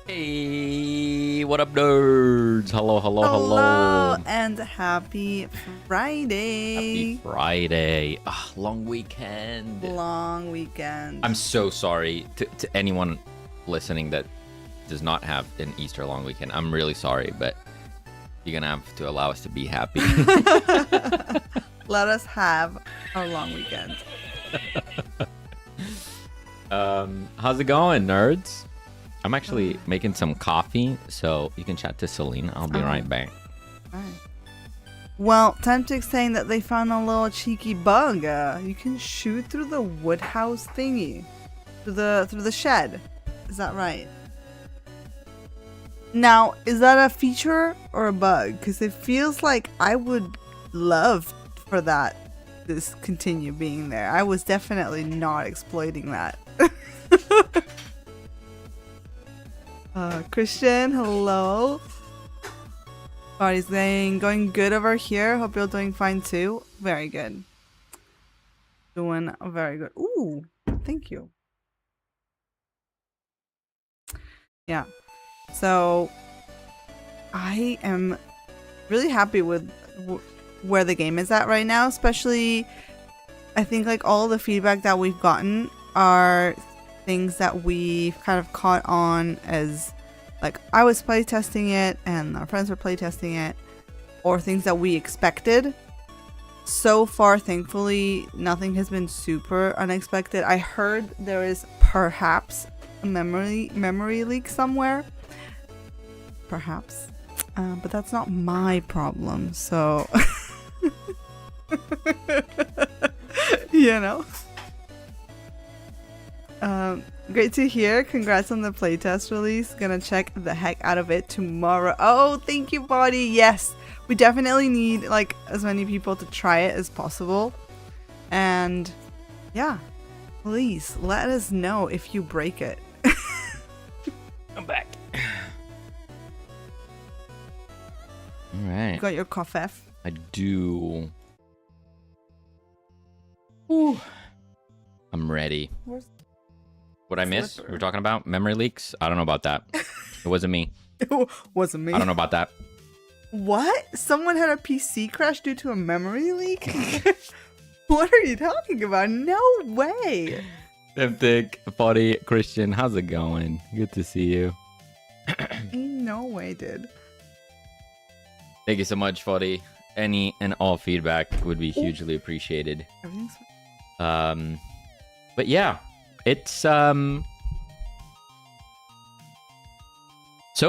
Hey, what up, nerds? Hello, hello, Hello hello. and happy Happy Friday. Friday. Long weekend. Long weekend. I'm so sorry to anyone listening that does not have an Easter long weekend. I'm really sorry, but you're going to have to allow us to be happy. Let us have our long weekend. How's it going, nerds? I'm actually making some coffee, so you can chat to Selene. I'll be right back. Right. Well, Temptic's saying that they found a little cheeky bug. You can shoot through the wood house thingy, through the shed. Is that right? Now, is that a feature or a bug? Because it feels like I would love for that to continue being there. I was definitely not exploiting that. Christian, hello. Body's going good over here. Hope you're doing fine too. Very good. Doing very good. Ooh, thank you. Yeah. So, I am really happy with where the game is at right now. Especially, I think like all the feedback that we've gotten are things that we've kind of caught on as like I was playtesting it and our friends were playtesting it, or things that we expected. So far, thankfully, nothing has been super unexpected. I heard there is perhaps a memory leak somewhere. Perhaps. But that's not my problem, so you know. Great to hear. Congrats on the playtest release. Gonna check the heck out of it tomorrow. Oh, thank you, buddy. Yes, we definitely need like as many people to try it as possible. And yeah, please let us know if you break it. I'm back. All right. You got your coffee? I do. Ooh. I'm ready. What I miss? Slipper. We're talking about memory leaks? I don't know about that. It wasn't me. It wasn't me. I don't know about that. What? Someone had a PC crash due to a memory leak? What are you talking about? No way. Septic, Buddy, Christian, how's it going? Good to see you. Ain't no way, dude. Thank you so much, Foddy. Any and all feedback would be hugely appreciated. Everything's But yeah, it's so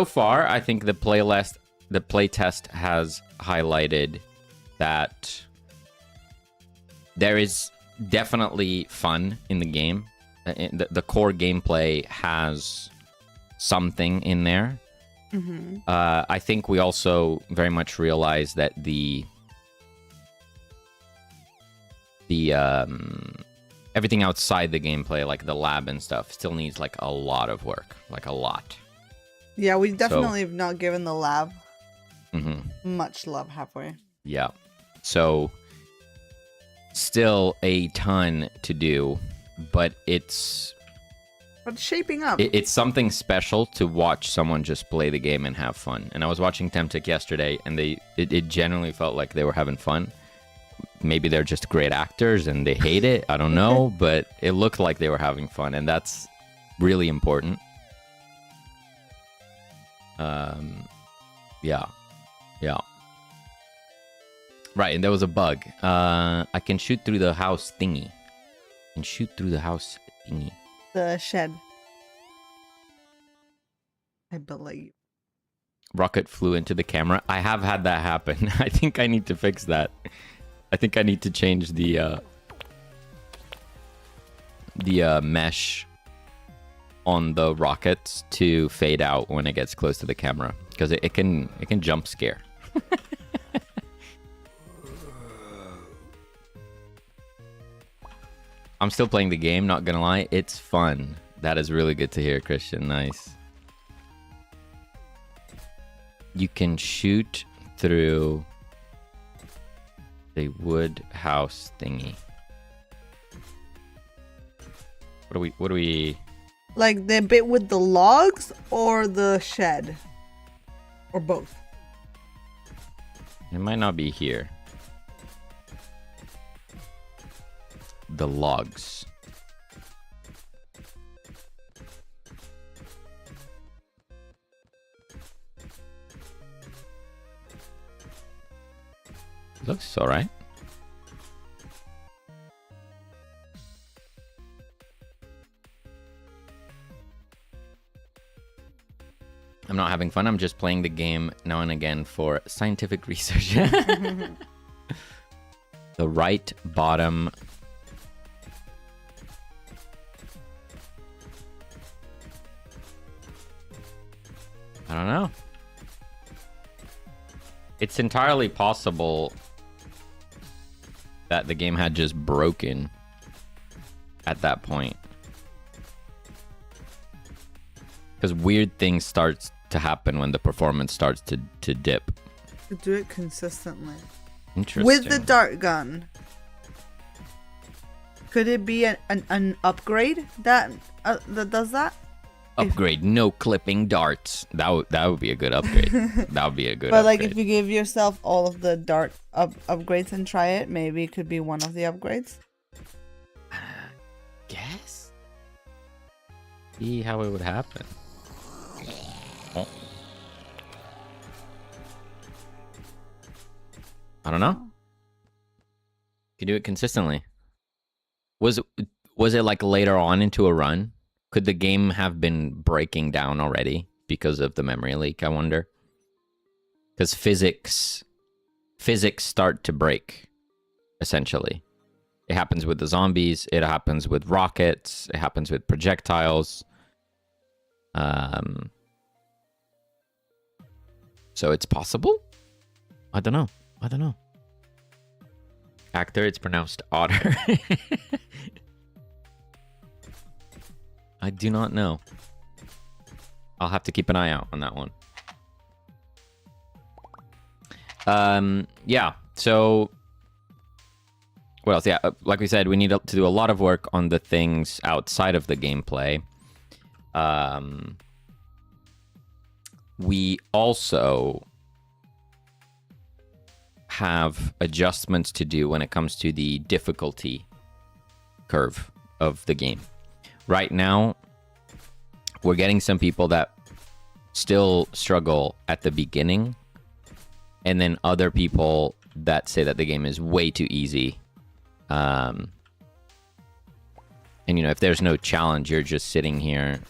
far I think the playtest has highlighted that there is definitely fun in the game. The core gameplay has something in there. Mm-hmm. I think we also very much realize that the everything outside the gameplay, like the lab and stuff, still needs like a lot of work, like a lot. Yeah, we definitely have not given the lab much love, have we? Yeah. So still a ton to do, but it's shaping up. it's something special to watch someone just play the game and have fun. And I was watching Temptic yesterday, and it genuinely felt like they were having fun. Maybe they're just great actors and they hate it. I don't know, but it looked like they were having fun, and that's really important. Yeah. Right, and there was a bug. I can shoot through the house thingy. The shed. I believe. Rocket flew into the camera. I have had that happen. I think I need to fix that. I think I need to change the mesh on the rockets to fade out when it gets close to the camera, because it can jump scare. I'm still playing the game, not gonna lie. It's fun. That is really good to hear, Christian. Nice. You can shoot through the wood house thingy. What do we Like the bit with the logs or the shed? Or both? It might not be here. The logs. Looks alright. I'm not having fun. I'm just playing the game now and again for scientific research. The right bottom. I don't know. It's entirely possible that the game had just broken at that point. Because weird things starts to happen when the performance starts to dip. To do it consistently. Interesting. With the dart gun. Could it be an upgrade that does that? Upgrade, no clipping darts. That would be a good upgrade. That would be a good But upgrade. like if you give yourself all of the dart upgrades and try it, maybe it could be one of the upgrades. Guess? See how it would happen. Oh. I don't know. You can do it consistently. Was it like later on into a run? Could the game have been breaking down already because of the memory leak, I wonder? Because physics start to break, essentially. It happens with the zombies, it happens with rockets, it happens with projectiles. So it's possible? I don't know. Actor, it's pronounced otter. I do not know. I'll have to keep an eye out on that one. Yeah, so what else? Yeah, like we said, we need to do a lot of work on the things outside of the gameplay. We also have adjustments to do when it comes to the difficulty curve of the game. Right now, we're getting some people that still struggle at the beginning, and then other people that say that the game is way too easy. And, you know, if there's no challenge, you're just sitting here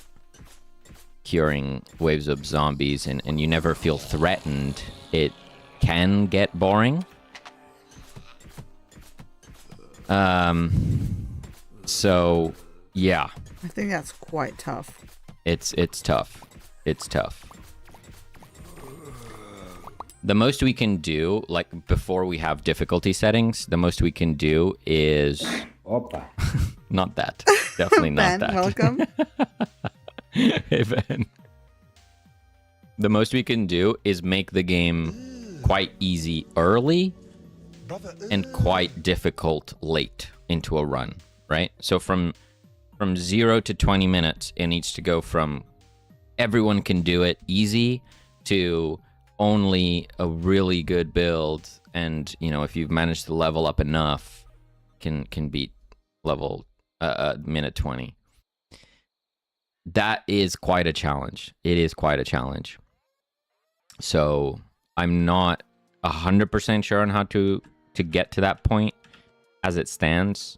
curing waves of zombies, and you never feel threatened, it can get boring. So, yeah. I think that's quite tough. It's tough. It's tough. The most we can do, like before we have difficulty settings, the most we can do is... Opa. Not that. Definitely not Ben, that. welcome. Hey, Ben. The most we can do is make the game quite easy early and quite difficult late into a run, right? So from 0 to 20 minutes, it needs to go from everyone can do it easy to only a really good build, and you know, if you've managed to level up enough, can beat level minute 20. That is quite a challenge. It is quite a challenge. So I'm not 100% sure on how to get to that point as it stands.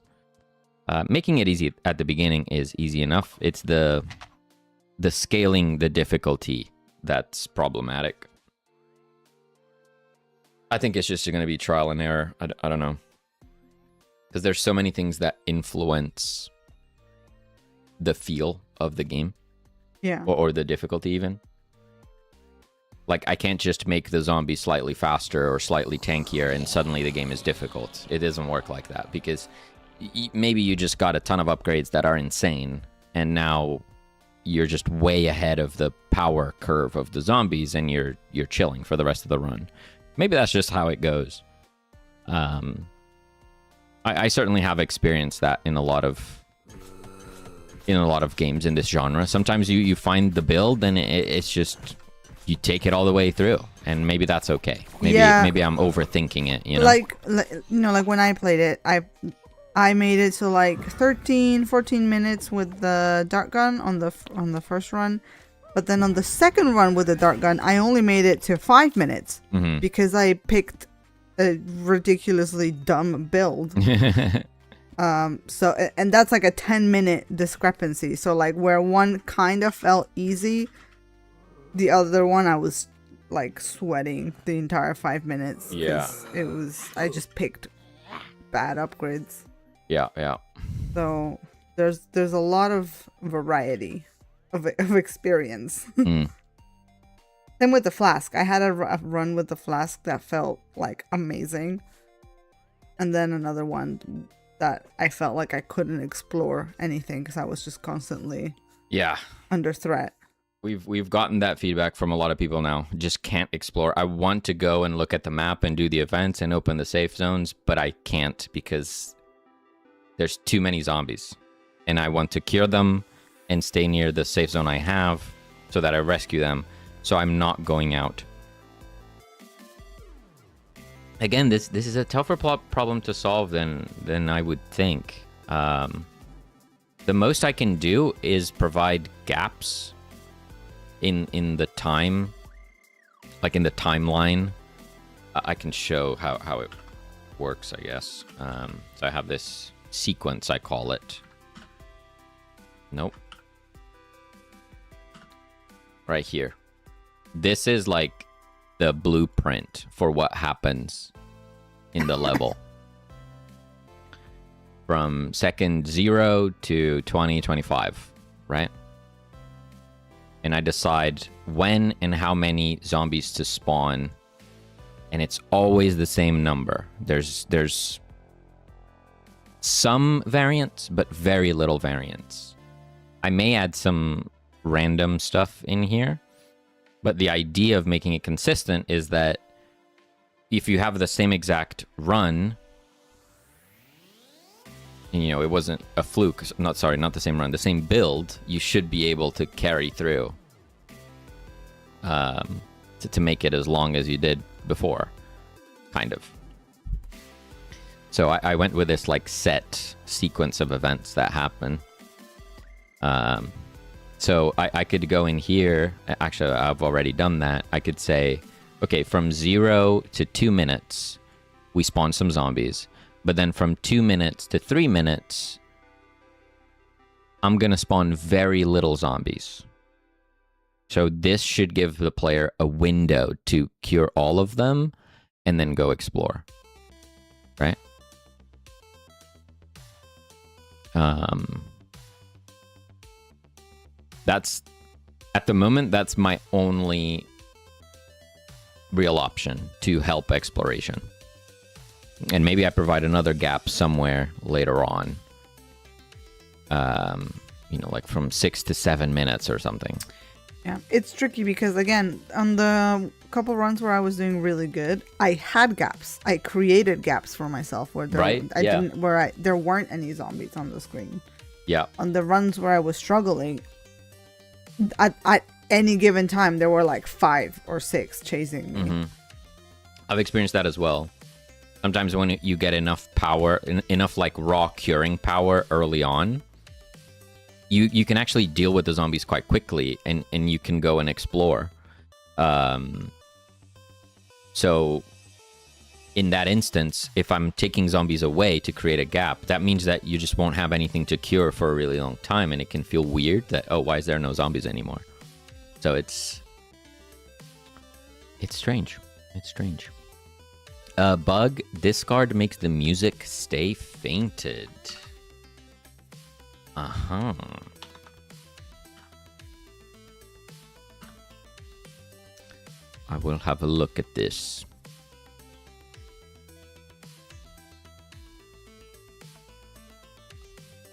Making it easy at the beginning is easy enough. It's the scaling the difficulty that's problematic. I think it's just going to be trial and error. I don't know. Because there's so many things that influence the feel of the game. Yeah. Or the difficulty even. Like, I can't just make the zombie slightly faster or slightly tankier and suddenly the game is difficult. It doesn't work like that, because maybe you just got a ton of upgrades that are insane, and now you're just way ahead of the power curve of the zombies, and you're chilling for the rest of the run. Maybe that's just how it goes. I certainly have experienced that in a lot of in a lot of games in this genre. Sometimes you find the build and it's just you take it all the way through, and maybe that's okay. Maybe I'm overthinking it, you know. Like when I played it, I made it to like 13, 14 minutes with the dart gun on the first run, but then on the second run with the dart gun, I only made it to 5 minutes because I picked a ridiculously dumb build. So, and that's like a 10-minute discrepancy. So like where one kind of felt easy, the other one I was like sweating the entire 5 minutes. Yeah. I just picked bad upgrades. Yeah. So there's a lot of variety of experience. Same with the flask. I had a run with the flask that felt like amazing. And then another one that I felt like I couldn't explore anything because I was just constantly under threat. We've gotten that feedback from a lot of people now. Just can't explore. I want to go and look at the map and do the events and open the safe zones, but I can't because there's too many zombies. And I want to cure them and stay near the safe zone I have so that I rescue them. So I'm not going out. Again, this is a tougher problem to solve than I would think. The most I can do is provide gaps in the time, like in the timeline. I can show how it works, I guess. So I have this sequence, I call it. Nope. Right here. This is like the blueprint for what happens in the level. From second 0 to 2025, right? And I decide when and how many zombies to spawn, and it's always the same number. There's some variance, but very little variance. I may add some random stuff in here, but the idea of making it consistent is that if you have the same exact run, you know, it wasn't a fluke, not the same run, the same build, you should be able to carry through to make it as long as you did before, kind of. So I went with this like set sequence of events that happen. So I could go in here. Actually, I've already done that. I could say, okay, from 0 to 2 minutes, we spawn some zombies. But then from 2 minutes to 3 minutes, I'm going to spawn very little zombies. So this should give the player a window to cure all of them and then go explore. Right? That's, at the moment, that's my only real option to help exploration. And maybe I provide another gap somewhere later on. You know, like from 6 to 7 minutes or something. Yeah, it's tricky because, again, on the couple runs where I was doing really good, I had gaps. I created gaps for myself where there weren't any zombies on the screen. Yeah. On the runs where I was struggling, at any given time, there were like 5 or 6 chasing me. I've experienced that as well. Sometimes when you get enough power, enough like raw curing power early on, you can actually deal with the zombies quite quickly, and you can go and explore. So in that instance, if I'm taking zombies away to create a gap, that means that you just won't have anything to cure for a really long time, and it can feel weird that, oh, why is there no zombies anymore? So it's strange. It's strange. Bug, discard makes the music stay fainted. Uh-huh. I will have a look at this.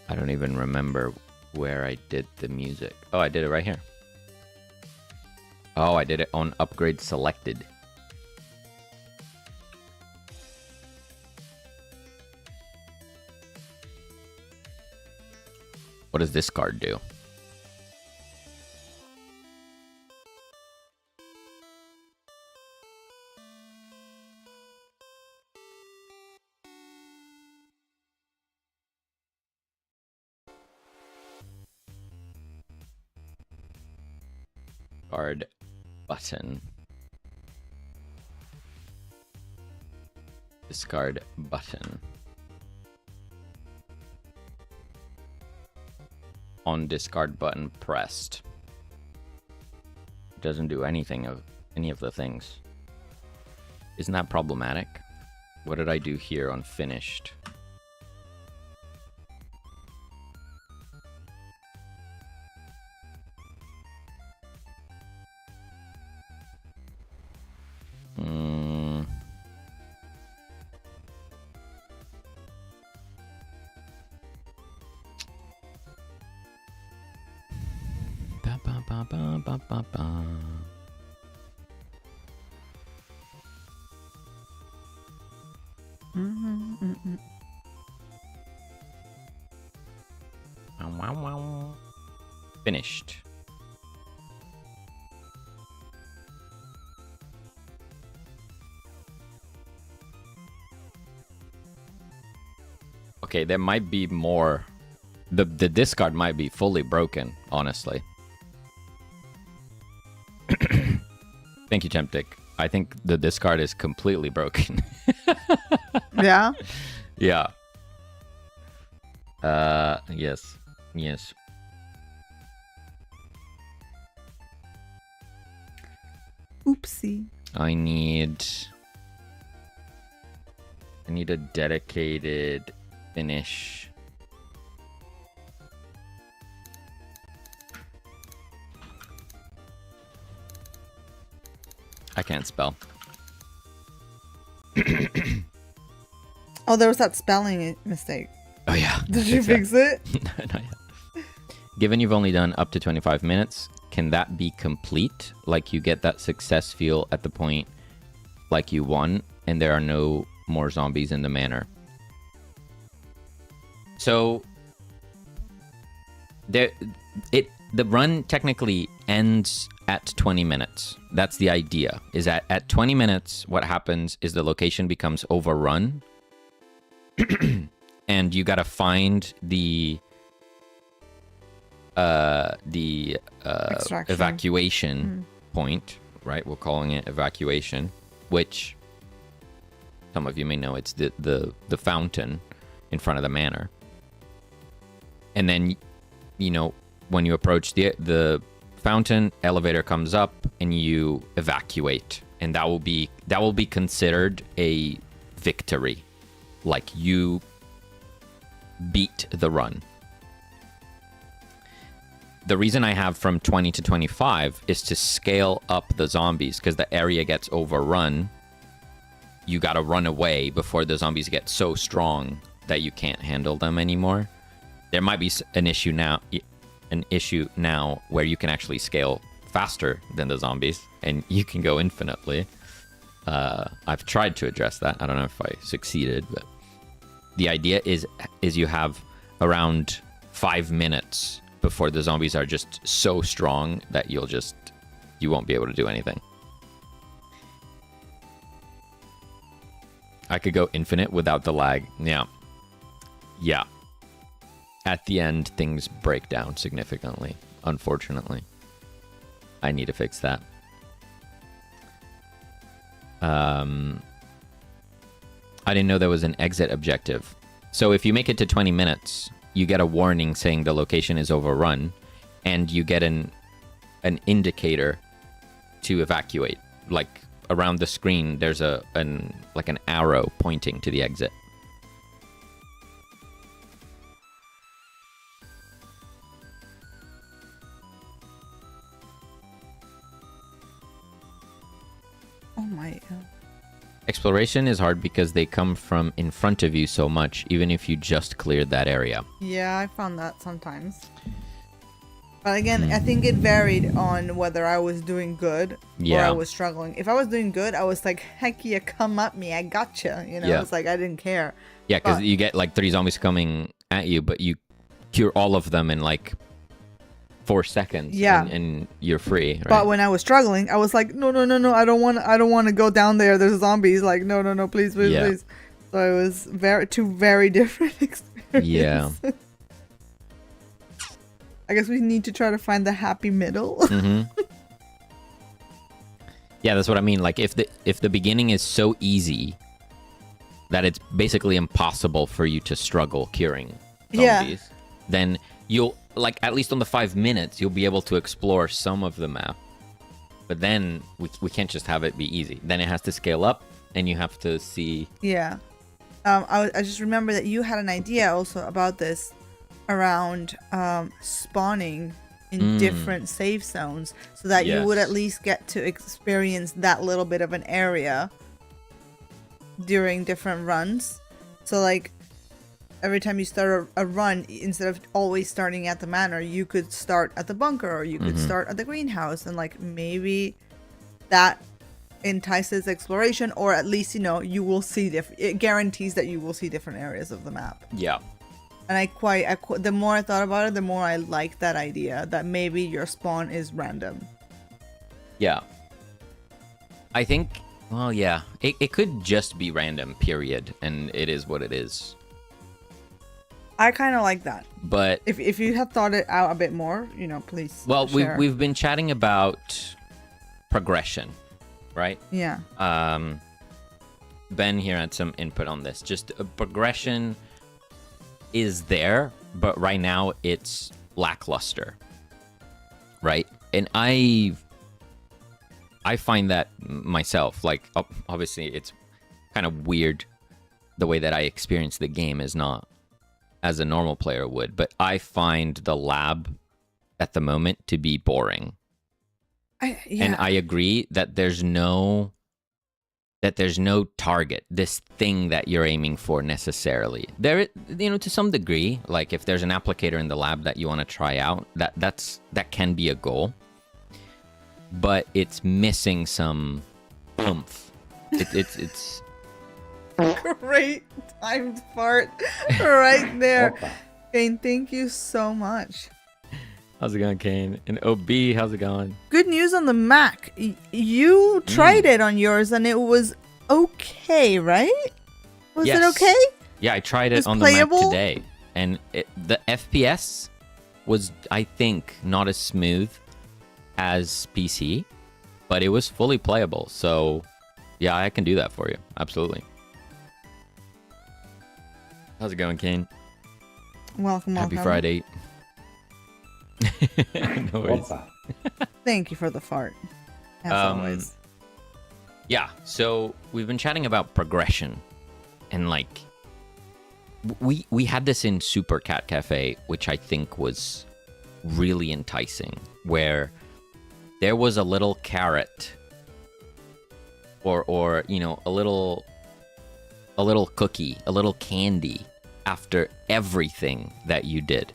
I don't even remember where I did the music. Oh, I did it right here. Oh, I did it on upgrade selected. What does this card do? Card button. Discard button. On discard button pressed. It doesn't do anything of any of the things. Isn't that problematic? What did I do here on finished? Finished. Okay, there might be more. The discard might be fully broken, honestly. Thank you, Temptic. I think the discard is completely broken. Yeah? Yeah. Yes. Yes. Oopsie. I need a dedicated finish. I can't spell. Oh, there was that spelling mistake. Oh yeah. Did you fix it? Not yet. Given you've only done up to 25 minutes, can that be complete? Like you get that success feel at the point like you won and there are no more zombies in the manor. So the run technically ends at 20 minutes. That's the idea. Is that at 20 minutes what happens is the location becomes overrun and you got to find the evacuation point, right? We're calling it evacuation, which some of you may know it's the fountain in front of the manor. And then, you know, when you approach the fountain, elevator comes up and you evacuate, and that will be considered a victory, like you beat the run. The reason I have from 20 to 25 is to scale up the zombies, because the area gets overrun. You got to run away before the zombies get so strong that you can't handle them anymore. There might be an issue now where you can actually scale faster than the zombies and you can go infinitely. I've tried to address that. I don't know if I succeeded, but the idea is you have around 5 minutes before the zombies are just so strong that you won't be able to do anything. I could go infinite without the lag. Yeah. At the end, things break down significantly, unfortunately. I need to fix that. I didn't know there was an exit objective. So if you make it to 20 minutes, you get a warning saying the location is overrun, and you get an indicator to evacuate. Like around the screen, there's an arrow pointing to the exit. Oh my God. Exploration is hard because they come from in front of you so much, even if you just cleared that area. Yeah, I found that sometimes. But again, I think it varied on whether I was doing good or I was struggling. If I was doing good, I was like, heck yeah, come at me, I gotcha. You know, it's like I didn't care. Yeah, because you get like 3 zombies coming at you, but you cure all of them in like 4 seconds. Yeah. And you're free. Right? But when I was struggling, I was like, no, I don't want to go down there. There's zombies. Like, no, please. So it was two very different experiences. Yeah. I guess we need to try to find the happy middle. Mm-hmm. Yeah, that's what I mean. Like, if the beginning is so easy that it's basically impossible for you to struggle curing zombies, then you'll, like, at least on the 5 minutes, you'll be able to explore some of the map. But then we can't just have it be easy. Then it has to scale up, and you have to see. Yeah. I just remember that you had an idea also about this around spawning in different save zones so that you would at least get to experience that little bit of an area during different runs. So like every time you start a run, instead of always starting at the manor, you could start at the bunker, or you could start at the greenhouse, and like maybe that entices exploration, or at least, you know, you will see it guarantees that you will see different areas of the map. Yeah. And the more I thought about it, the more I liked that idea that maybe your spawn is random. Yeah. I think, well, yeah, it could just be random, period, and it is what it is. I kind of like that. But if you have thought it out a bit more, you know, please. Well, share. we've been chatting about progression, right? Yeah. Ben here had some input on this. Just progression is there, but right now it's lackluster, right? And I find that myself, like, obviously it's kind of weird. The way that I experience the game is not as a normal player would, but I find the lab at the moment to be boring. And I agree that there's no target, this thing that you're aiming for necessarily. There, you know, to some degree, like if there's an applicator in the lab that you want to try out, that can be a goal, but it's missing some oomph. It's great timed fart right there. Kane, thank you so much. How's it going, Kane? And OB, how's it going? Good news on the Mac. You tried it on yours and it was okay, right? Was it okay? Yeah, I tried it on the Mac today. And the FPS was, I think, not as smooth as PC, but it was fully playable. So, yeah, I can do that for you. Absolutely. How's it going, Kane? Welcome. Happy Friday. No worries. Thank you for the fart. As always. Yeah, so we've been chatting about progression, and like we had this in Super Cat Cafe, which I think was really enticing, where there was a little carrot or you know, a little cookie, a little candy after everything that you did.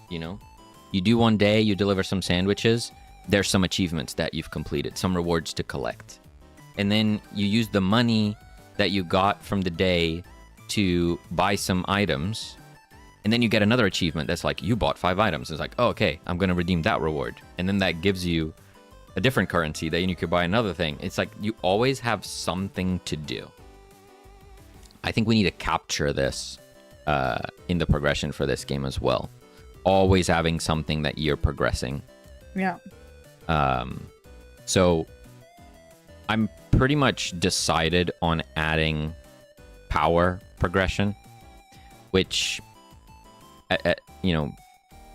You know, you do one day, you deliver some sandwiches, there's some achievements that you've completed, some rewards to collect. And then you use the money that you got from the day to buy some items. And then you get another achievement that's like, you bought 5 items. It's like, oh, okay, I'm going to redeem that reward. And then that gives you a different currency that you could buy another thing. It's like you always have something to do. I think we need to capture this in the progression for this game as well. Always having something that you're progressing. Yeah. So I'm pretty much decided on adding power progression, which, you know,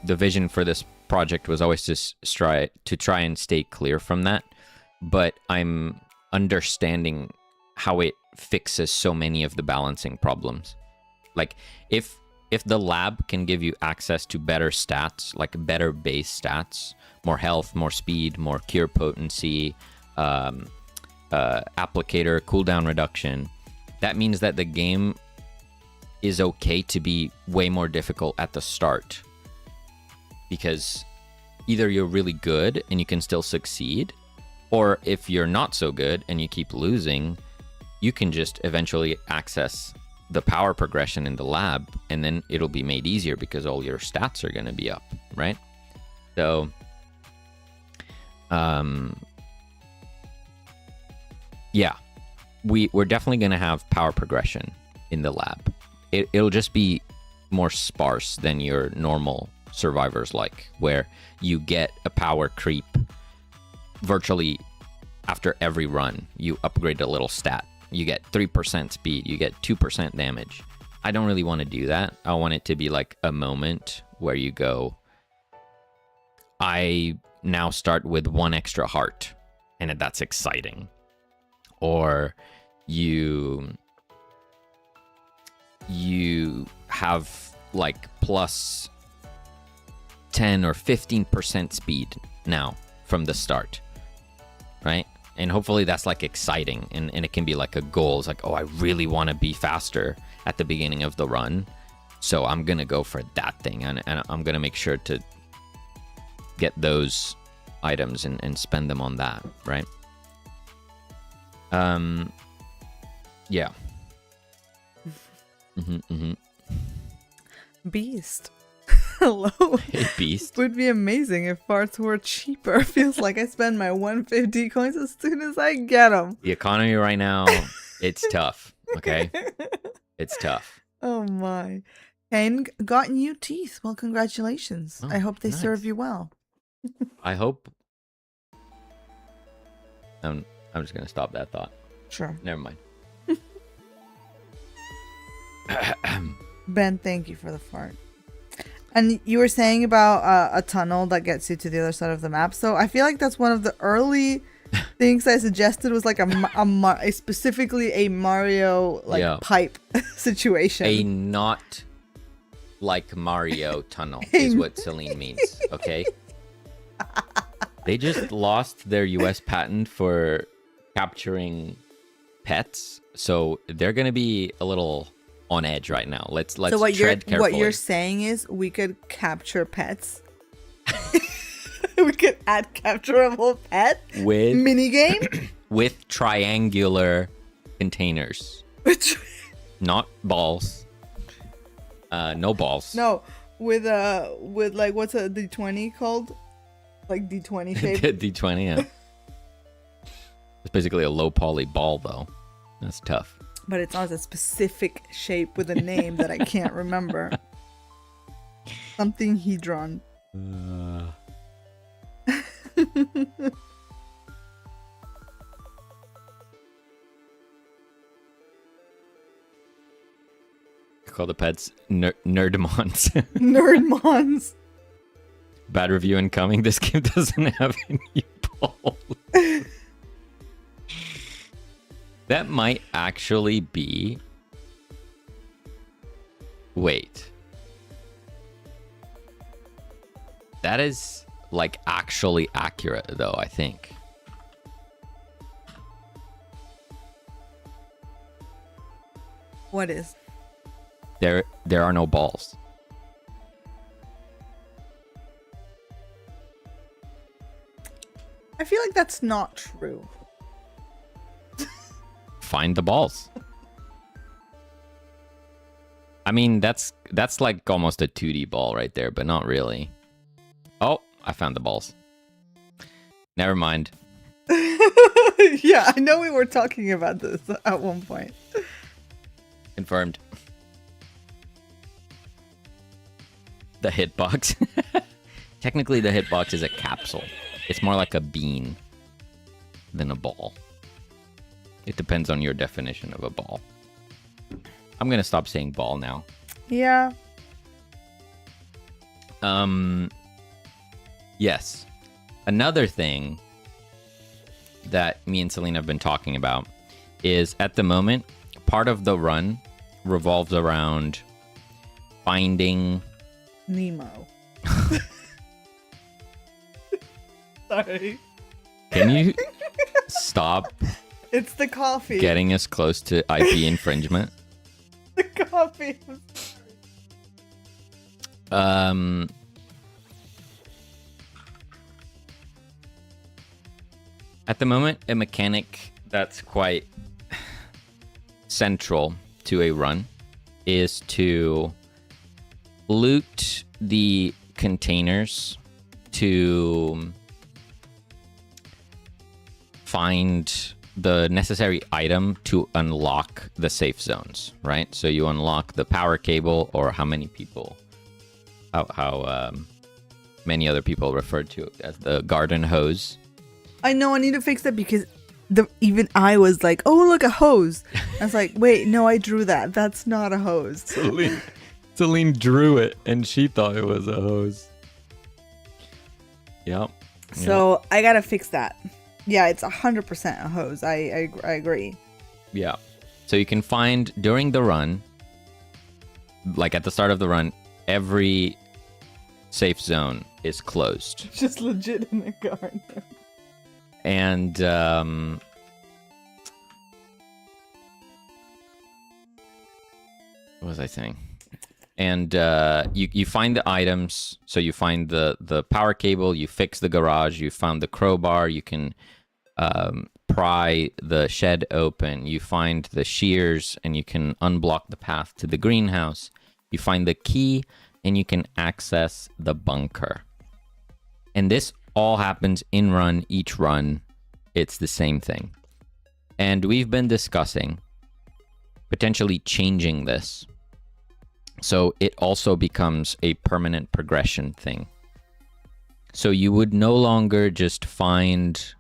the vision for this project was always to try and stay clear from that. But I'm understanding how it fixes so many of the balancing problems. Like if the lab can give you access to better stats, like better base stats, more health, more speed, more cure potency, applicator, cooldown reduction, that means that the game is okay to be way more difficult at the start. Because either you're really good and you can still succeed, or if you're not so good and you keep losing, you can just eventually access the power progression in the lab, and then it'll be made easier because all your stats are going to be up, right? So yeah, we're definitely going to have power progression in the lab. It'll just be more sparse than your normal survivors, like where you get a power creep virtually after every run. You upgrade a little stat. You get 3% speed. You get 2% damage. I don't really want to do that. I want it to be like a moment where you go, I now start with 1 extra heart, and that's exciting. Or you have like plus 10 or 15% speed now from the start, right? And hopefully that's like exciting, and it can be like a goal. It's like, oh, I really want to be faster at the beginning of the run, so I'm gonna go for that thing, and I'm gonna make sure to get those items and spend them on that, right? Yeah. Beast. Hello. Hey, Beast. Would be amazing if farts were cheaper. Feels like I spend my 150 coins as soon as I get them. The economy right now, it's tough. Okay, it's tough. Oh my. Kane got new teeth. Well, congratulations. Oh, I hope they nice. serve you well. I hope. I'm just gonna stop that thought. Sure. Never mind. Ben, thank you for the fart. And you were saying about a tunnel that gets you to the other side of the map. So I feel like that's one of the early things I suggested was like a specifically a Mario pipe situation. A not like Mario tunnel is what Selene means. Okay. They just lost their US patent for capturing pets, so they're gonna be a little on edge right now. Let's so what tread carefully. What you're saying is we could capture pets. We could add capturable pet with minigame with triangular containers, not balls. No balls. No, with like what's a D20 called? Like D20 shape. D20. Yeah. It's basically a low poly ball, though. That's tough. But it's not a specific shape with a name that I can't remember. Something hedron. Call the pets Nerdmons. Nerdmons. Bad review incoming. This game doesn't have any balls. That might actually be... Wait. That is, like, actually accurate, though, I think. What is? There are no balls. I feel like that's not true. Find the balls. I mean, that's like almost a 2D ball right there, but not really. Oh, I found the balls. Never mind. Yeah, I know we were talking about this at one point. Confirmed. The hitbox. Technically, the hitbox is a capsule. It's more like a bean than a ball. It depends on your definition of a ball. I'm gonna stop saying ball now. Yeah. Yes. Another thing that me and Selene have been talking about is, at the moment, part of the run revolves around finding Nemo. Sorry. Can you stop It's the coffee. getting us close to IP infringement? The coffee. At the moment, a mechanic that's quite central to a run is to loot the containers to find the necessary item to unlock the safe zones, right? So you unlock the power cable, or how many people, how many other people referred to it as the garden hose. I know I need to fix that because even I was like, oh, look, a hose. I was like, wait, no, I drew that. That's not a hose. Selene drew it and she thought it was a hose. Yep. So I gotta fix that. Yeah, it's 100% a hose. I agree. Yeah. So you can find during the run, like at the start of the run, every safe zone is closed. Just legit in the garden. And what was I saying? And you find the items. So you find the power cable, you fix the garage, you found the crowbar, you can pry the shed open, you find the shears, and you can unblock the path to the greenhouse. You find the key, and you can access the bunker. And this all happens in run, each run. It's the same thing. And we've been discussing potentially changing this, so it also becomes a permanent progression thing. So you would no longer just find,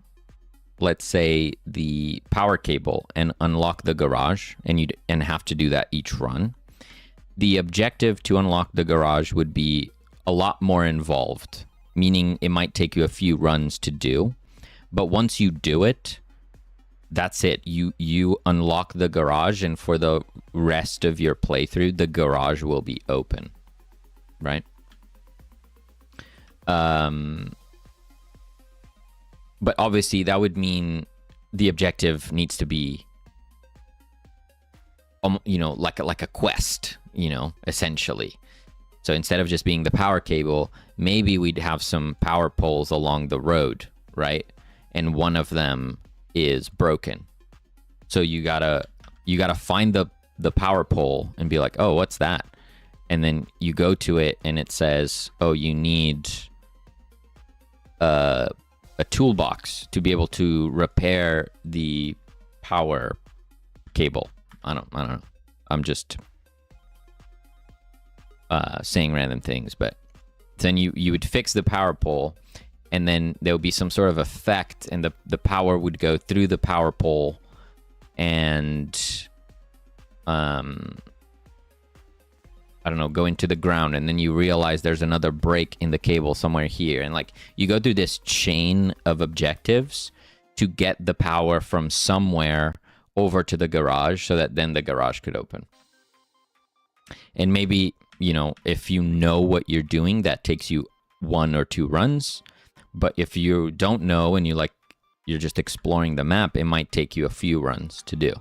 let's say, the power cable and unlock the garage, and have to do that each run. The objective to unlock the garage would be a lot more involved, meaning it might take you a few runs to do. But once you do it, that's it. You unlock the garage, and for the rest of your playthrough, the garage will be open, right? But obviously that would mean the objective needs to be, like a quest, essentially. So instead of just being the power cable, maybe we'd have some power poles along the road, right? And one of them is broken. So you gotta find the power pole and be like, oh, what's that? And then you go to it and it says, oh, you need a toolbox to be able to repair the power cable. I don't know. I'm just saying random things, but then you would fix the power pole, and then there would be some sort of effect, and the power would go through the power pole, and I don't know, go into the ground, and then you realize there's another break in the cable somewhere here, and like you go through this chain of objectives to get the power from somewhere over to the garage, so that then the garage could open. And maybe, if you know what you're doing, that takes you 1 or 2 runs. But if you don't know and you're just exploring the map, it might take you a few runs to do.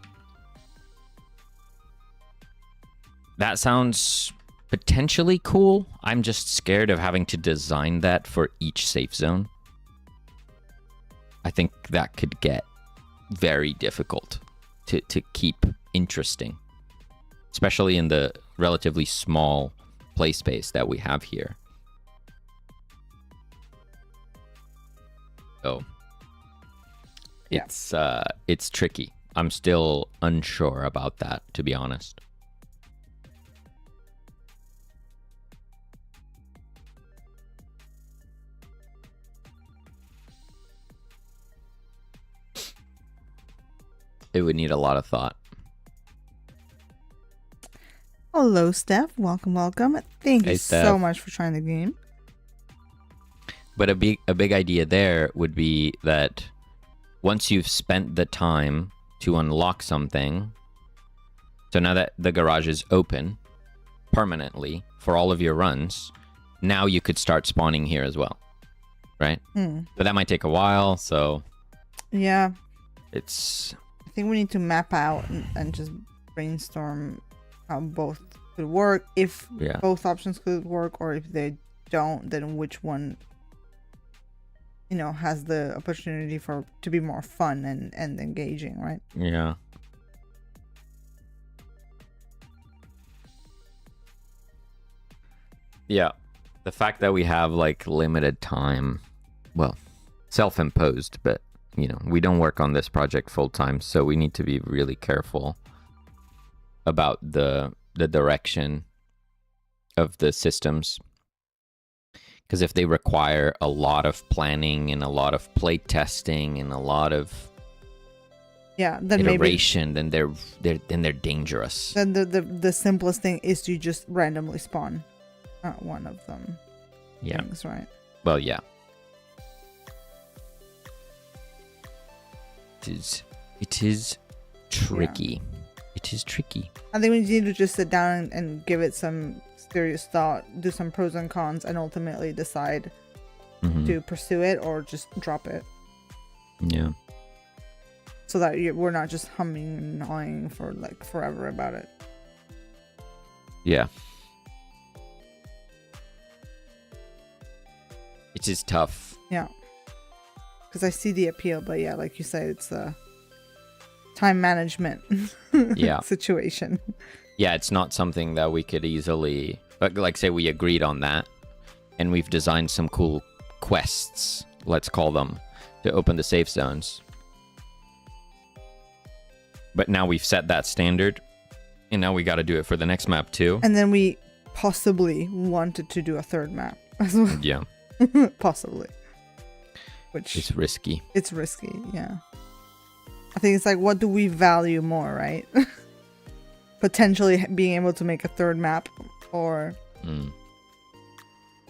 That sounds potentially cool. I'm just scared of having to design that for each safe zone. I think that could get very difficult to keep interesting, especially in the relatively small play space that we have here. So it's tricky. I'm still unsure about that, to be honest. It would need a lot of thought. Hello, Steph. Welcome. Thank you Steph. so much for trying the game. But a big idea there would be that once you've spent the time to unlock something, so now that the garage is open permanently for all of your runs, now you could start spawning here as well, right? But that might take a while, so yeah, I think we need to map out and just brainstorm how both could work, if both options could work, or if they don't, then which one has the opportunity to be more fun and engaging, right? Yeah. Yeah. The fact that we have like limited time, well, self-imposed, but you know, we don't work on this project full time, so we need to be really careful about the direction of the systems. Because if they require a lot of planning and a lot of play testing and a lot of then iteration, then they're dangerous. Then the simplest thing is to just randomly spawn one of them. Yeah. Things, right? Well, yeah. It is tricky. Yeah. It is tricky. I think we need to just sit down and give it some serious thought, do some pros and cons, and ultimately decide to pursue it or just drop it. Yeah. So that we're not just humming and gnawing for like forever about it. Yeah. It is tough. Yeah. Because I see the appeal, but yeah, like you said, it's a time management situation. Yeah, it's not something that we could easily, like say we agreed on that and we've designed some cool quests, let's call them, to open the safe zones. But now we've set that standard and now we got to do it for the next map too. And then we possibly wanted to do a third map as well. Yeah. Possibly. Which it's risky. It's risky, yeah. I think it's like, what do we value more, right? Potentially being able to make a third map or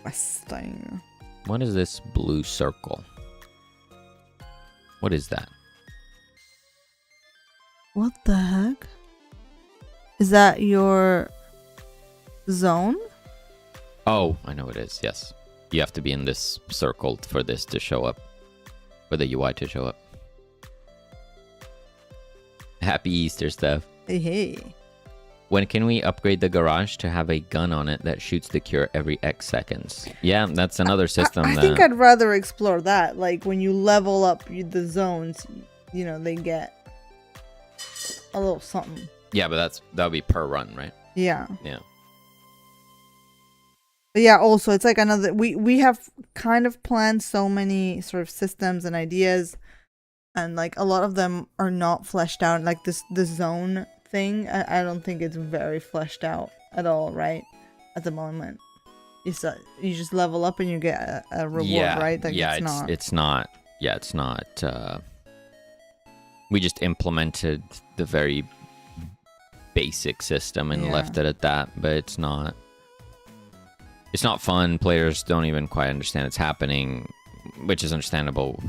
questing. What is this blue circle? What is that? What the heck? Is that your zone? Oh, I know it is, yes. You have to be in this circle for this to show up. For the UI to show up. Happy Easter, Steph. Hey. When can we upgrade the garage to have a gun on it that shoots the cure every X seconds? Yeah, that's another system. I think I'd rather explore that. Like when you level up the zones, you know, they get a little something. Yeah, but that would be per run, right? Yeah. Yeah. But yeah, also it's like another, we have kind of planned so many sort of systems and ideas, and like a lot of them are not fleshed out. Like the zone thing, I don't think it's very fleshed out at all, right? At the moment, you just level up and you get a reward, right? Like it's not. We just implemented the very basic system and left it at that, but it's not fun. Players don't even quite understand it's happening, which is understandable.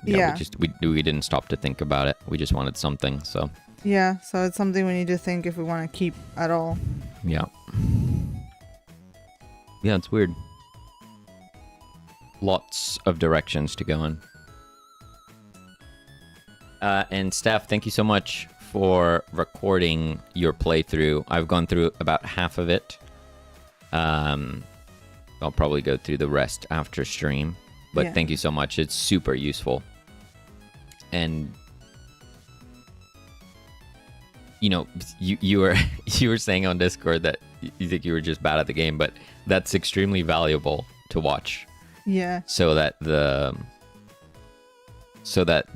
Yeah. We didn't stop to think about it. We just wanted something, so. Yeah, so it's something we need to think if we want to keep at all. Yeah. Yeah, it's weird. Lots of directions to go in. And Steph, thank you so much for recording your playthrough. I've gone through about half of it. I'll probably go through the rest after stream, but thank you so much. It's super useful. And you know, you were saying on Discord that you think you were just bad at the game, but that's extremely valuable to watch. Yeah. So that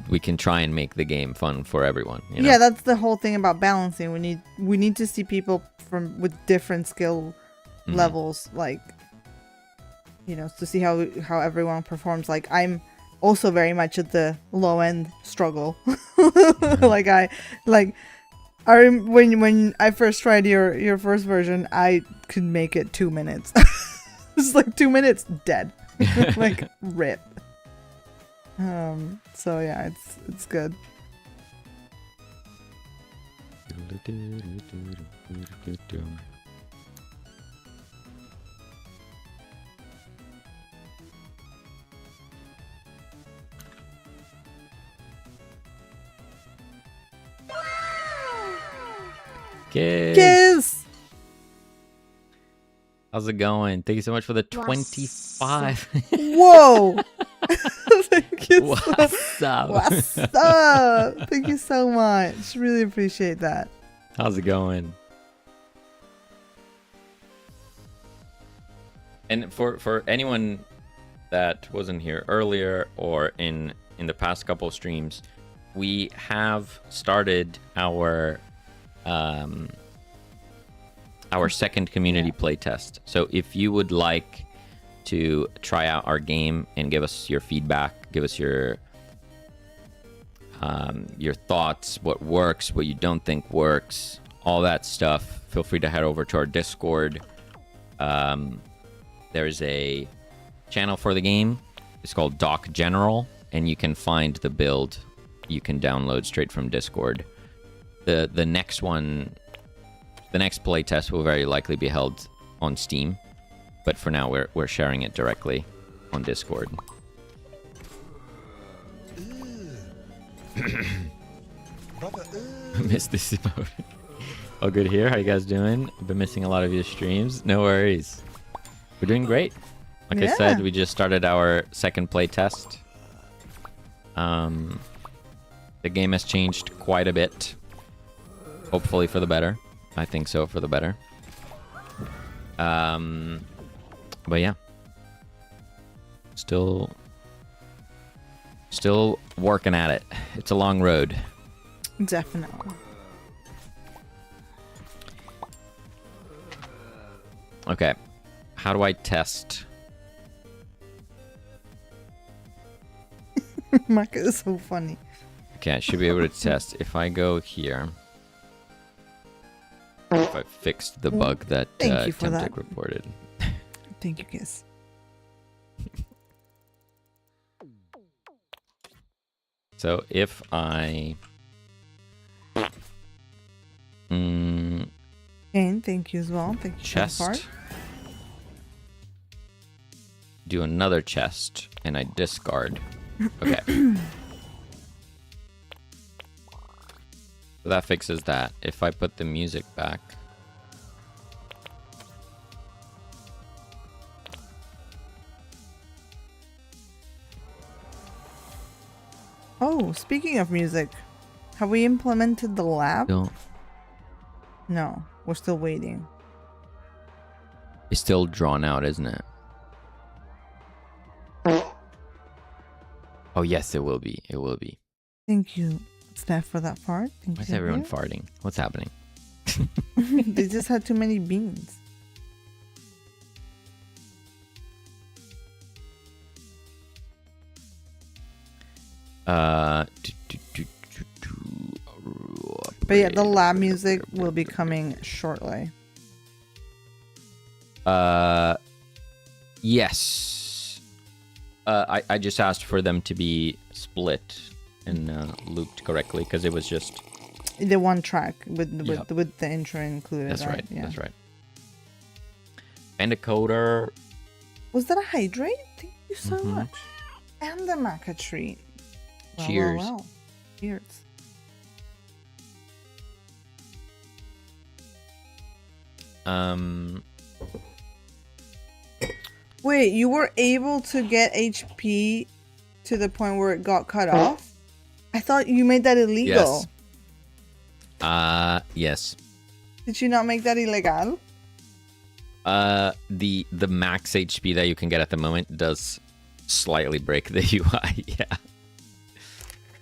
we can try and make the game fun for everyone. You know? Yeah, that's the whole thing about balancing. We need to see people with different skill levels, like, you know, to see how everyone performs. Like, I'm also very much at the low end struggle. When I first tried your first version, I could make it 2 minutes. It's like 2 minutes dead. Like rip. So yeah, it's good. Kiss! How's it going? Thank you so much for the 25. Whoa! Thank you. What's up? What's up? Thank you so much. Really appreciate that. How's it going? And for anyone that wasn't here earlier or in the past couple of streams, we have started our second community playtest. So if you would like to try out our game and give us your feedback, give us your thoughts, what works, what you don't think works, all that stuff, feel free to head over to our Discord. There's a channel for the game. It's called Doc General, and you can find the build you can download straight from Discord. The next playtest will very likely be held on Steam, but for now we're sharing it directly on Discord. I missed this emote. All good here. How you guys doing? I've been missing a lot of your streams. No worries. We're doing great. Like I said, we just started our second playtest. The game has changed quite a bit. Hopefully for the better. I think so, for the better. But yeah. Still working at it. It's a long road. Definitely. Okay. How do I test? Maka is so funny. Okay, I should be able to test. If I go here, if I fixed the bug that Temtic reported. Thank you, Kiss. So if I... And thank you as well. Thank you. Chest. Do another chest, and I discard. Okay. So that fixes that. If I put the music back... Oh, speaking of music, have we implemented the lab? No, we're still waiting. It's still drawn out, isn't it? Oh, yes, it will be. It will be. Thank you, Steph, for that part. Why is everyone farting? What's happening? They just had too many beans. But yeah, the lab music will be coming shortly. Yes. I just asked for them to be split and looped correctly because it was just the one track with the intro included. That's right. Yeah. That's right. And a coder. Was that a hydrate? Thank you so much. And the maca tree. Well, cheers. Well. Cheers. Wait, you were able to get HP to the point where it got cut off? I thought you made that illegal. Yes. Yes. Did you not make that illegal? The max HP that you can get at the moment does slightly break the UI. Yeah.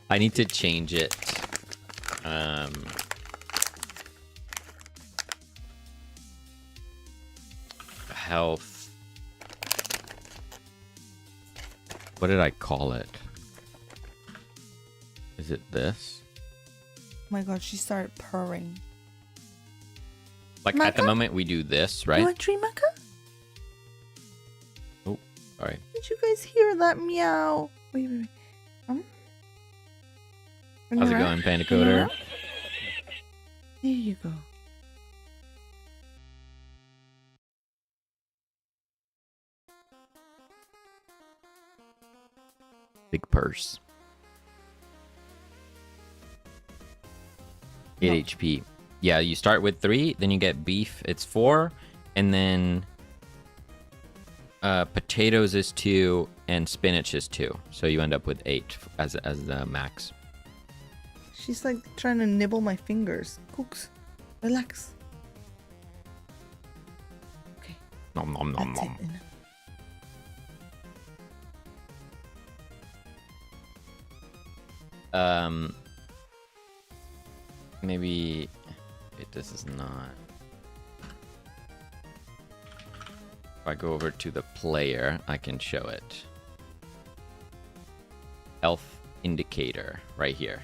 I need to change it. Health. What did I call it? Is it this? Oh my god, she started purring. Like Maca? At the moment we do this, right? You want tree maca? Oh, sorry. Did you guys hear that meow? Wait. How's it going, Panda Coder? There you go. Big purse. 8 HP. Yeah, you start with 3, then you get beef, it's 4, and then potatoes is 2, and spinach is 2. So you end up with 8 as the max. She's like trying to nibble my fingers. Cooks. Relax. Okay. Nom nom nom That's nom. it. Maybe this is not. If I go over to the player, I can show it. Health indicator right here.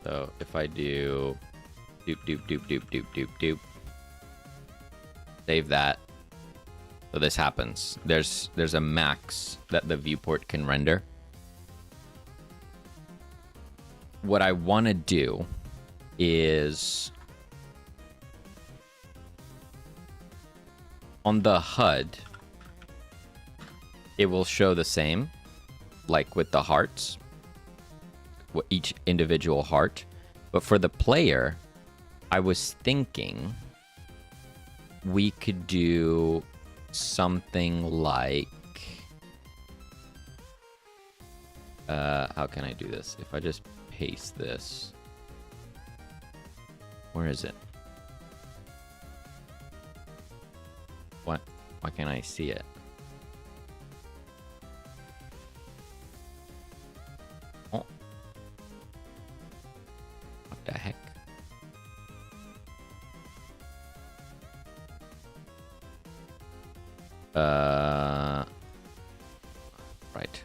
So if I do doop doop doop doop doop doop doop, save that. So this happens. There's a max that the viewport can render. What I want to do is on the HUD, it will show the same, like with the hearts, each individual heart. But for the player, I was thinking we could do something like, how can I do this? If I just paste this, where is it? What? Why can't I see it? Oh. What the heck? Right.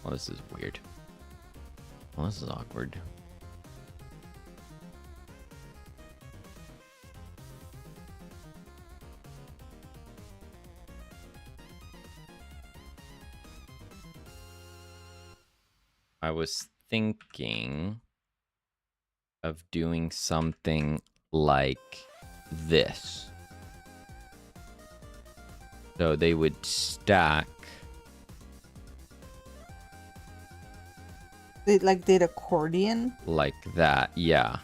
Well, this is weird. Well, this is awkward. I was thinking of doing something like this. So they would stack. They like did accordion? Like that, yeah.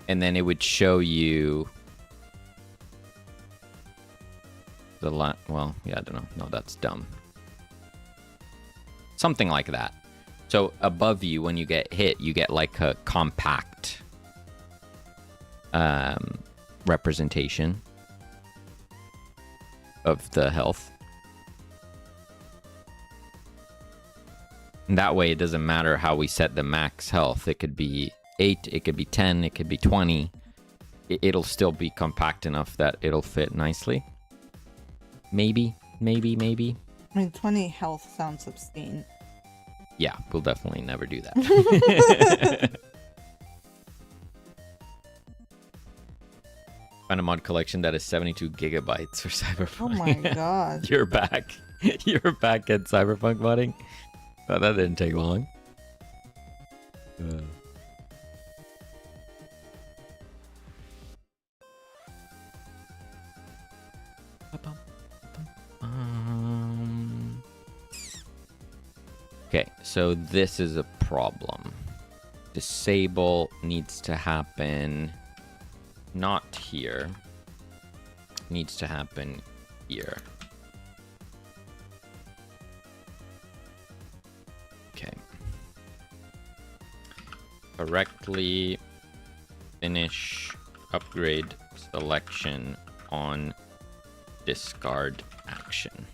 And then it would show you the well, yeah, I don't know. No, that's dumb. Something like that. So above you, when you get hit, you get like a compact representation of the health. And that way, it doesn't matter how we set the max health. It could be 8, it could be 10, it could be 20. It'll still be compact enough that it'll fit nicely. Maybe. I mean, 20 health sounds obscene. Yeah, we'll definitely never do that. Find a mod collection that is 72 gigabytes for Cyberpunk. Oh my god. You're back. You're back at Cyberpunk modding. Oh, that didn't take long. Okay, so this is a problem. Disable needs to happen not here. Needs to happen here. Okay. Correctly finish upgrade selection on discard action.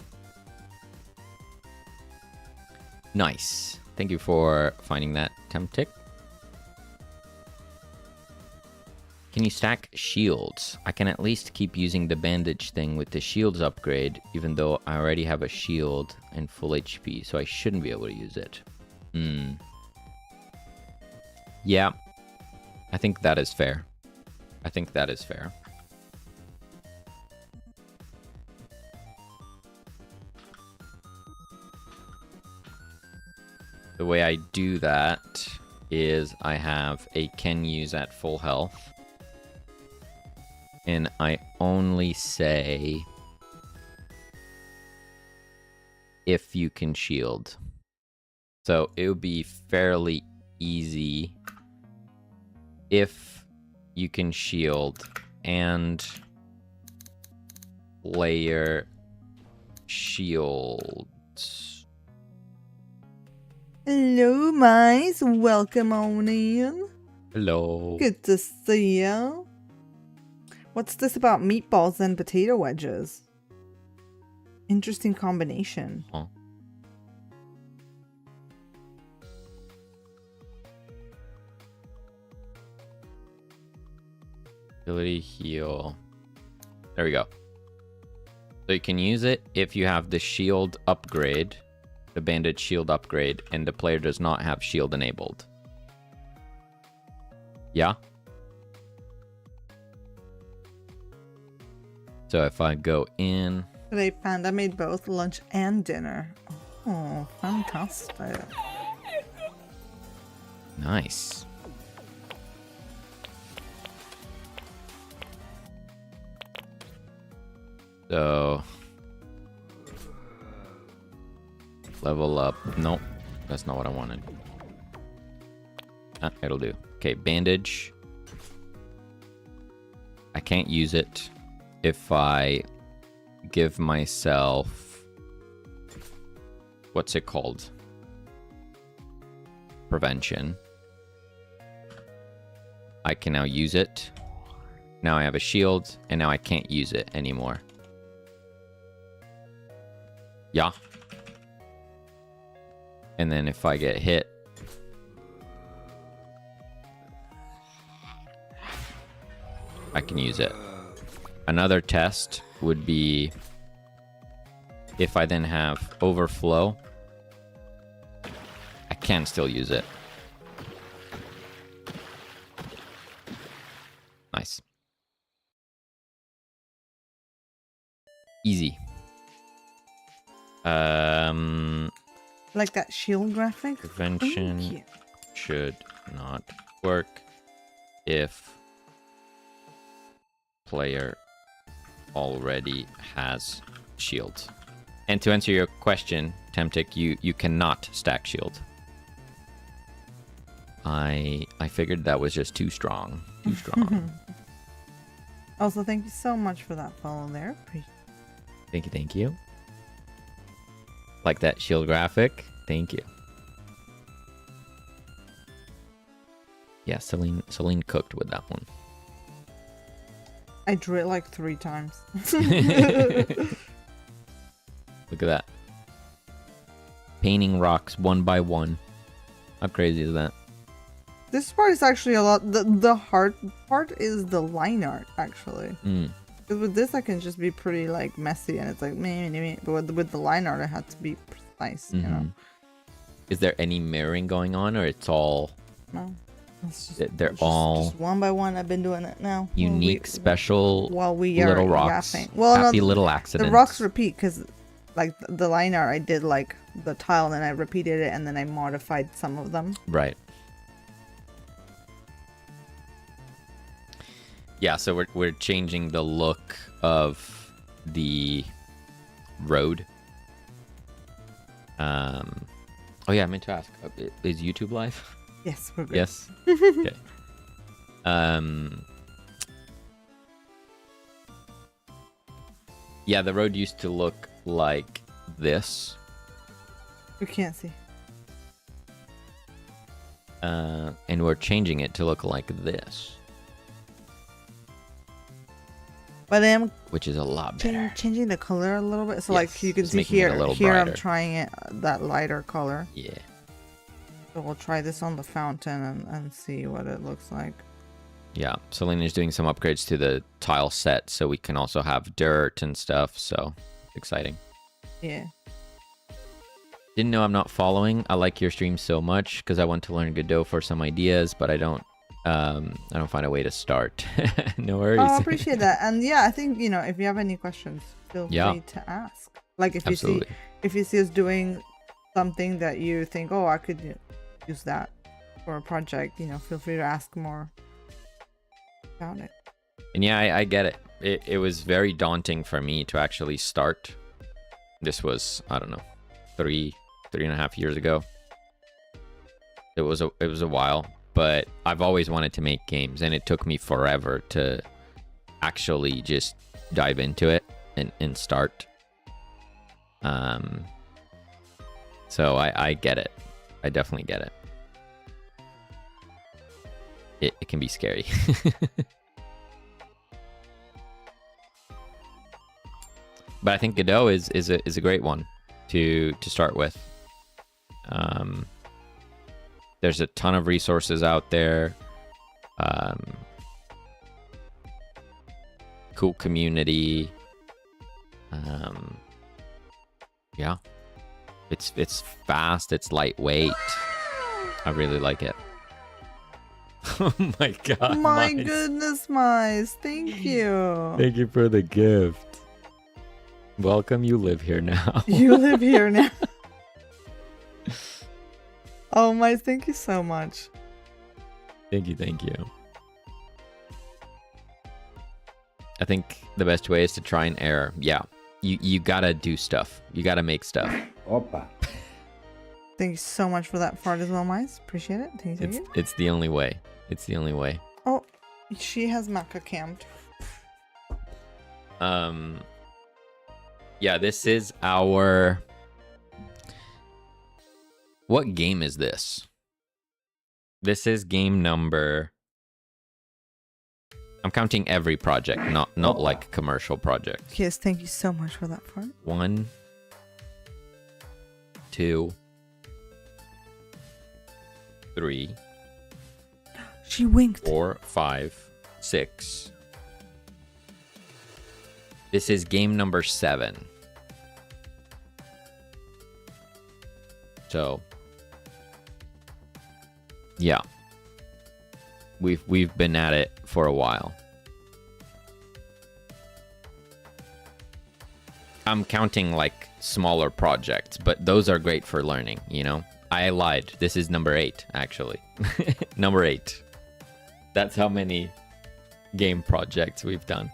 Nice. Thank you for finding that, Temtic. Can you stack shields? I can at least keep using the bandage thing with the shields upgrade, even though I already have a shield and full HP, so I shouldn't be able to use it. Yeah. I think that is fair. The way I do that is I have a can use at full health. And I only say if you can shield. So it would be fairly easy if you can shield and player shields. Hello, mice. Welcome on in. Hello. Good to see you. What's this about meatballs and potato wedges? Interesting combination. Huh. Ability heal. There we go. So you can use it if you have the shield upgrade, the bandage shield upgrade, and the player does not have shield enabled. Yeah? So if I go in... Today, Panda made both lunch and dinner. Oh, fantastic. Nice. So... level up. Nope. That's not what I wanted. Ah, it'll do. Okay, bandage. I can't use it if I give myself... what's it called? Prevention. I can now use it. Now I have a shield, and now I can't use it anymore. Yeah. And then if I get hit... I can use it. Another test would be if I then have overflow, I can still use it. Nice. Easy. Like that shield graphic? Prevention should not work if player already has shield. And to answer your question, Temtic, you cannot stack shield. I figured that was just too strong. Too strong. Also, thank you so much for that follow there. Thank you. Like that shield graphic. Thank you. Yeah, Selene cooked with that one. I drew it like 3 times. Look at that. Painting rocks one by one. How crazy is that? This part is actually a lot. The hard part is the line art, actually. Because with this, I can just be pretty like messy, and it's like meh. But with the line art, I had to be precise. You know. Is there any mirroring going on, or it's all? No. They're all just one by one. I've been doing it now. Unique, special little rocks. Yapping. Well, happy no, little accidents. The rocks repeat because, like the line art, I did like the tile, and then I repeated it, and then I modified some of them. Right. Yeah, so we're changing the look of the road. Oh yeah, I meant to ask, is YouTube live? Yes, we're good. Yes. Okay. Yeah, the road used to look like this. You can't see. And we're changing it to look like this. But I am, which is a lot better. Changing the color a little bit, so yes, like you can see here. Here I'm trying it that lighter color. Yeah. So we'll try this on the fountain and see what it looks like. Yeah, Selene is doing some upgrades to the tile set, so we can also have dirt and stuff. So exciting. Yeah. Didn't know I'm not following. I like your stream so much because I want to learn Godot for some ideas, but I don't find a way to start. No worries. Oh, I appreciate that. And yeah, I think, you know, if you have any questions, feel free to ask. Like if you see us doing something that you think, oh, I could use that for a project, you know, feel free to ask more about it. And yeah, I get it. It was very daunting for me to actually start. This was, I don't know, 3.5 years ago. It was a while. But I've always wanted to make games, and it took me forever to actually just dive into it and start. So I get it. I definitely get it. It can be scary. But I think Godot is a great one to start with. There's a ton of resources out there. Cool community. Yeah. It's fast, it's lightweight. I really like it. Oh my god. My Mice. goodness, Mice. Thank you. Thank you for the gift. Welcome, you live here now. You live here now. Oh, Mice, thank you so much. Thank you. I think the best way is to try and error. Yeah. You gotta do stuff. You gotta make stuff. Opa. Thank you so much for that fart as well, Mice. Appreciate it. Thank you. It's the only way. It's the only way. Oh, she has Mecha camped. Yeah, this is our... What game is this? This is game number... I'm counting every project, not like commercial projects. Yes, thank you so much for that fart. 1, 2, 3. She winked. 4, 5, 6. This is game number 7. So, yeah, we've been at it for a while. I'm counting like smaller projects, but those are great for learning, you know? I lied. This is number 8, actually. Number 8. That's how many game projects we've done,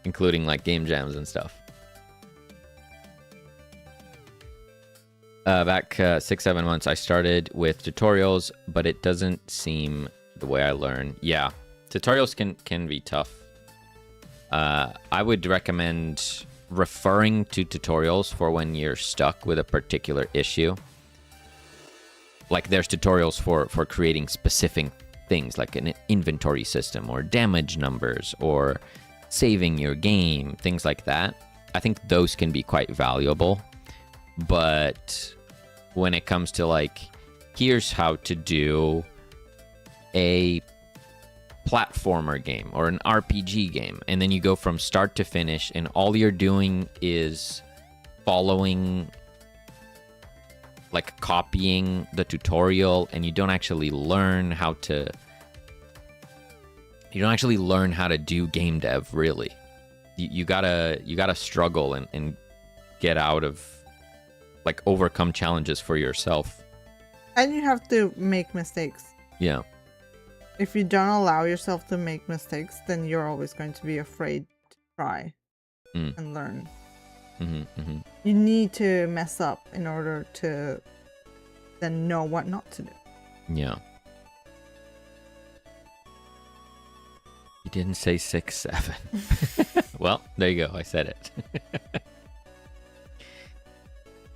including like game jams and stuff. Back 6-7 months, I started with tutorials, but it doesn't seem the way I learn. Yeah, tutorials can be tough. I would recommend referring to tutorials for when you're stuck with a particular issue. Like there's tutorials for creating specific things like an inventory system or damage numbers or saving your game, things like that. I think those can be quite valuable. But when it comes to like, here's how to do a platformer game or an RPG game, and then you go from start to finish and all you're doing is following, like copying the tutorial, and you don't actually learn how to do game dev, really. You gotta struggle and get out of, like, overcome challenges for yourself. And you have to make mistakes. Yeah. If you don't allow yourself to make mistakes, then you're always going to be afraid to try and learn. You need to mess up in order to then know what not to do. Yeah. You didn't say 6-7. Well, there you go. I said it.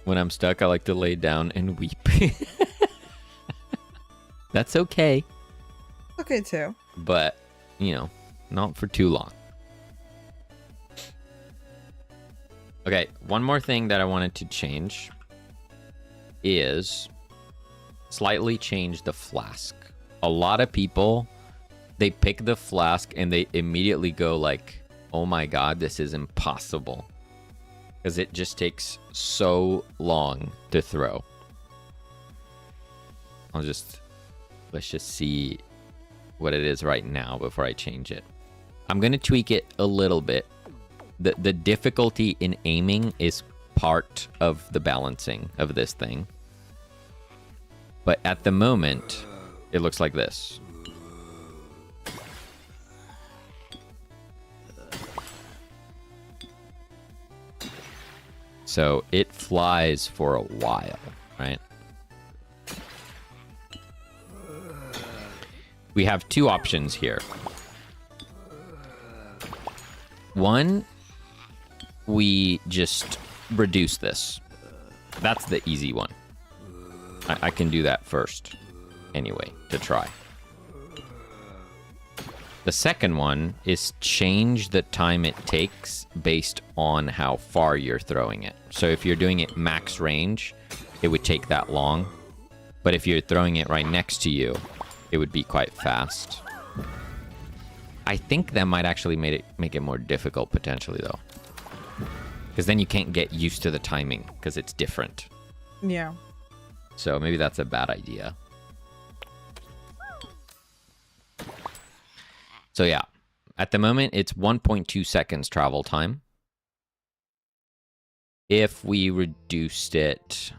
When I'm stuck, I like to lay down and weep. That's okay. Okay, too. But, you know, not for too long. Okay, one more thing that I wanted to change is slightly change the flask. A lot of people, they pick the flask and they immediately go like, oh my god, this is impossible. Because it just takes so long to throw. Let's just see what it is right now before I change it. I'm going to tweak it a little bit. The difficulty in aiming is part of the balancing of this thing. But at the moment, it looks like this. So it flies for a while, right? We have two options here. One, we just reduce this. That's the easy one. I can do that first anyway, to try. The second one is change the time it takes based on how far you're throwing it. So if you're doing it max range, it would take that long. But if you're throwing it right next to you, it would be quite fast. I think that might actually make it more difficult potentially though. Because then you can't get used to the timing because it's different. Yeah. So maybe that's a bad idea. So yeah, at the moment it's 1.2 seconds travel time. If we reduced it,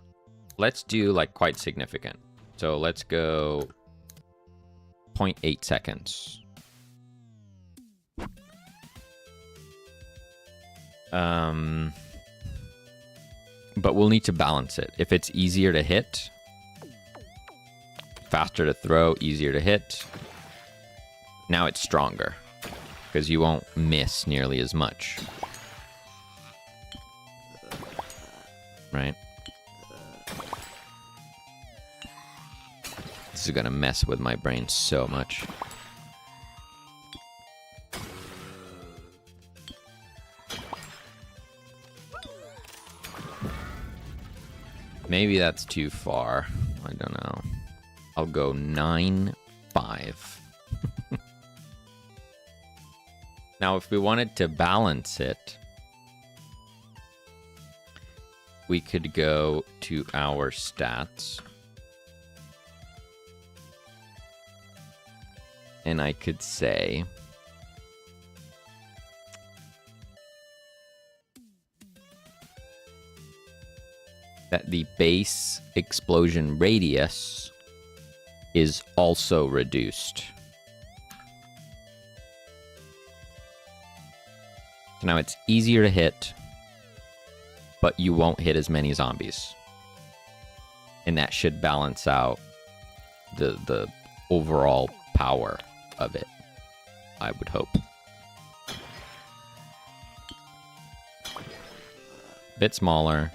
let's do like quite significant. So let's go 0.8 seconds. But we'll need to balance it. If it's easier to hit, faster to throw, easier to hit, now it's stronger because you won't miss nearly as much. Right? This is gonna mess with my brain so much. Maybe that's too far. I don't know. I'll go 9.5. Now, if we wanted to balance it, we could go to our stats. And I could say that the base explosion radius is also reduced. So now it's easier to hit, but you won't hit as many zombies. And that should balance out the overall power of it, I would hope. Bit smaller.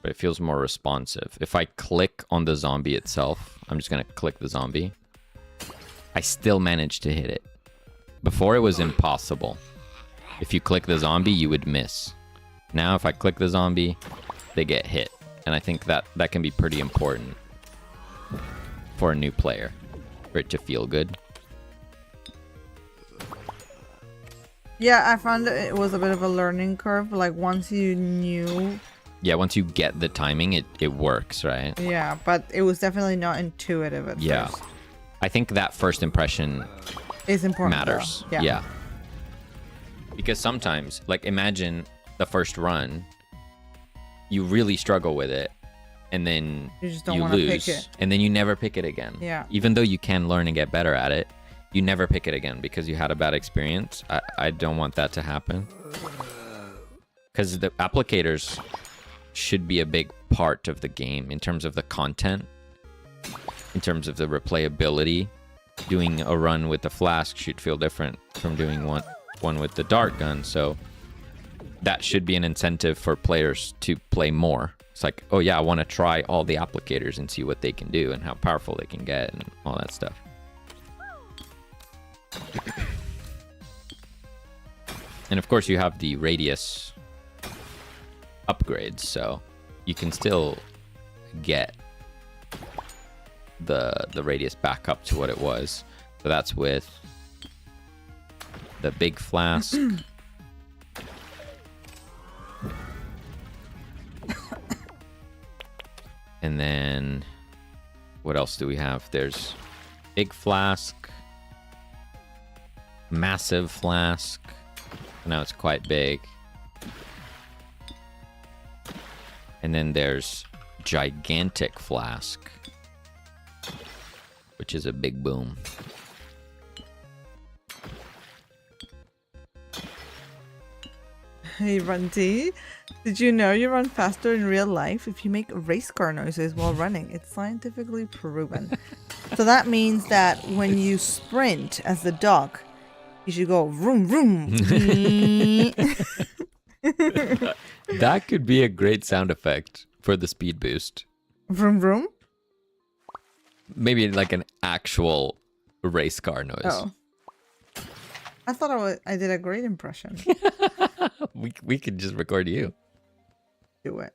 But it feels more responsive. If I click on the zombie itself, I'm just gonna click the zombie. I still managed to hit it. Before it was impossible. If you click the zombie, you would miss. Now if I click the zombie, they get hit. And I think that can be pretty important for a new player, for it to feel good. Yeah, I found it was a bit of a learning curve. Like once you knew. Yeah, once you get the timing, it works, right? Yeah, but it was definitely not intuitive at first. I think that first impression is important. Matters. Yeah. Because sometimes, like imagine the first run, you really struggle with it, and then you just don't want to pick it. And then you never pick it again. Yeah. Even though you can learn and get better at it, you never pick it again because you had a bad experience. I don't want that to happen. Because the applicators should be a big part of the game in terms of the content, in terms of the replayability. Doing a run with the flask should feel different from doing one with the dart gun, so that should be an incentive for players to play more. It's like, oh yeah, I want to try all the applicators and see what they can do and how powerful they can get and all that stuff. And of course you have the radius upgrades, so you can still get the radius back up to what it was. So that's with the big flask. And then what else do we have? There's big flask, massive flask. Now it's quite big. And then there's gigantic flask, which is a big boom. Hey Runty, did you know you run faster in real life if you make race car noises while running? It's scientifically proven. So that means that when you sprint as the dog, you should go vroom vroom. That could be a great sound effect for the speed boost. Vroom vroom? Maybe like an actual race car noise. Oh. I thought I did a great impression. we could just record you. Do it.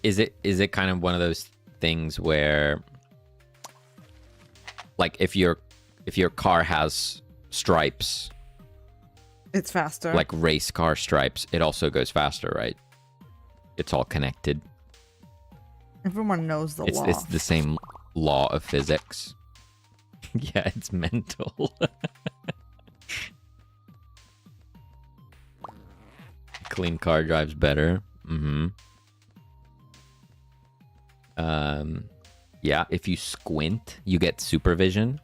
Is it kind of one of those things where, like, if your car has stripes, it's faster. like race car stripes, it also goes faster, right? It's all connected. Everyone knows the law. It's the same law of physics. Yeah, it's mental. Clean car drives better. Mm-hmm. Yeah, if you squint, you get supervision,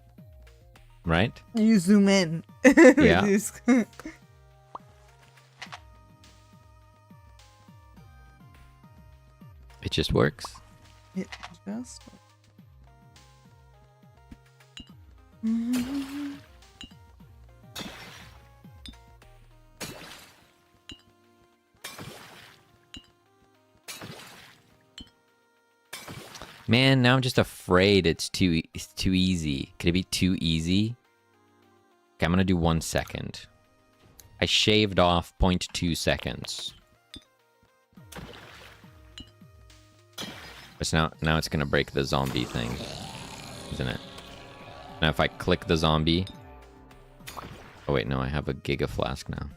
right? You zoom in. Yeah. It just works. It just. Man, now I'm just afraid it's too easy. Could it be too easy? Okay, I'm gonna do 1 second. I shaved off 0.2 seconds. But now it's gonna break the zombie thing, isn't it? Now if I click the zombie... Oh wait, no, I have a Giga Flask now.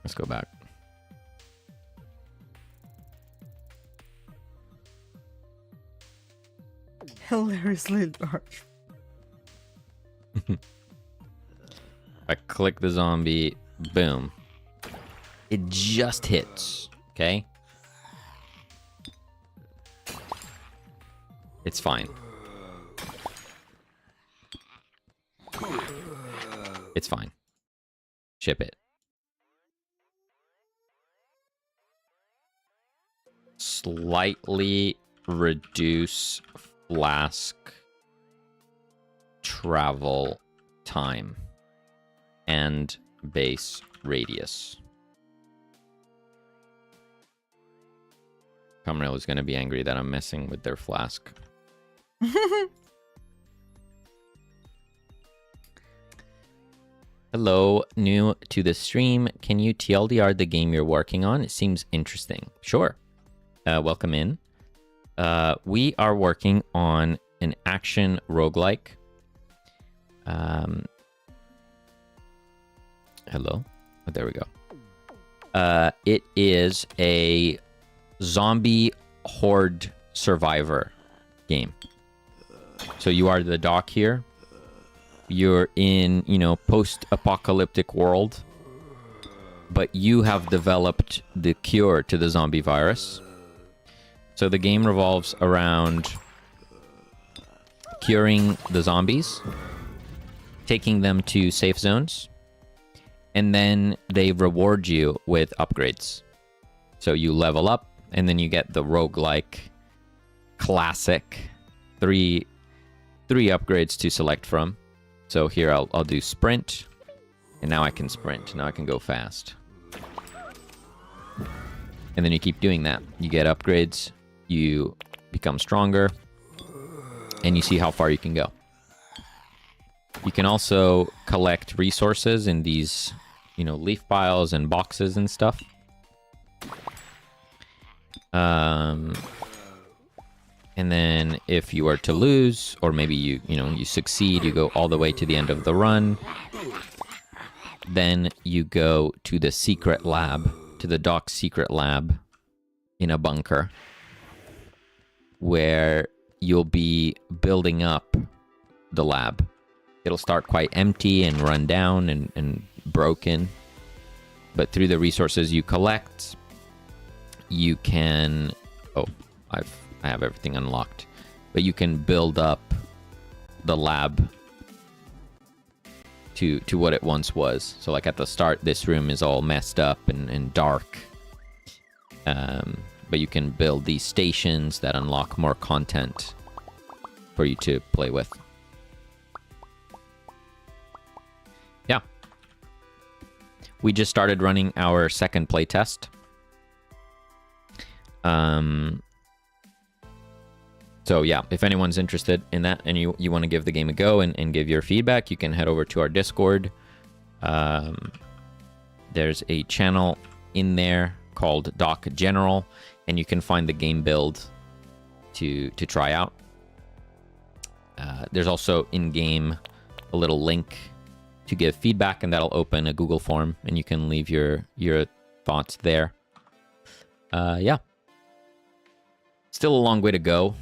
Let's go back. Hilariously large. I click the zombie, boom. It just hits, okay? It's fine. It's fine. Ship it. Slightly reduce flask travel time and base radius. Comrail is going to be angry that I'm messing with their flask. Hello, new to the stream. Can you TLDR the game you're working on? It seems interesting. Sure. Welcome in. We are working on an action roguelike. Hello? Oh, there we go. It is a zombie horde-survivor game. So you are the doc here. You're in, post-apocalyptic world. But you have developed the cure to the zombie virus. So the game revolves around curing the zombies, taking them to safe zones, and then they reward you with upgrades. So you level up, and then you get the roguelike classic three upgrades to select from. So here I'll do sprint, and now I can sprint. Now I can go fast. And then you keep doing that. You get upgrades, you become stronger, and you see how far you can go. You can also collect resources in these, leaf piles and boxes and stuff. And then if you are to lose, or maybe you succeed, you go all the way to the end of the run, then you go to the secret lab, to the doc's secret lab in a bunker, where you'll be building up the lab. It'll start quite empty and run down and broken, but through the resources you collect, you can... Oh, I have everything unlocked. But you can build up the lab to what it once was. So like at the start, this room is all messed up and dark. But you can build these stations that unlock more content for you to play with. Yeah. We just started running our second playtest So yeah, if anyone's interested in that and you want to give the game a go and give your feedback, you can head over to our Discord. There's a channel in there called Doc General, and you can find the game build to try out. There's also in-game a little link to give feedback, and that'll open a Google form, and you can leave your thoughts there. Yeah. Still a long way to go.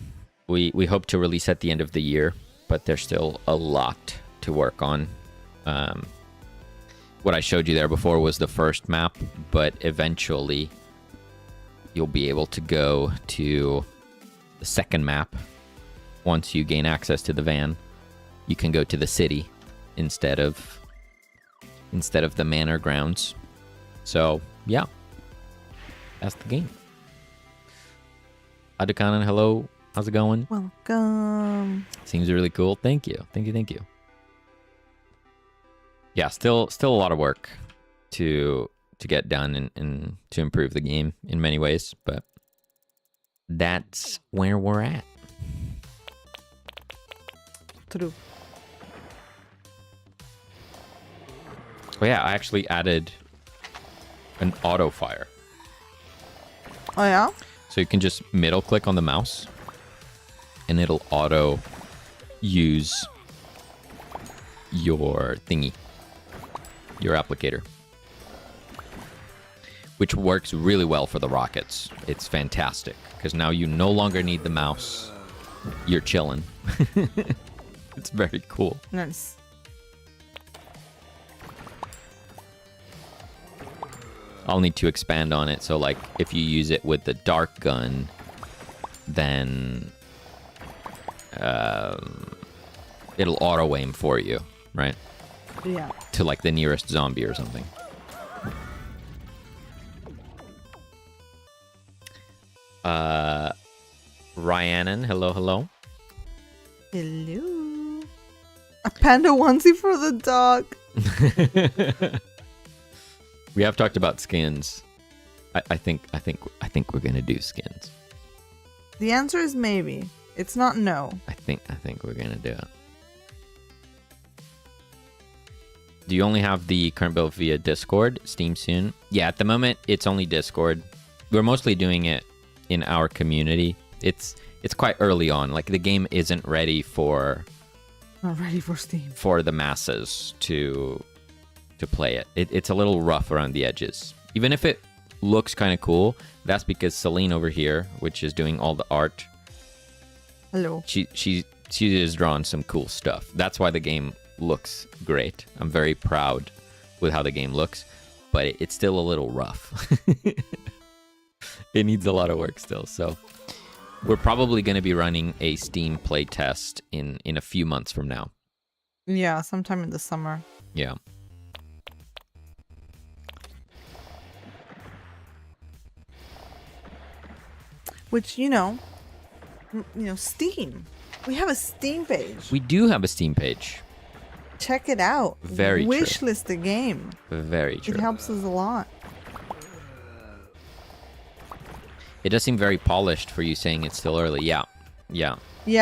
We hope to release at the end of the year, but there's still a lot to work on. What I showed you there before was the first map, but eventually you'll be able to go to the second map. Once you gain access to the van, you can go to the city instead of the manor grounds. So yeah, that's the game. Adukanan, hello. How's it going? Welcome. Seems really cool. Thank you. Thank you. Yeah, still a lot of work to get done and to improve the game in many ways, but that's where we're at. True. Oh yeah, I actually added an auto fire. Oh yeah? So you can just middle click on the mouse and it'll auto use your thingy, your applicator, which works really well for the rockets. It's fantastic because now you no longer need the mouse. You're chilling. It's very cool. Nice. I'll need to expand on it. So like if you use it with the dark gun, then it'll auto aim for you, right? Yeah. To like the nearest zombie or something. Ryanan, hello. Hello. A panda onesie for the dog. We have talked about skins. I think we're gonna do skins. The answer is maybe. It's not no. I think we're gonna do it. Do you only have the current build via Discord? Steam soon? Yeah, at the moment it's only Discord. We're mostly doing it in our community. It's quite early on. Like the game isn't ready for Not ready for Steam. For the masses to play it. It's a little rough around the edges. Even if it looks kind of cool, that's because Selene over here, which is doing all the art, Hello. she has drawn some cool stuff. That's why the game looks great. I'm very proud with how the game looks, but it's still a little rough. It needs a lot of work still. So we're probably going to be running a Steam playtest in a few months from now. Yeah, sometime in the summer. Yeah. Which, Steam. We have a Steam page. We do have a Steam page. Check it out. Very true. Wishlist the game. Very true. It helps us a lot. It does seem very polished for you saying it's still early. Yeah. Yeah,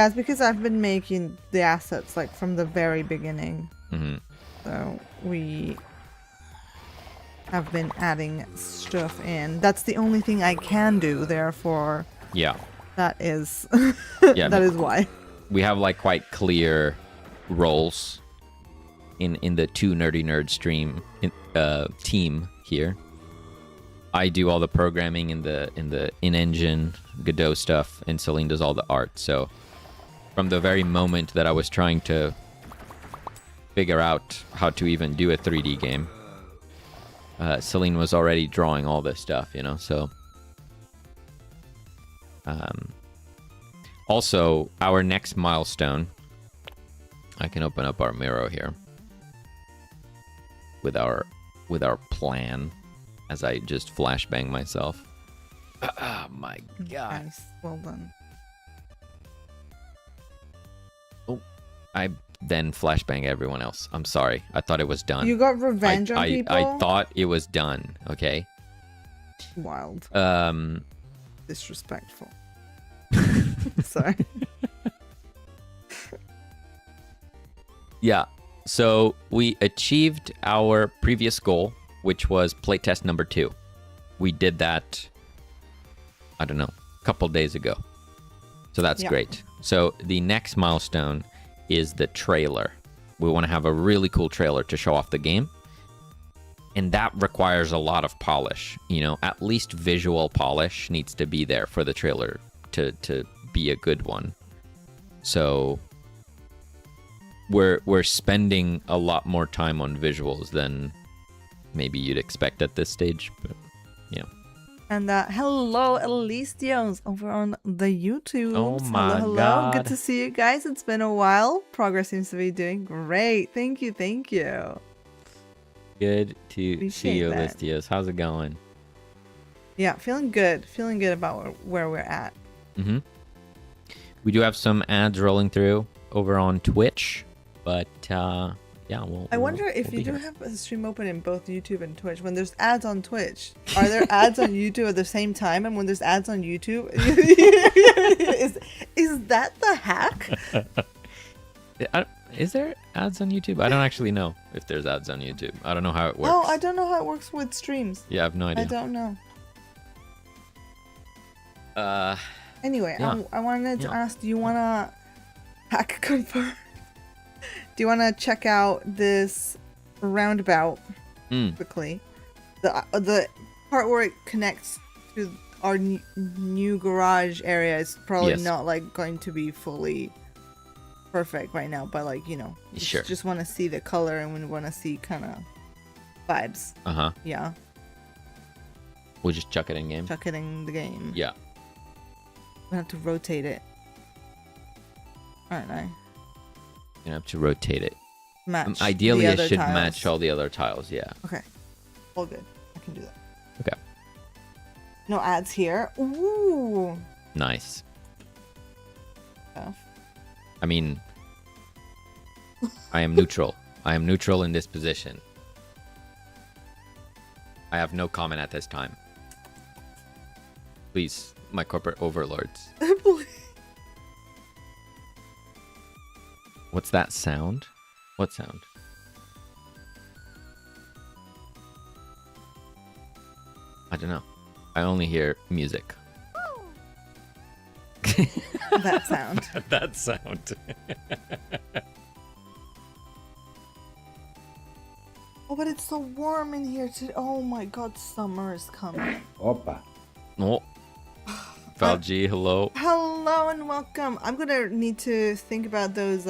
it's because I've been making the assets like from the very beginning. Mm-hmm. So we have been adding stuff in. That's the only thing I can do, therefore. Yeah. That is yeah, that is why. We have like quite clear roles in the Two Nerdy Nerd stream team here. I do all the programming in the in-engine Godot stuff, and Selene does all the art. So from the very moment that I was trying to figure out how to even do a 3D game, Selene was already drawing all this stuff, so also our next milestone, I can open up our Miro here with our plan as I just flashbang myself. Oh my god. Nice. Well done. Oh, I then flashbang everyone else. I'm sorry. I thought it was done. You got revenge on people? I thought it was done, okay? Wild. disrespectful. Sorry. Yeah. So we achieved our previous goal, which was playtest number 2. We did that, I don't know, a couple days ago. So that's great. So the next milestone is the trailer. We want to have a really cool trailer to show off the game. And that requires a lot of polish. You know, at least visual polish needs to be there for the trailer to be a good one. So we're spending a lot more time on visuals than maybe you'd expect at this stage, but yeah. And hello, Alicios over on the YouTube. Oh my hello. God. Good to see you guys. It's been a while. Progress seems to be doing great. Thank you. Good to Appreciate see you, that. Listios. How's it going? Yeah, feeling good. Feeling good about where we're at. Mm-hmm. We do have some ads rolling through over on Twitch, but yeah, I wonder if we'll you be do here. have a stream open in both YouTube and Twitch. When there's ads on Twitch, are there ads on YouTube at the same time? And when there's ads on YouTube, is that the hack? Is there ads on YouTube? I don't actually know if there's ads on YouTube. I don't know how it works. Oh, I don't know how it works with streams. Yeah, I have no idea. I don't know. Anyway, Yeah. I wanted to Yeah. ask, do you want to hack confirm? Do you want to check out this roundabout quickly? The part where it connects to our new garage area is probably Yes. not like going to be fully perfect right now, but like, you know, Sure. just want to see the color and we want to see kind of vibes. Uh-huh. Yeah, We'll just chuck it in game. chuck it in the game. Yeah. We have to rotate it. Aren't I? You have to rotate it. Match. Ideally, the it other should tiles. match all the other tiles. Yeah. Okay. All good. I can do that. Okay. No ads here. Ooh. Nice. Tough. I mean, I am neutral. I am neutral in this position. I have no comment at this time. Please, my corporate overlords. What's that sound? What sound? I don't know. I only hear music. That sound. That sound. Oh, but it's so warm in here today. Oh my god, summer is coming. Opa. Oh. Valji, hello. Hello and welcome. I'm gonna need to think about those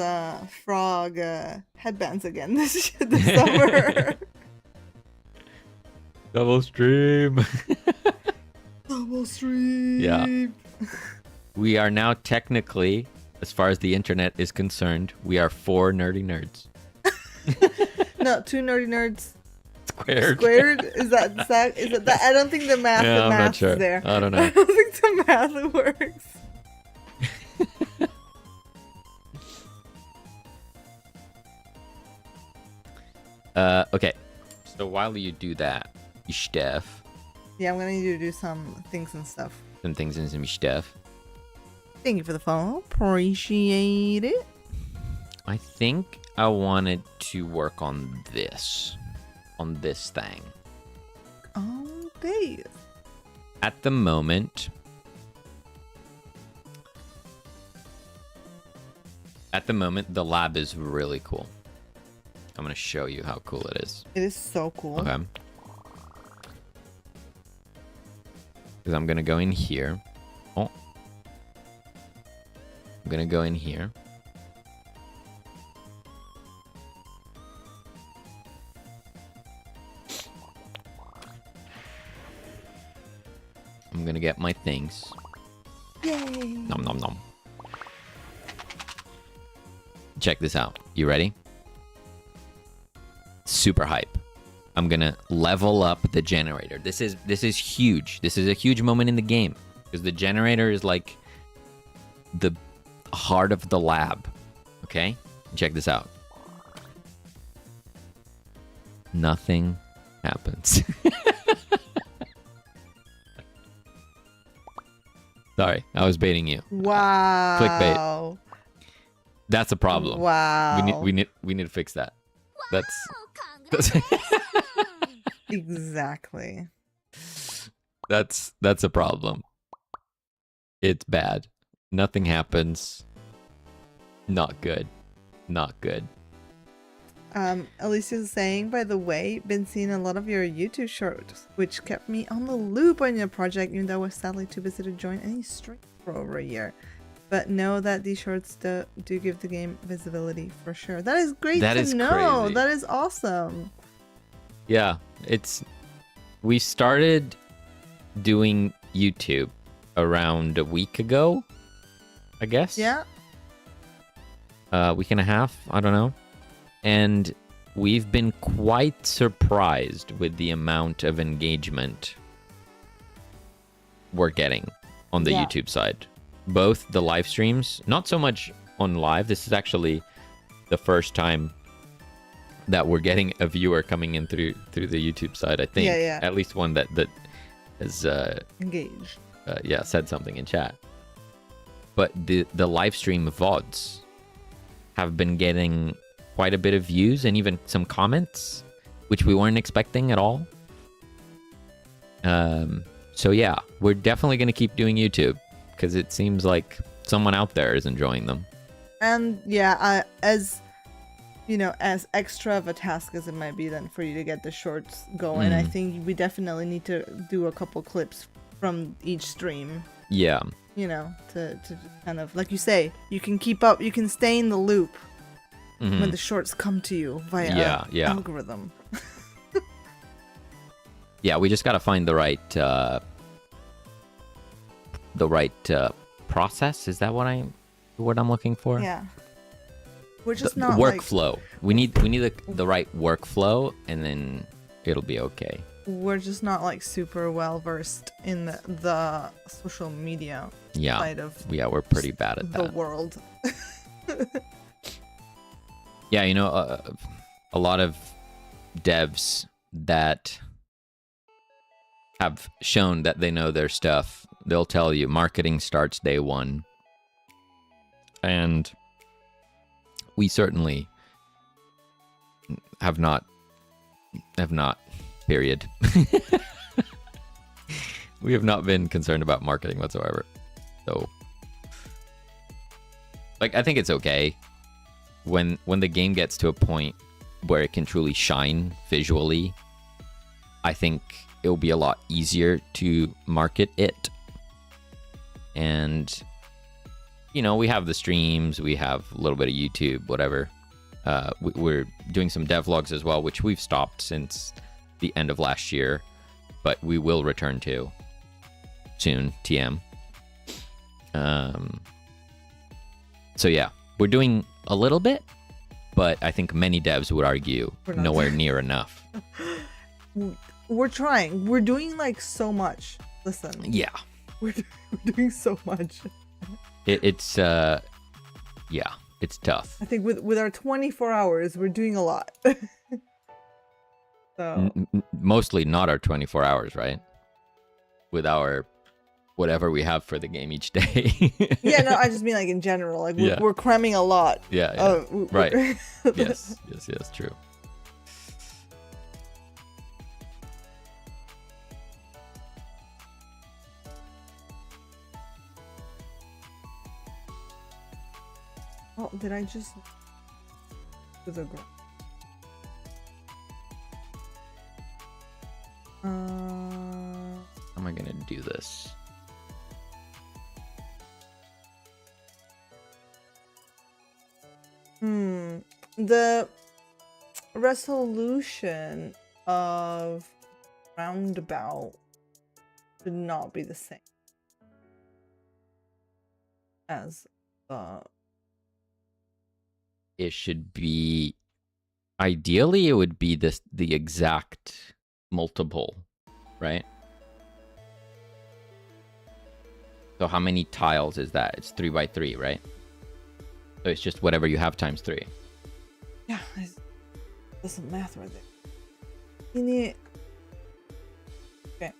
frog headbands again this summer. Double stream. Double stream. Yeah. We are now technically, as far as the internet is concerned, we are 4 nerdy nerds. No, 2 nerdy nerds Squared. squared. Is that I don't think the math. Yeah, the I'm not math sure. is there. I don't know. I don't think the math works. Okay. So while you do that, Steph, Yeah, I'm gonna need you to do some things and stuff. some things in some Steph. Thank you for the follow. Appreciate it. I think I wanted to work on this thing. Oh, babe. At the moment, the lab is really cool. I'm going to show you how cool it is. It is so cool. Okay. Because I'm going to go in here. Oh. I'm going to go in here. I'm going to get my things. Yay. Nom nom nom. Check this out. You ready? Super hype. I'm gonna level up the generator. This is huge. This is a huge moment in the game because the generator is like the heart of the lab. Okay? Check this out. Nothing happens. Sorry, I was baiting you. Wow. Clickbait. That's a problem. Wow. We need to fix that. That's exactly. That's a problem. It's bad. Nothing happens. Not good. Not good. Alicia's saying, by the way, been seeing a lot of your YouTube shorts, which kept me on the loop on your project, even though I was sadly too busy to join any stream for over a year. But know that these shorts do give the game visibility for sure. That is great to know. Crazy. That is awesome. Yeah, we started doing YouTube around a week ago, I guess. Yeah. Week and a half, I don't know. And we've been quite surprised with the amount of engagement we're getting on the YouTube side. Both the live streams, not so much on live. This is actually the first time that we're getting a viewer coming in through the YouTube side, I think. Yeah. At least one that has engaged. Said something in chat. But the live stream VODs have been getting quite a bit of views and even some comments, which we weren't expecting at all. So yeah, we're definitely going to keep doing YouTube because it seems like someone out there is enjoying them. And yeah, as you know, as extra of a task as it might be then for you to get the shorts going, I think we definitely need to do a couple clips from each stream. Yeah. You know, to kind of, like you say, you can keep up, you can stay in the loop when the shorts come to you via algorithm. Yeah, we just got to find the right process. Is that what I'm looking for? Yeah. We're just not workflow. We need the right workflow, and then it'll be okay. We're just not like super well versed in the social media side of we're pretty bad at the that. world. Yeah, you know, a lot of devs that have shown that they know their stuff, they'll tell you marketing starts day one. And we certainly have not, period. We have not been concerned about marketing whatsoever. So, like, I think it's okay when the game gets to a point where it can truly shine visually. I think it'll be a lot easier to market it. And, you know, we have the streams, we have a little bit of YouTube, whatever. We're doing some devlogs as well, which we've stopped since the end of last year, but we will return to soon, TM. So yeah, we're doing a little bit, but I think many devs would argue nowhere near enough. We're trying. We're doing like so much. Listen. Yeah. We're doing so much. It's tough. I think with our 24 hours, we're doing a lot. So mostly not our 24 hours, right? With our whatever we have for the game each day. Yeah, no, I just mean like in general. Like we're cramming a lot. Yeah. Right. Yes, true. Oh, did I just with a girl? How am I gonna do this? The resolution of roundabout should not be the same as it should be, ideally it would be the exact multiple, right? So how many tiles is that? It's 3 by 3, right? So it's just whatever you have times 3. Yeah, there's some math right there. You need. Okay.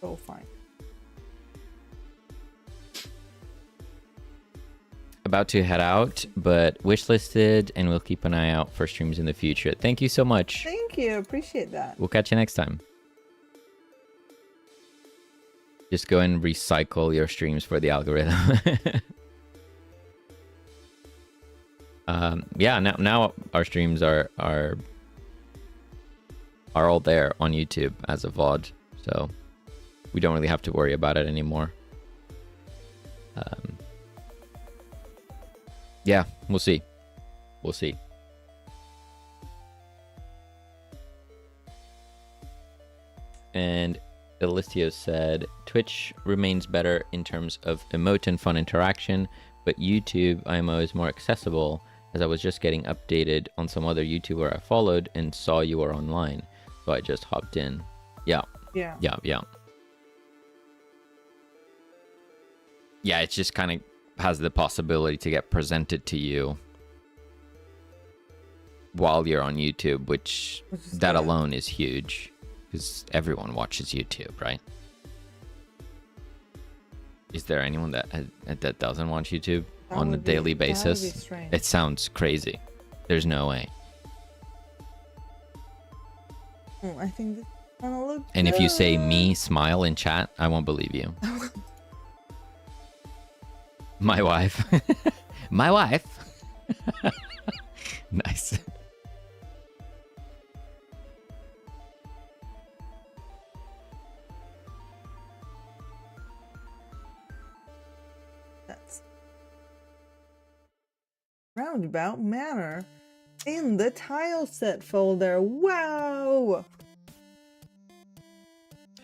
So fine. about to head out, but wishlisted, and we'll keep an eye out for streams in the future. Thank you so much. Thank you. Appreciate that. We'll catch you next time. Just go and recycle your streams for the algorithm. Yeah, now our streams are all there on YouTube as a VOD, so we don't really have to worry about it anymore. Yeah, we'll see. We'll see. And Elistio said, Twitch remains better in terms of emote and fun interaction, but YouTube IMO is more accessible, as I was just getting updated on some other YouTuber I followed and saw you were online, so I just hopped in. Yeah. Yeah, it's just kind of has the possibility to get presented to you while you're on YouTube, which that alone is huge, because everyone watches YouTube, right? Is there anyone that doesn't watch YouTube on a daily basis? It sounds crazy. There's no way. I think this is gonna look And good. if you say me, smile in chat, I won't believe you. My wife. My wife. Nice. That's roundabout manner in the tile set folder. Wow.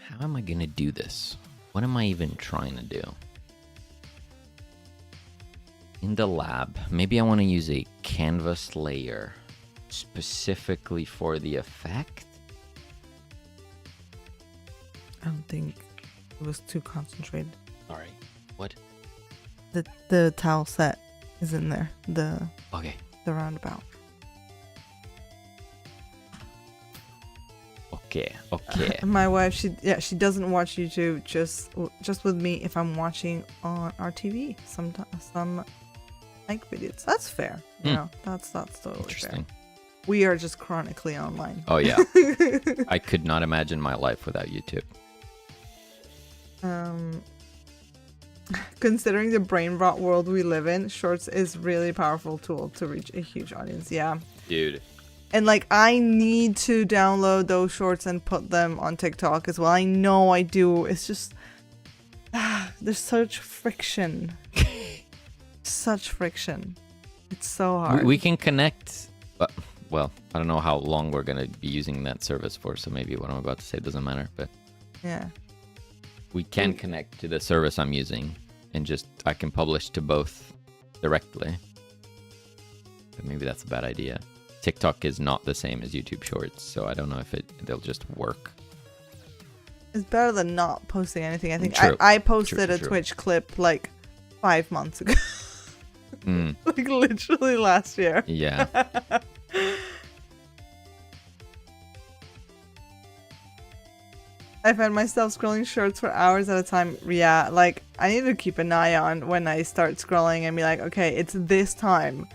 How am I gonna do this? What am I even trying to do? In the lab, maybe I want to use a canvas layer specifically for the effect. I don't think it was too concentrated. Sorry, what? The tile set is in there. The roundabout. Okay. My wife, she doesn't watch YouTube just with me if I'm watching on our TV. Some like videos. That's fair. You know, that's totally Interesting. fair. We are just chronically online. Oh yeah. I could not imagine my life without YouTube. Considering the brain rot world we live in, Shorts is really powerful tool to reach a huge audience. Yeah. Dude. And like, I need to download those shorts and put them on TikTok as well. I know I do. It's just, there's such friction. Such friction. It's so hard. We can connect. Well, I don't know how long we're going to be using that service for, so maybe what I'm about to say doesn't matter. But yeah, we can connect to the service I'm using, and I can publish to both directly. But maybe that's a bad idea. TikTok is not the same as YouTube Shorts, so I don't know if they'll just work. It's better than not posting anything. I think True. I posted True. a Twitch clip like 5 months ago. Like literally last year. Yeah. I find myself scrolling shorts for hours at a time. Yeah, like I need to keep an eye on when I start scrolling and be like, okay, it's this time.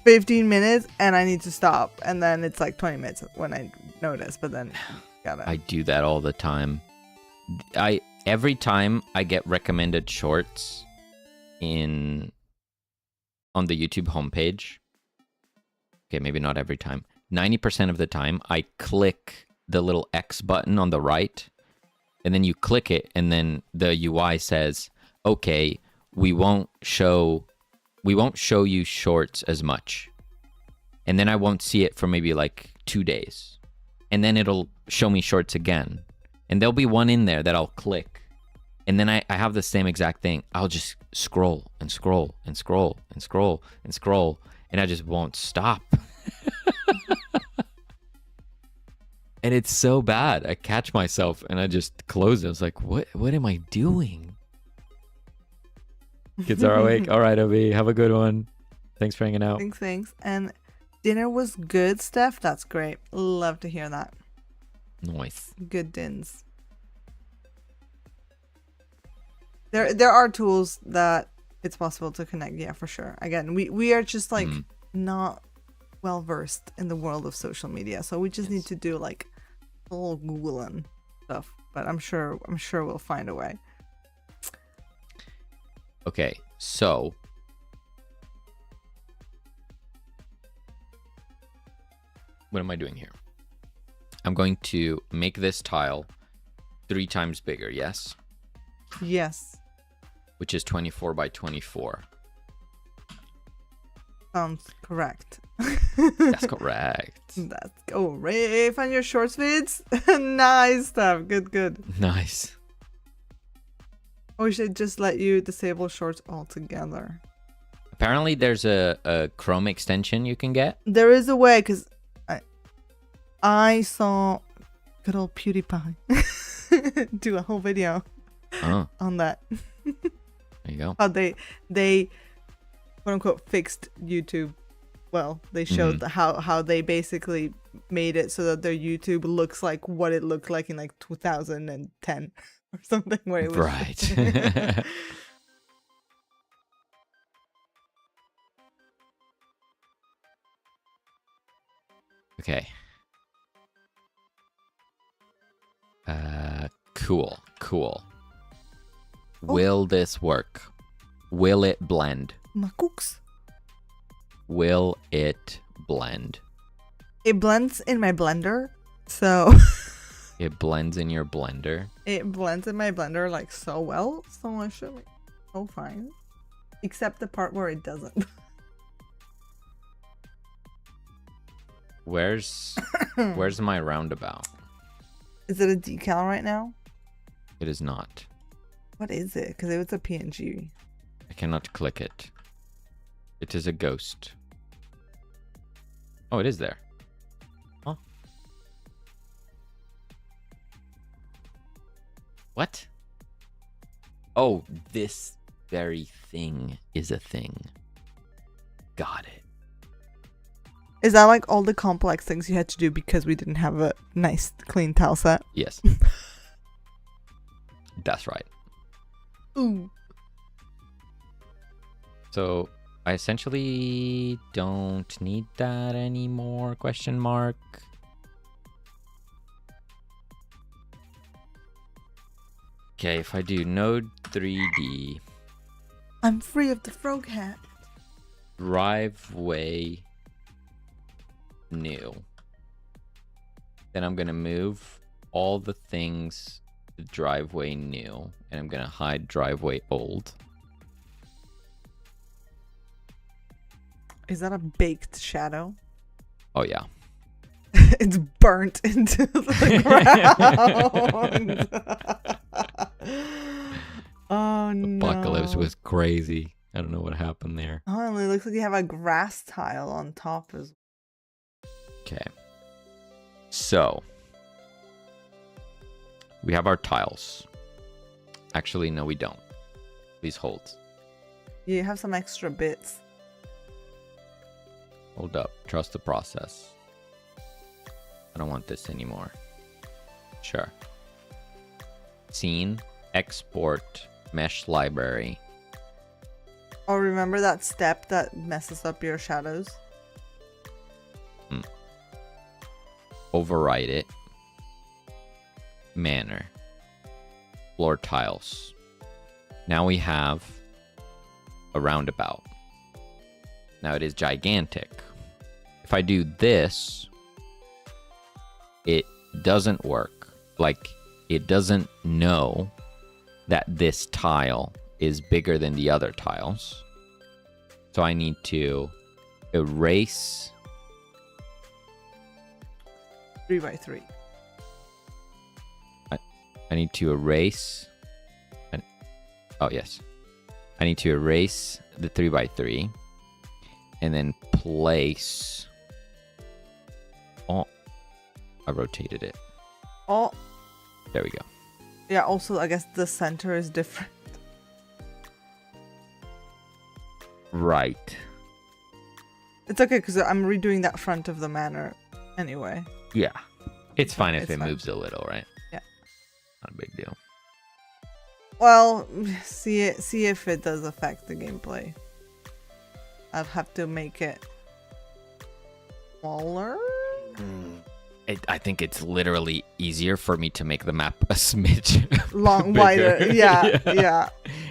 15 minutes and I need to stop, and then it's like 20 minutes when I notice, but then I do that all the time. Every time I get recommended shorts on the YouTube homepage. Okay, maybe not every time. 90% of the time I click the little X button on the right, and then you click it, and then the UI says, okay, we won't show you shorts as much. And then I won't see it for maybe like 2 days. And then it'll show me shorts again. And there'll be one in there that I'll click. And then I have the same exact thing. I'll just scroll and scroll and scroll and scroll and scroll. And I just won't stop. And it's so bad. I catch myself and I just close it. I was like, what am I doing? Kids are awake. All right, Obi, have a good one. Thanks for hanging out. Thanks. And dinner was good, Steph. That's great. Love to hear that. Nice. Good dins. There are tools that it's possible to connect. Yeah, for sure. Again, we are just like not well versed in the world of social media, so we just need to do like a little Google and stuff. But I'm sure we'll find a way. Okay, so what am I doing here? I'm going to make this tile 3 times bigger, yes? Yes. Which is 24 by 24. Sounds correct. That's correct. That's correct. Find your shorts vids. Nice stuff. Good. Nice. Or we should just let you disable shorts altogether. Apparently there's a Chrome extension you can get. There is a way, because I saw good old PewDiePie do a whole video on that. There you go. How they quote unquote fixed YouTube. Well, they showed how they basically made it so that their YouTube looks like what it looked like in like 2010 or something, where it was right. Okay. Cool. Will this work? Will it blend? Makooks. Will it blend? It blends in my blender, so It blends in your blender. it blends in my blender like so well, so I should be so fine. Except the part where it doesn't. Where's my roundabout? Is it a decal right now? It is not. What is it? Because it's a PNG. I cannot click it. It is a ghost. Oh, it is there. Huh? What? Oh, this very thing is a thing. Got it. Is that like all the complex things you had to do because we didn't have a nice clean tile set? Yes. That's right. Ooh. So I essentially don't need that anymore, question mark. Okay, if I do node 3D, I'm free of the frog hat. driveway new, then I'm gonna move all the things to driveway new, and I'm gonna hide driveway old. Is that a baked shadow? Oh yeah. It's burnt into the ground. Oh no. Apocalypse was crazy. I don't know what happened there. Oh, it looks like you have a grass tile on top as Okay. So we have our tiles. Actually, no, we don't. Please hold. you have some extra bits. Hold up. Trust the process. I don't want this anymore. Sure. Scene, export, mesh library. Oh, remember that step that messes up your shadows? Override it. Manner. Floor tiles. Now we have a roundabout. Now it is gigantic. If I do this, it doesn't work. Like, it doesn't know that this tile is bigger than the other tiles. So I need to erase 3x3. I need to erase. Oh, yes. I need to erase the 3x3 and then place. Oh, I rotated it. Oh, There we go. yeah, also, I guess the center is different. Right. It's okay, because I'm redoing that front of the manor anyway. Yeah. It's fine if It's it fine. moves a little, right? Yeah. Not a big deal. Well, see if it does affect the gameplay. I'll have to make it smaller. I think it's literally easier for me to make the map a smidge Wider. Yeah.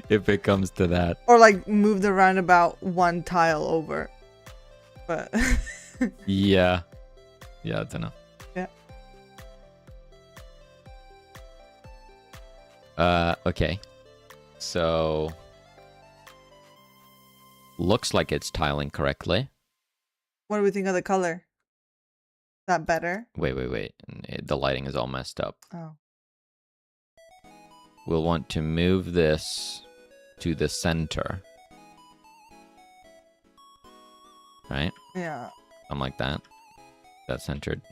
If it comes to that. Or like move the roundabout one tile over. But Yeah, I don't know. Yeah. Okay. So looks like it's tiling correctly. What do we think of the color? Is that better? Wait. The lighting is all messed up. Oh. We'll want to move this to the center. Right? Yeah. Something like that. That's centered.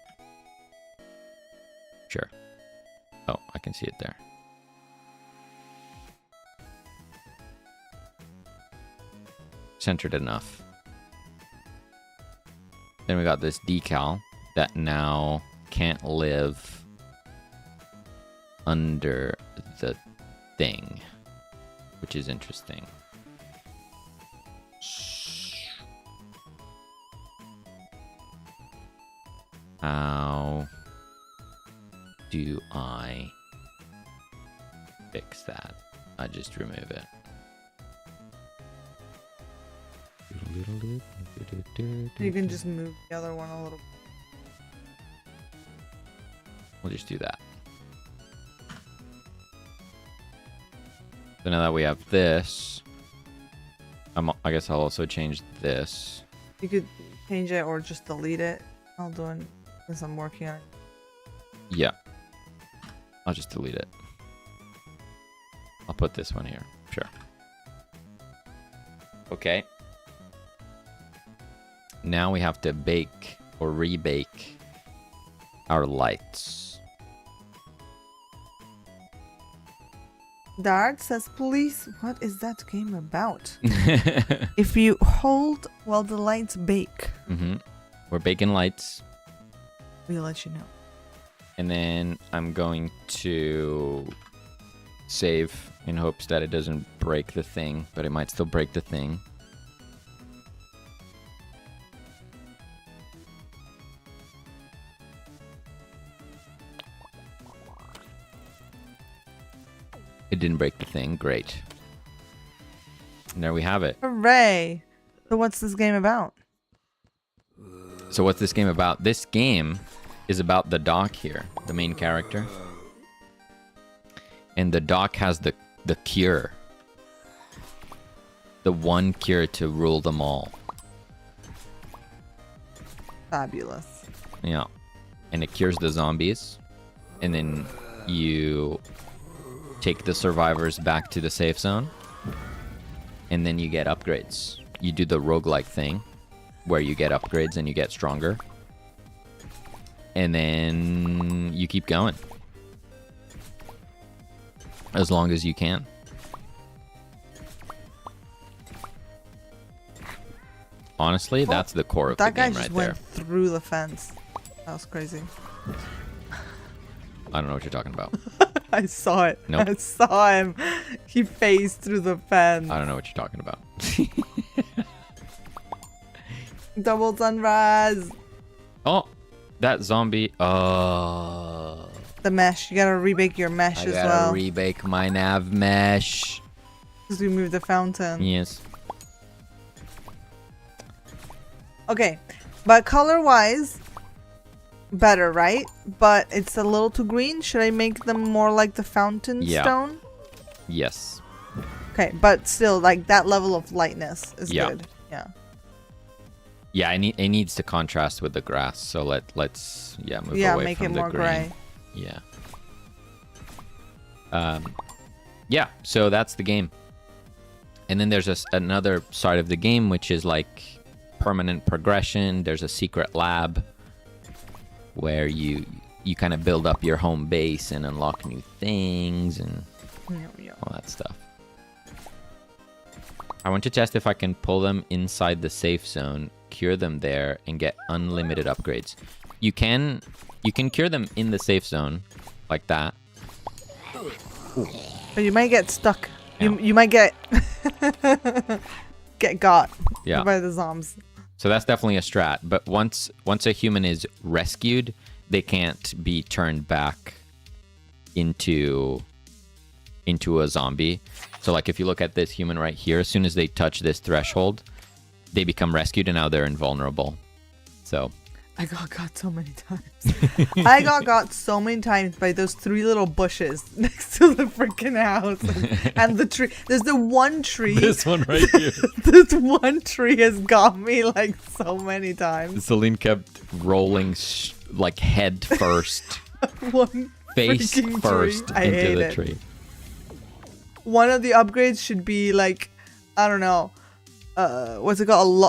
Sure. Oh, I can see it there. Centered enough. Then we got this decal that now can't live under the thing, which is interesting. How do I fix that? I just remove it. You can just move the other one a little. We'll just do that. So now that we have this, I guess I'll also change this. You could change it or just delete it. I'll do it since I'm working on it. Yeah. I'll just delete it. I'll put this one here. Sure. Okay. Now we have to bake or rebake our lights. Dart says, please, what is that game about? If you hold while the lights bake. Mm-hmm. We're baking lights. We'll let you know. And then I'm going to save in hopes that it doesn't break the thing, but it might still break the thing. It didn't break the thing. Great. And there we have it. Hooray! So what's this game about? So what's this game about? This game is about the doc here, the main character. And the doc has the cure. The one cure to rule them all. Fabulous. Yeah. And it cures the zombies. And then you take the survivors back to the safe zone. And then you get upgrades. You do the roguelike thing where you get upgrades and you get stronger. And then you keep going. As long as you can. Honestly, that's the core of the game right there. That guy just went through the fence. That was crazy. I don't know what you're talking about. I saw it. Nope. I saw him. He phased through the fence. I don't know what you're talking about. Double sunrise. Oh, that zombie. Oh. The mesh. You gotta rebake your mesh as well. I gotta rebake my nav mesh. Because we moved the fountain. Yes. Okay. But color-wise, better, right? But it's a little too green. Should I make them more like the fountain stone? Yes. Okay, but still, like, that level of lightness is good. Yeah. Yeah, it needs to contrast with the grass. So let's move away make from it the more green. gray. Yeah. Yeah, so that's the game. And then there's another side of the game, which is like permanent progression. There's a secret lab where you kind of build up your home base and unlock new things and all that stuff. I want to test if I can pull them inside the safe zone, cure them there, and get unlimited upgrades. You can cure them in the safe zone, like that. But you might get stuck. Yeah. You might get got Yeah. by the zombies. So that's definitely a strat. But once a human is rescued, they can't be turned back into a zombie. So like if you look at this human right here, as soon as they touch this threshold, they become rescued and now they're invulnerable. So I got so many times. I got so many times by those 3 little bushes next to the freaking house and the tree. There's the one tree. this one right here. This one tree has got me like so many times. Selene kept rolling like head first, One face freaking first tree. I into hate the it. tree. One of the upgrades should be like, I don't know, what's it called?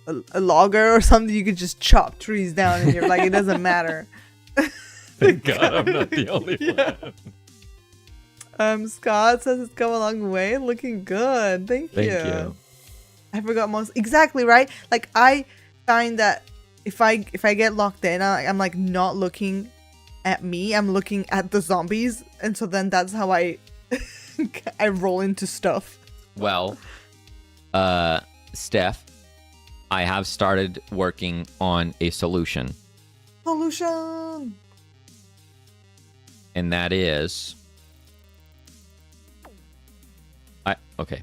A logger or something. You could just chop trees down and you're like, it doesn't matter. Thank God I'm not the only one. Scott says it's come a long way. Looking good. Thank you. I forgot exactly right. Like I find that if I get locked in, I'm like not looking at me. I'm looking at the zombies, and so then that's how I I roll into stuff. Well, Steph, I have started working on a solution. Solution. And that is... Okay.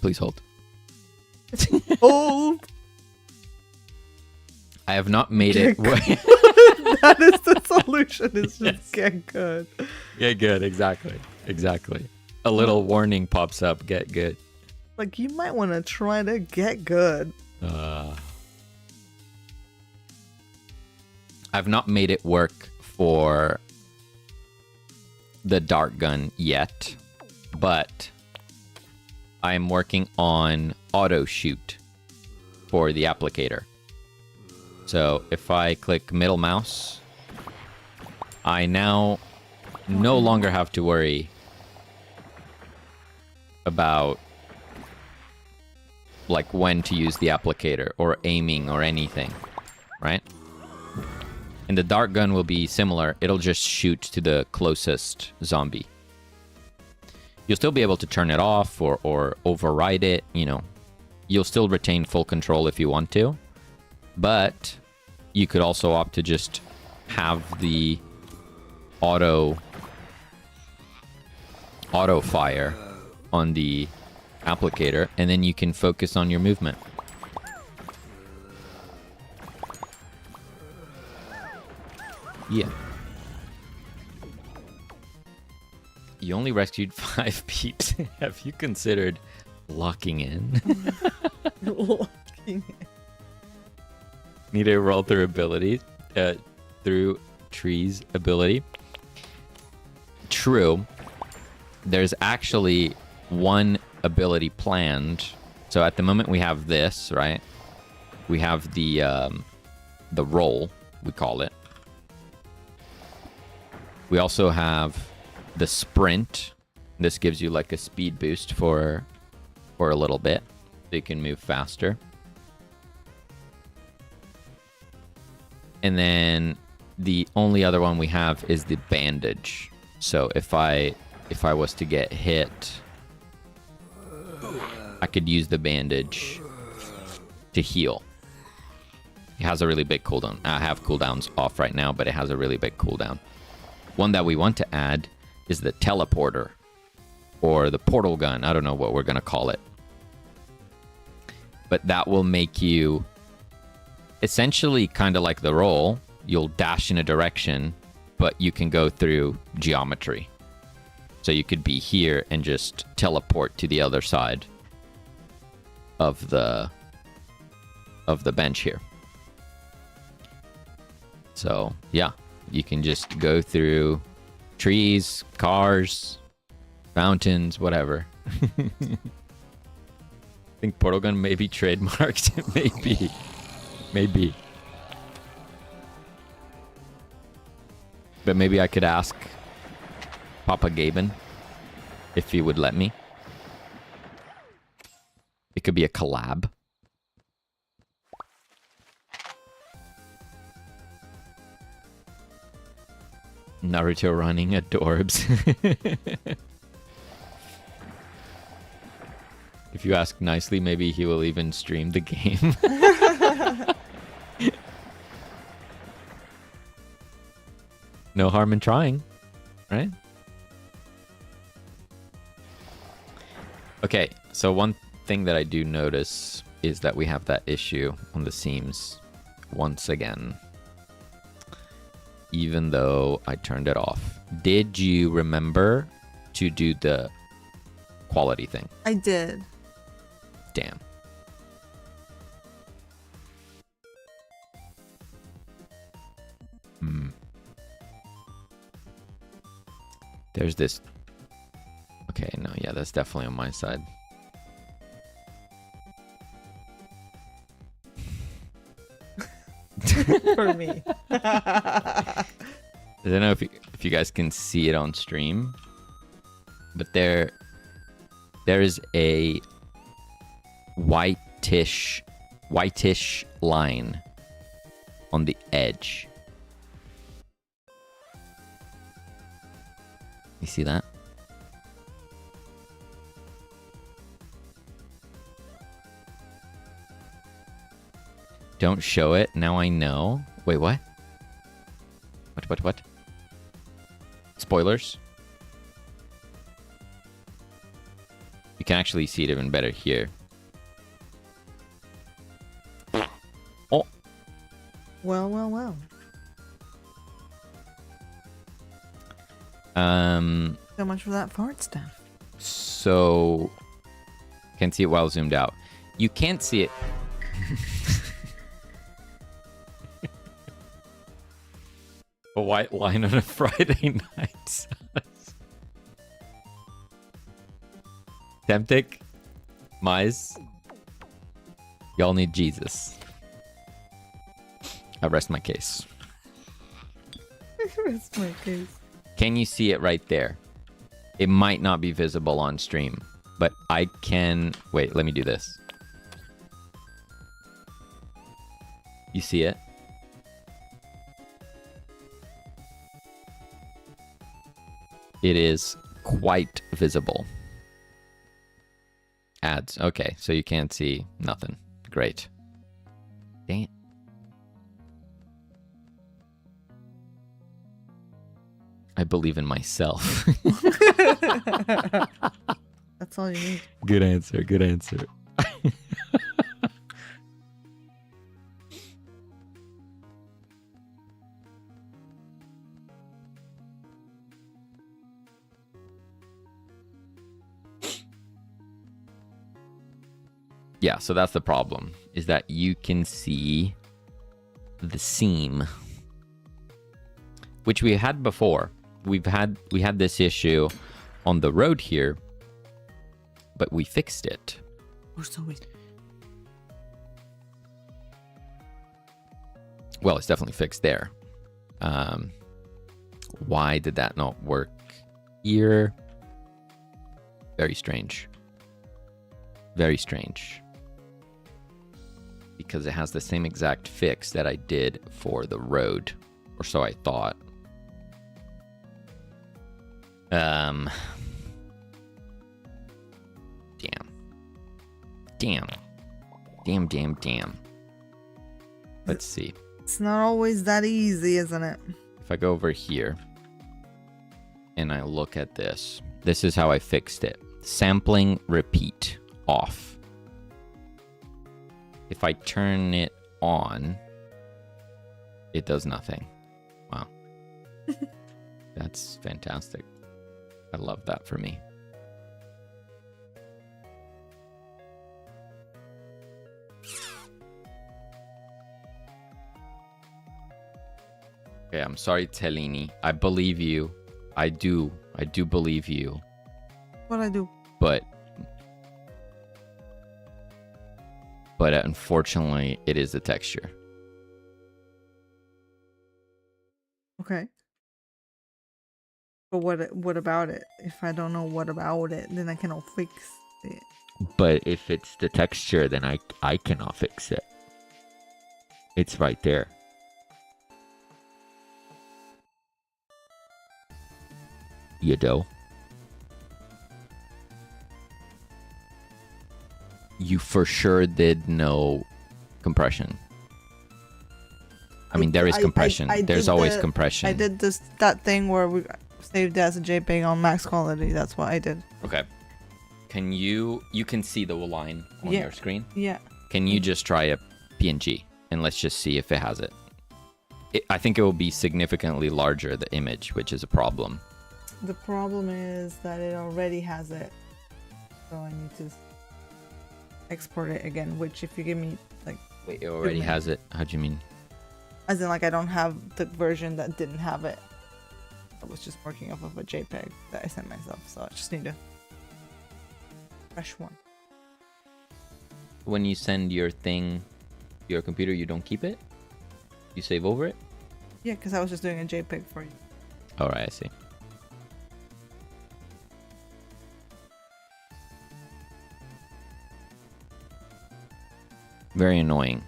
Please hold. Hold. I have not made it... That is the solution. Is just get good. Get good, exactly. Exactly. A little warning pops up, get good. Like, you might want to try to get good. I've not made it work for the dart gun yet, but I am working on auto shoot for the applicator. So if I click middle mouse, I now no longer have to worry about like when to use the applicator or aiming or anything, right? And the dart gun will be similar. It'll just shoot to the closest zombie. You'll still be able to turn it off or override it, you know. You'll still retain full control if you want to. But you could also opt to just have the auto fire on the applicator, and then you can focus on your movement. Yeah. You only rescued 5 peeps. Have you considered locking in? Locking in. Need to roll through ability, through trees ability. True. There's actually one ability planned. So at the moment we have this, right? We have the roll, we call it. We also have the sprint. This gives you like a speed boost for a little bit, so you can move faster. And then the only other one we have is the bandage. So if I was to get hit, I could use the bandage to heal. It has a really big cooldown. I have cooldowns off right now, but it has a really big cooldown. One that we want to add is the teleporter, or the portal gun. I don't know what we're going to call it. But that will make you essentially kind of like the roll. You'll dash in a direction, but you can go through geometry. So you could be here and just teleport to the other side of the bench here. So yeah, you can just go through trees, cars, fountains, whatever. I think portal gun may be trademarked. Maybe. But maybe I could ask Papa Gaben if he would let me. It could be a collab. Naruto running adorbs. If you ask nicely, maybe he will even stream the game. No harm in trying, right? Okay, so one thing that I do notice is that we have that issue on the seams once again. Even though I turned it off. Did you remember to do the quality thing? I did. Damn. There's this. Okay, no, yeah, that's definitely on my side. For me. I don't know if you guys can see it on stream, but there is a whitish line on the edge. You see that? Don't show it. Now I know. Wait, what? What? Spoilers? You can actually see it even better here. Oh. Well. So much for that fart stuff. So, can see it while zoomed out. You can't see it. A white line on a Friday night. Temptic, Mize, y'all need Jesus. I rest my case. Rest my case. Can you see it right there? It might not be visible on stream, but I can... Wait, let me do this. You see it? It is quite visible. Ads. Okay, so you can't see nothing. Great. Dang it. I believe in myself. That's all you need. Good answer. Good answer. Yeah, so that's the problem, is that you can see the seam, which we had before. We had this issue on the road here, but we fixed it. Well, it's definitely fixed there. Why did that not work here? Very strange. Very strange. Because it has the same exact fix that I did for the road, or so I thought. Damn. Let's see. It's not always that easy, isn't it? If I go over here and I look at this, this is how I fixed it. Sampling repeat off. If I turn it on, it does nothing. Wow. That's fantastic. I love that for me. Okay, I'm sorry, Selene. I believe you. I do believe you. What I do? But unfortunately, it is the texture. Okay. But what about it? If I don't know what about it, then I cannot fix it. But if it's the texture, then I cannot fix it. It's right there. Godot. You for sure did no compression. I mean, there is compression. There's always compression. I did that thing where we saved it as a JPEG on max quality. That's what I did. Okay. Can you can see the line on your screen? Yeah. Can you just try a PNG and let's just see if it has it? I think it will be significantly larger, the image, which is a problem. The problem is that it already has it. So I need to export it again, which if you give me like... Wait, it already has it? How do you mean? As in, like, I don't have the version that didn't have it. I was just working off of a JPEG that I sent myself, so I just need a fresh one. When you send your thing to your computer, you don't keep it? You save over it? Yeah, because I was just doing a JPEG for you. Alright, I see. Very annoying.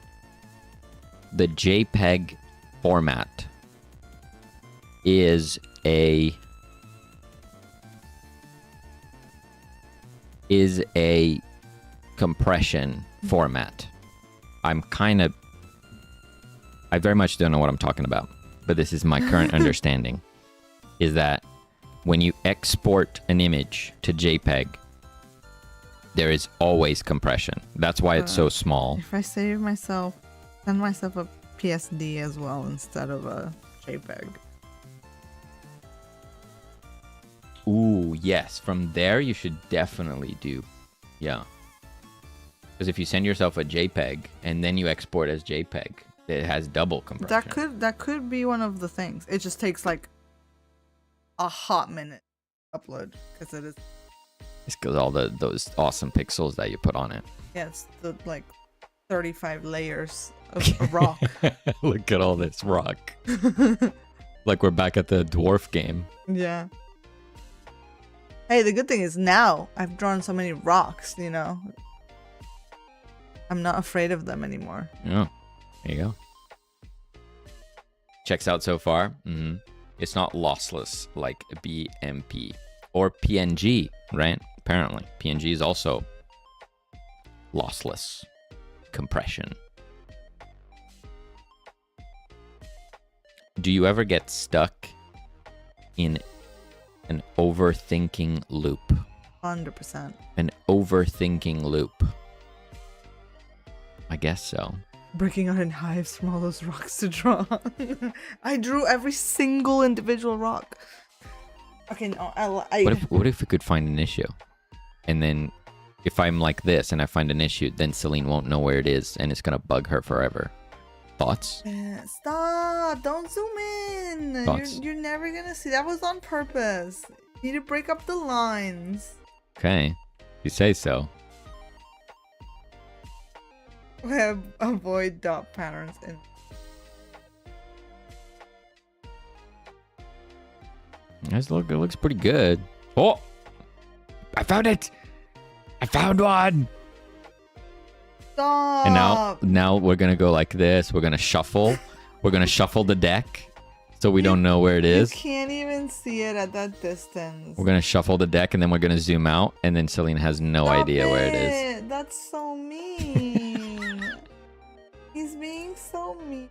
The JPEG format is a compression format. I very much don't know what I'm talking about, but this is my current understanding, is that when you export an image to JPEG, there is always compression. That's why it's so small. If I send myself a PSD as well instead of a JPEG. Ooh, yes. From there, you should definitely do. Yeah. Because if you send yourself a JPEG and then you export as JPEG, it has double compression. That could be one of the things. It just takes like a hot minute to upload because it is. It's because all those awesome pixels that you put on it. Yeah, it's the like 35 layers of rock. Look at all this rock. Like we're back at the dwarf game. Yeah. Hey, the good thing is now I've drawn so many rocks, you know. I'm not afraid of them anymore. Yeah. There you go. Checks out so far. Mm-hmm. It's not lossless like BMP or PNG, right? Apparently, PNG is also lossless compression. Do you ever get stuck in an overthinking loop? 100%. An overthinking loop. I guess so. Breaking out in hives from all those rocks to draw. I drew every single individual rock. Okay, no, What if we could find an issue? And then if I'm like this and I find an issue, then Selene won't know where it is and it's going to bug her forever. Thoughts? Stop! Don't zoom in! Thoughts? You're never gonna see. That was on purpose. You need to break up the lines. Okay. You say so. Avoid dot patterns in. It looks pretty good. Oh! I found it! I found one! Stop! And now we're gonna go like this. We're gonna shuffle. We're gonna shuffle the deck so we don't know where it is. You can't even see it at that distance. We're gonna shuffle the deck and then we're gonna zoom out and then Selene has no idea where it is. That's so mean. He's being so mean.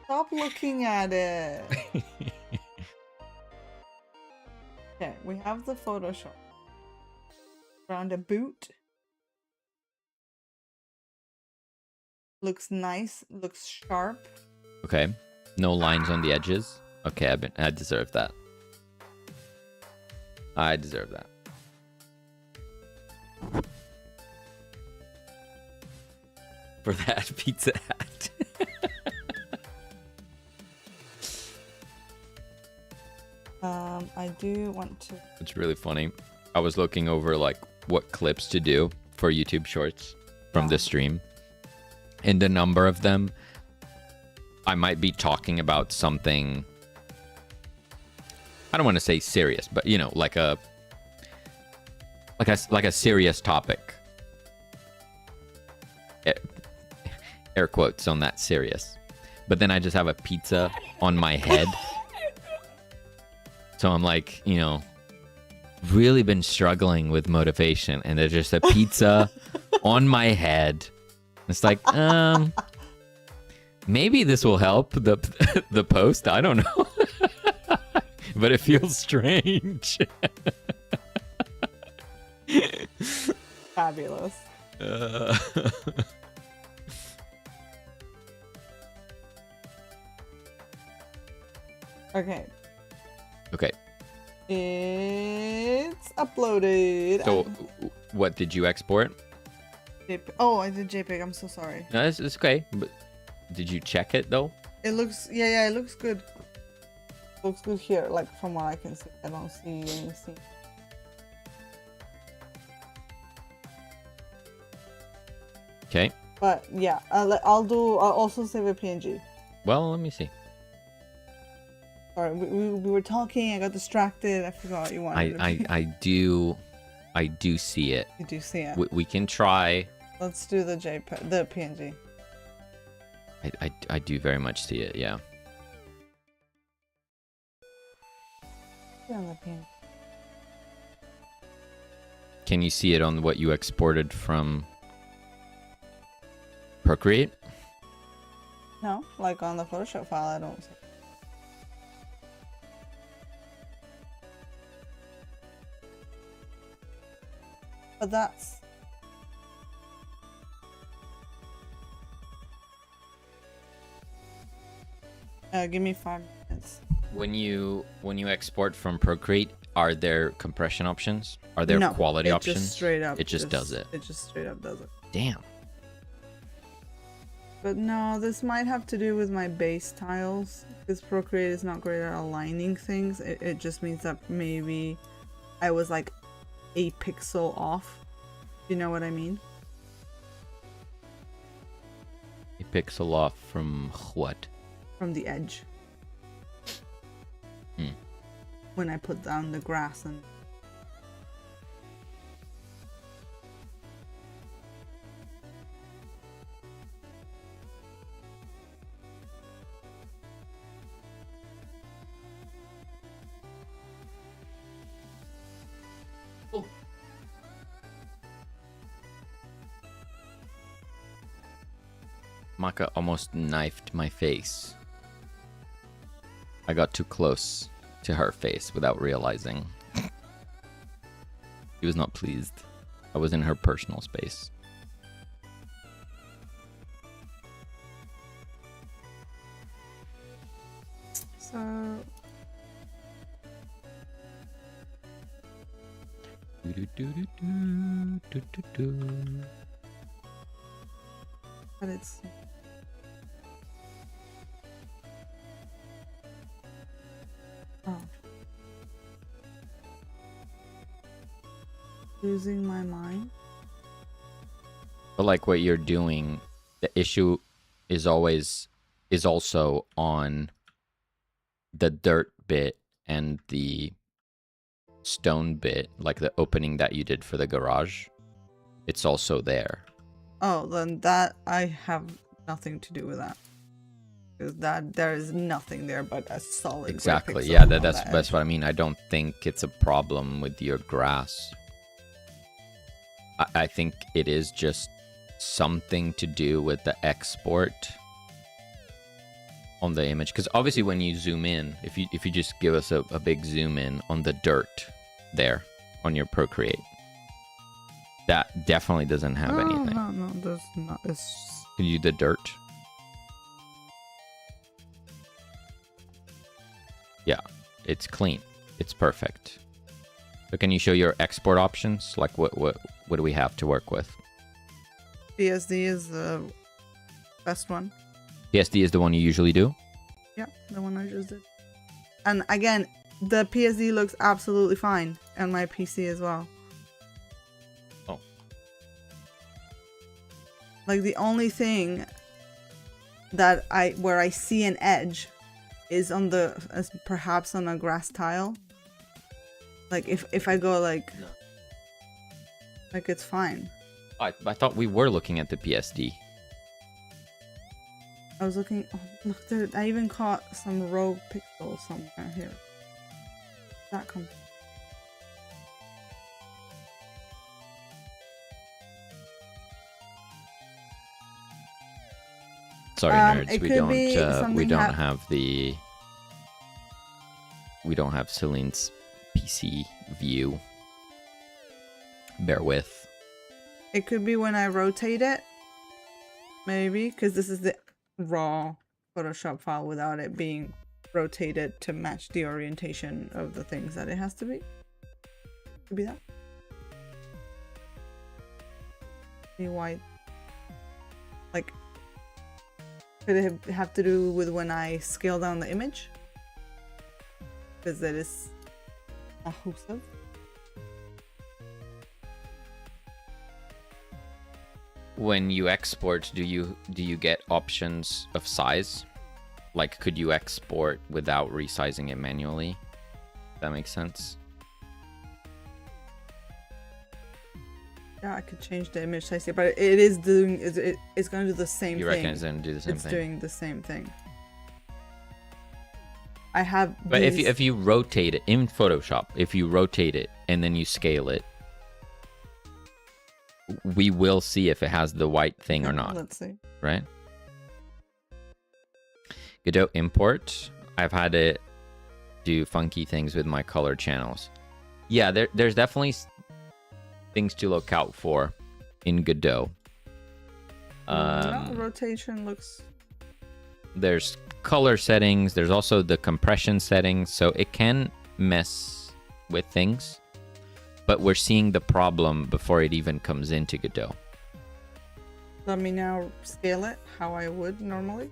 Stop looking at it. Okay, we have the Photoshop. Around a boot. Looks nice. Looks sharp. Okay. No lines on the edges. Okay, I deserve that. I deserve that. For that Pizza Hut. I do want to. It's really funny. I was looking over like what clips to do for YouTube Shorts from this stream, and the number of them. I might be talking about something. I don't want to say serious, but you know, like a serious topic. Air quotes on that serious. But then I just have a pizza on my head. So I'm like, really been struggling with motivation, and there's just a pizza on my head. It's like, maybe this will help the post. I don't know. But it feels strange. Fabulous. Okay. Okay. It's uploaded. So, what did you export? Oh, I did JPEG. I'm so sorry. No, it's okay. But did you check it though? It looks, yeah, it looks good. Looks good here, like from what I can see. I don't see anything. Okay. But yeah, I'll also save a PNG. Well, let me see. Sorry, we were talking. I got distracted. I forgot you wanted. I do see it. You do see it. We can try. Let's do the PNG. I do very much see it. Yeah. On the PNG. Can you see it on what you exported from Procreate? No, like on the Photoshop file, I don't see. But that's... give me 5 minutes. When you export from Procreate, are there compression options? Are there quality options? Just straight up. It just does it. It just straight up does it. Damn. But no, this might have to do with my base tiles, because Procreate is not great at aligning things. It just means that maybe I was like a pixel off. You know what I mean? A pixel off from what? From the edge. When I put down the grass and... Oh. Maka almost knifed my face. I got too close to her face without realizing. She was not pleased. I was in her personal space. So... But it's... Oh. Losing my mind? But like what you're doing, the issue is also on the dirt bit and the stone bit, like the opening that you did for the garage. It's also there. Oh, then that I have nothing to do with that. Because there is nothing there but a solid. Exactly. Yeah, that's what I mean. I don't think it's a problem with your grass. I think it is just something to do with the export on the image. Because obviously when you zoom in, if you just give us a big zoom in on the dirt there on your Procreate, that definitely doesn't have anything. No, there's not. It's... Can you do the dirt? Yeah, it's clean. It's perfect. So can you show your export options? Like what do we have to work with? PSD is the best one. PSD is the one you usually do? Yeah, the one I just did. And again, the PSD looks absolutely fine on my PC as well. Oh. Like the only thing that where I see an edge is on perhaps on a grass tile. Like if I go like... No. Like it's fine. I thought we were looking at the PSD. I was looking... Oh, look, there, I even caught some rogue pixels somewhere here. That come. Sorry, nerds. It We could be don't. We something don't have the. We don't have Celine's PC view. Bear with. It could be when I rotate it. Maybe because this is the raw Photoshop file without it being rotated to match the orientation of the things that it has to be. Could be that. See why? Like, could it have to do with when I scale down the image? Because it is offensive. When you export, do you get options of size? Like, could you export without resizing it manually? That makes sense. Yeah, I could change the image size here, but it is doing. It's going to do the same thing. You reckon it's going to do the same It's thing? doing the same thing. I have. But these... if you rotate it in Photoshop, if you rotate it and then you scale it, we will see if it has the white thing or not. Let's see. Right? Godot import. I've had it do funky things with my color channels. Yeah, there's definitely things to look out for in Godot. No, rotation looks. There's color settings. There's also the compression settings, so it can mess with things. But we're seeing the problem before it even comes into Godot. Let me now scale it how I would normally.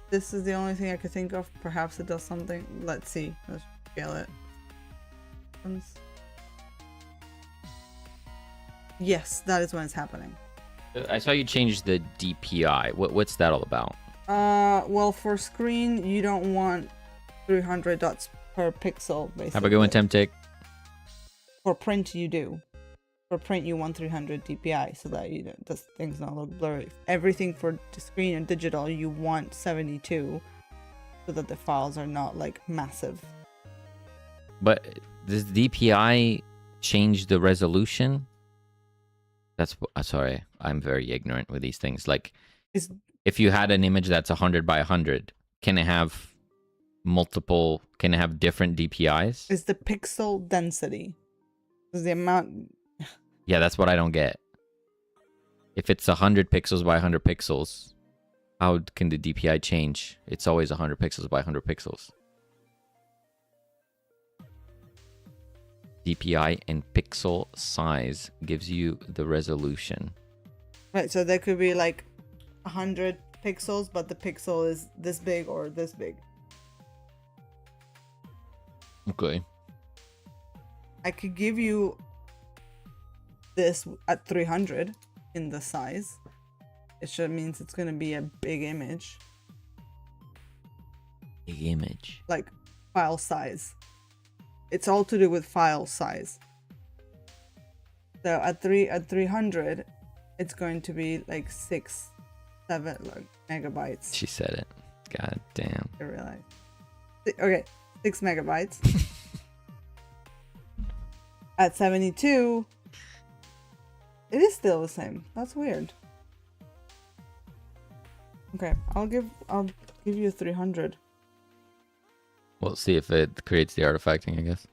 This is the only thing I could think of. Perhaps it does something. Let's see. Let's scale it. Yes, that is when it's happening. I saw you change the DPI. What's that all about? Well, for screen, you don't want 300 dots per pixel, basically. Have a good one, Temtic. For print, you do. For print, you want 300 DPI so that the things don't look blurry. Everything for the screen and digital, you want 72 so that the files are not like massive. But does DPI change the resolution? That's sorry, I'm very ignorant with these things. Like, if you had an image that's 100 by 100, can it have multiple? Can it have different DPIs? It's the pixel density. It's the amount. Yeah, that's what I don't get. If it's 100 pixels by 100 pixels, how can the DPI change? It's always 100 pixels by 100 pixels. DPI and pixel size gives you the resolution. Right, so there could be like 100 pixels, but the pixel is this big or this big. Okay. I could give you this at 300 in the size. It just means it's going to be a big image. Big image. Like file size. It's all to do with file size. So at 300, it's going to be like 6, 7 like, megabytes. She said it. God damn. I realize. Okay, 6 megabytes. At 72, it is still the same. That's weird. Okay, I'll give you 300. We'll see if it creates the artifacting, I guess.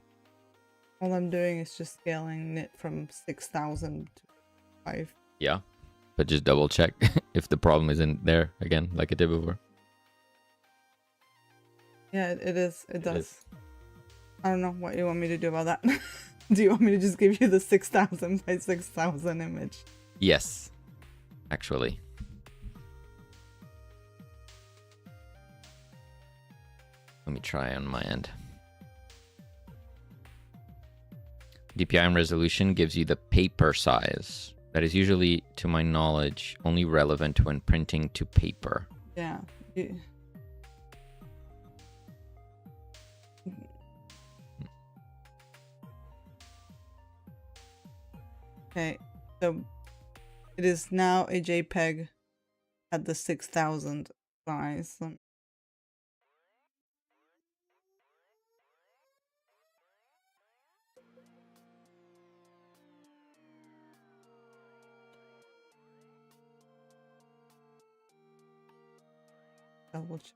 All I'm doing is just scaling it from 6,000 to 5. Yeah. But just double check if the problem isn't there again, like it did before. Yeah, it is. It does. is. I don't know what you want me to do about that. Do you want me to just give you the 6,000 by 6,000 image? Yes. Actually. Let me try on my end. DPI and resolution gives you the paper size. That is usually, to my knowledge, only relevant when printing to paper. Yeah. Okay, so it is now a JPEG at the 6,000 size. Double check.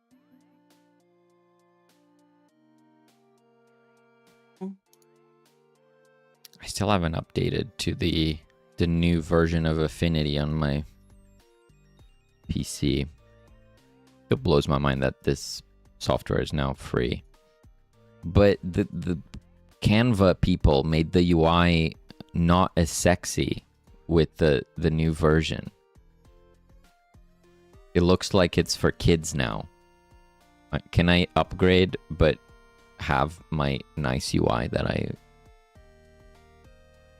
I still haven't updated to the new version of Affinity on my PC. It blows my mind that this software is now free. But the Canva people made the UI not as sexy with the new version. It looks like it's for kids now. Can I upgrade but have my nice UI that I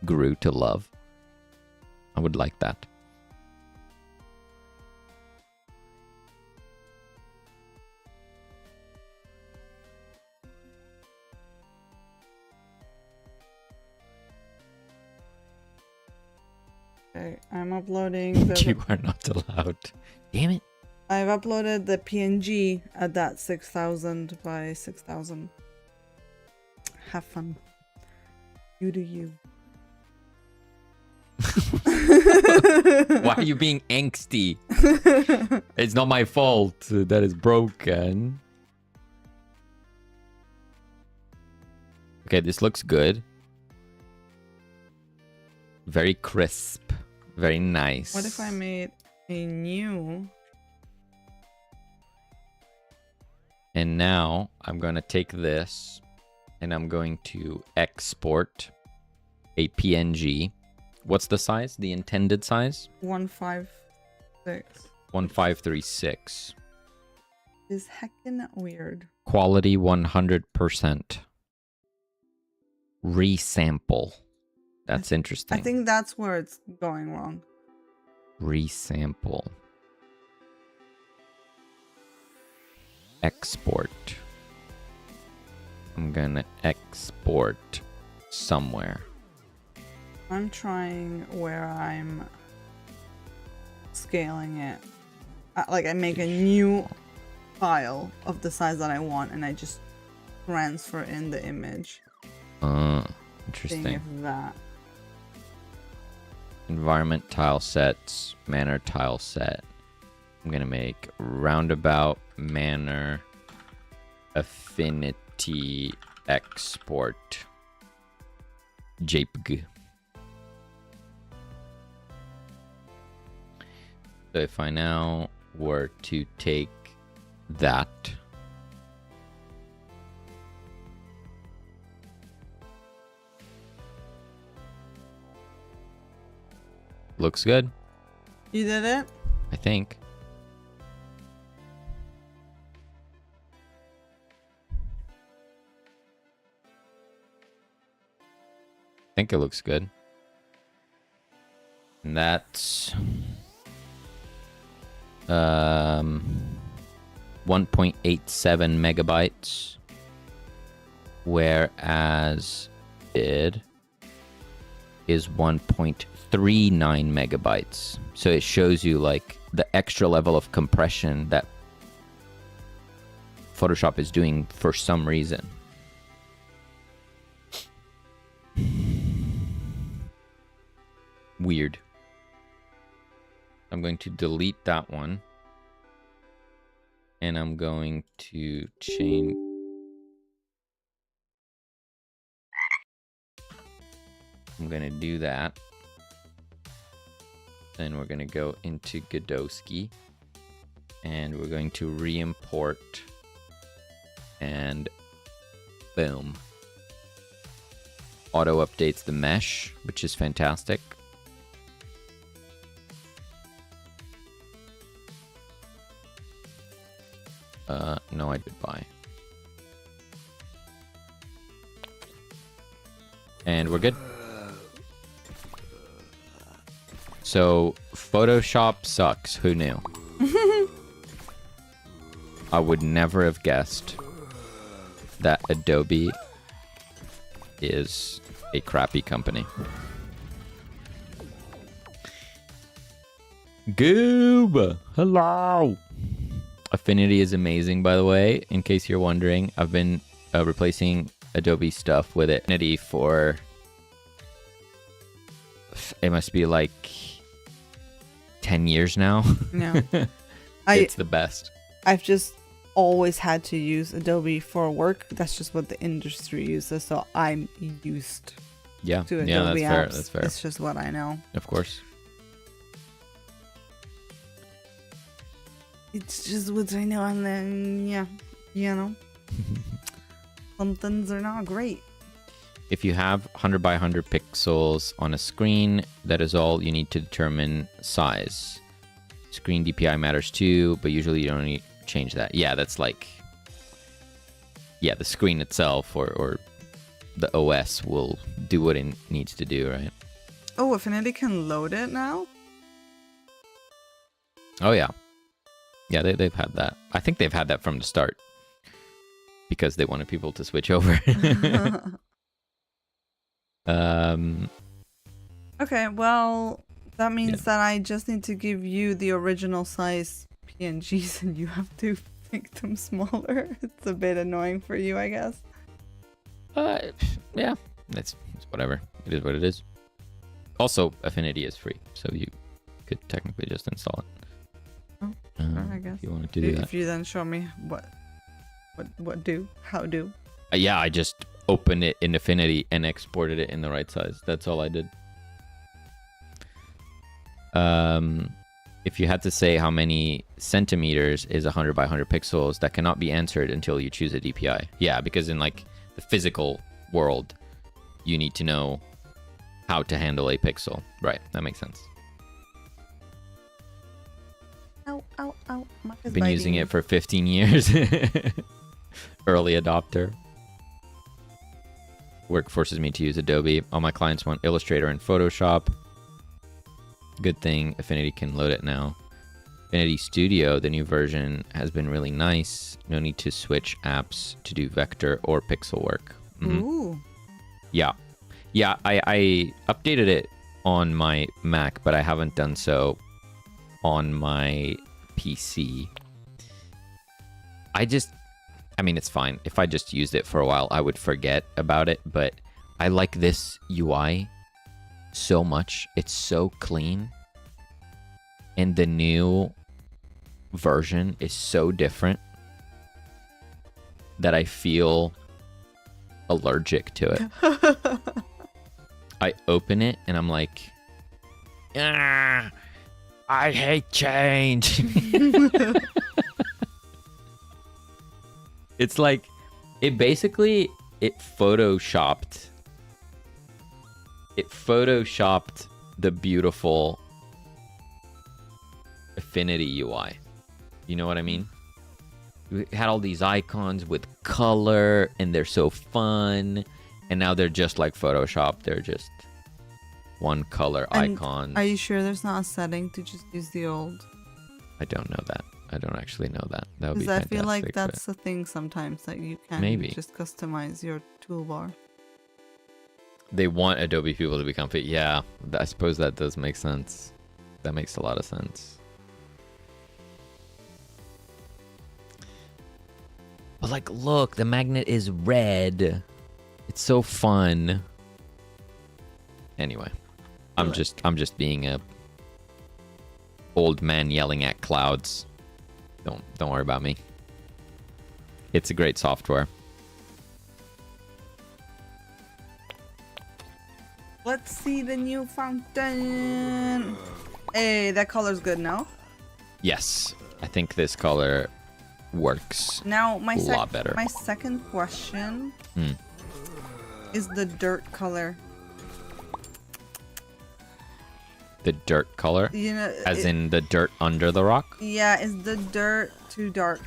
grew to love? I would like that. Okay, I'm uploading the... You are not allowed. Damn it. I've uploaded the PNG at that 6,000 by 6,000. Have fun. You do you. Why are you being angsty? It's not my fault that it's broken. Okay, this looks good. Very crisp. Very nice. What if I made a new... And now I'm going to take this and I'm going to export a PNG. What's the size? The intended size? 156. 1536. Is heckin' weird. Quality 100%. Resample. That's interesting. I think that's where it's going wrong. Resample. Export. I'm gonna export somewhere. I'm trying where I'm scaling it. Like I make a new file of the size that I want and I just transfer in the image. Interesting. Seeing if that... Environment tile sets, manner tile set. I'm gonna make roundabout manner affinity export JPG. So if I now were to take that looks good. You did it? I think. I think it looks good. And that's 1.87 megabytes, whereas it is 1.39 megabytes. So it shows you like the extra level of compression that Photoshop is doing for some reason. Weird. I'm going to delete that one. And I'm going to change. I'm going to do that. Then we're going to go into Godot. And we're going to re-import. And boom. Auto updates the mesh, which is fantastic. No, I did buy. And we're good. So, Photoshop sucks. Who knew? I would never have guessed that Adobe is a crappy company. Goob! Hello! Affinity is amazing, by the way. In case you're wondering, I've been replacing Adobe stuff with it. Affinity for... It must be like 10 years now. No. It's the best. I've just always had to use Adobe for work. That's just what the industry uses, so I'm used Yeah, to Adobe that's apps. fair. That's fair. It's just what I know. Of course. It's just what I know, and then some things are not great. If you have 100 by 100 pixels on a screen, that is all you need to determine size. Screen DPI matters too, but usually you don't need to change that. Yeah, that's like... Yeah, the screen itself or the OS will do what it needs to do, right? Oh, Affinity can load it now? Oh, yeah. Yeah, they've had that. I think they've had that from the start because they wanted people to switch over. Okay, well, that means that I just need to give you the original size PNGs and you have to make them smaller. It's a bit annoying for you, I guess. Yeah, it's whatever. It is what it is. Also, Affinity is free, so you could technically just install it. Oh, sure, I guess. If you wanted to do that. If you then show me how do. Yeah, I just opened it in Affinity and exported it in the right size. That's all I did. If you had to say how many centimeters is 100 by 100 pixels, that cannot be answered until you choose a DPI. Yeah, because in like the physical world, you need to know how to handle a pixel. Right, that makes sense. Ow, ow, ow. Mark is Been biting using me. it for 15 years. Early adopter. Work forces me to use Adobe. All my clients want Illustrator and Photoshop. Good thing Affinity can load it now. Affinity Studio, the new version, has been really nice. No need to switch apps to do vector or pixel work. Ooh. Yeah. Yeah, I updated it on my Mac, but I haven't done so on my PC. I mean, it's fine. If I just used it for a while, I would forget about it, but I like this UI so much. It's so clean. And the new version is so different that I feel allergic to it. I open it and I'm like, I hate change. It's like, it photoshopped the beautiful Affinity UI. You know what I mean? We had all these icons with color and they're so fun, and now they're just like Photoshop. They're just one color icons. Are you sure there's not a setting to just use the old? I don't know that. I don't actually know that. That would be Because I fantastic. feel like that's the thing sometimes, that you can Maybe. just customize your toolbar. They want Adobe people to become fit. Yeah, I suppose that does make sense. That makes a lot of sense. But like, look, the magnet is red. It's so fun. Anyway, I'm just being a old man yelling at clouds. Don't worry about me. It's a great software. Let's see the new fountain. Hey, that color's good now. Yes, I think this color works Now a lot better. My second question is the dirt color. The dirt color? You know, As in the dirt under the rock? yeah, is the dirt too dark?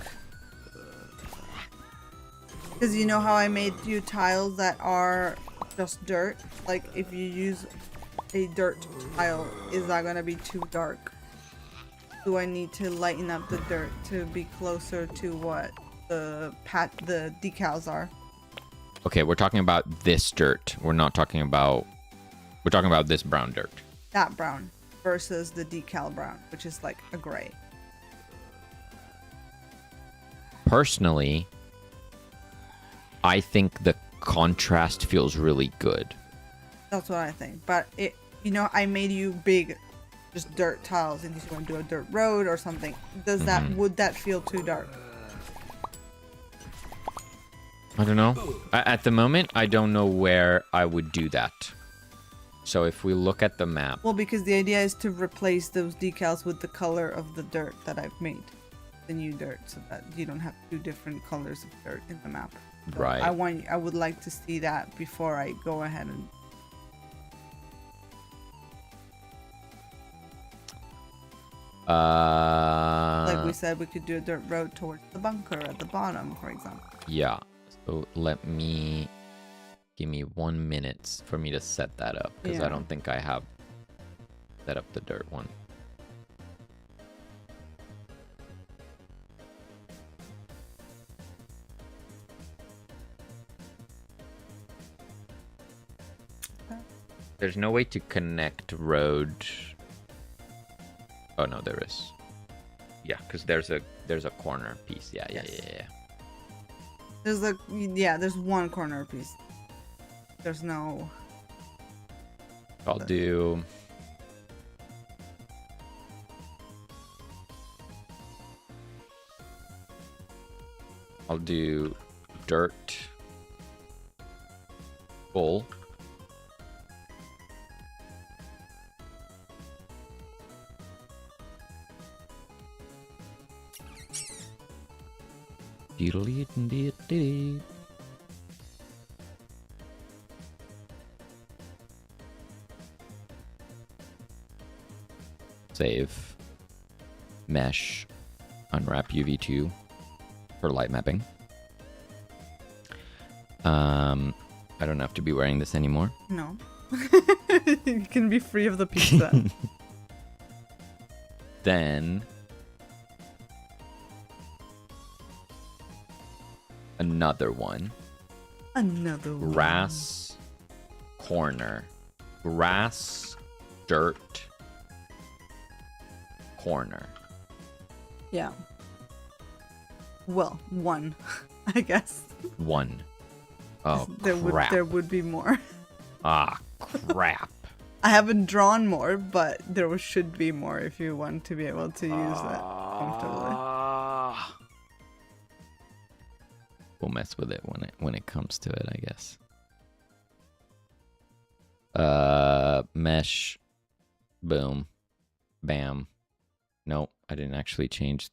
Because you know how I made you tiles that are just dirt? Like, if you use a dirt tile, is that gonna be too dark? Do I need to lighten up the dirt to be closer to what the decals are? Okay, we're talking about this dirt. We're talking about this brown dirt. That brown versus the decal brown, which is like a gray. Personally, I think the contrast feels really good. That's what I think. But it, I made you big, just dirt tiles in case you want to do a dirt road or something. Would that feel too dark? I don't know. At the moment, I don't know where I would do that. So if we look at the map... Well, because the idea is to replace those decals with the color of the dirt that I've made. The new dirt, so that you don't have two different colors of dirt in the map. So right. I would like to see that before I go ahead and... like we said, we could do a dirt road towards the bunker at the bottom, for example. Yeah. So give me 1 minute for me to set that up, because I don't think I have set up the dirt one. There's no way to connect road. Oh no, there is. Yeah, because there's a corner piece. Yeah. There's one corner piece. There's no... I'll do... dirt full. Save. Mesh. Unwrap UV2 for light mapping. I don't have to be wearing this anymore. No. You can be free of the pizza. Then another one. Grass corner. Grass, dirt, corner. Yeah. Well, one, I guess. One. Oh, crap. There would be more. Ah, crap. I haven't drawn more, but there should be more if you want to be able to use that comfortably. We'll mess with it when it comes to it, I guess. Mesh. Boom. Bam. Nope, I didn't actually change.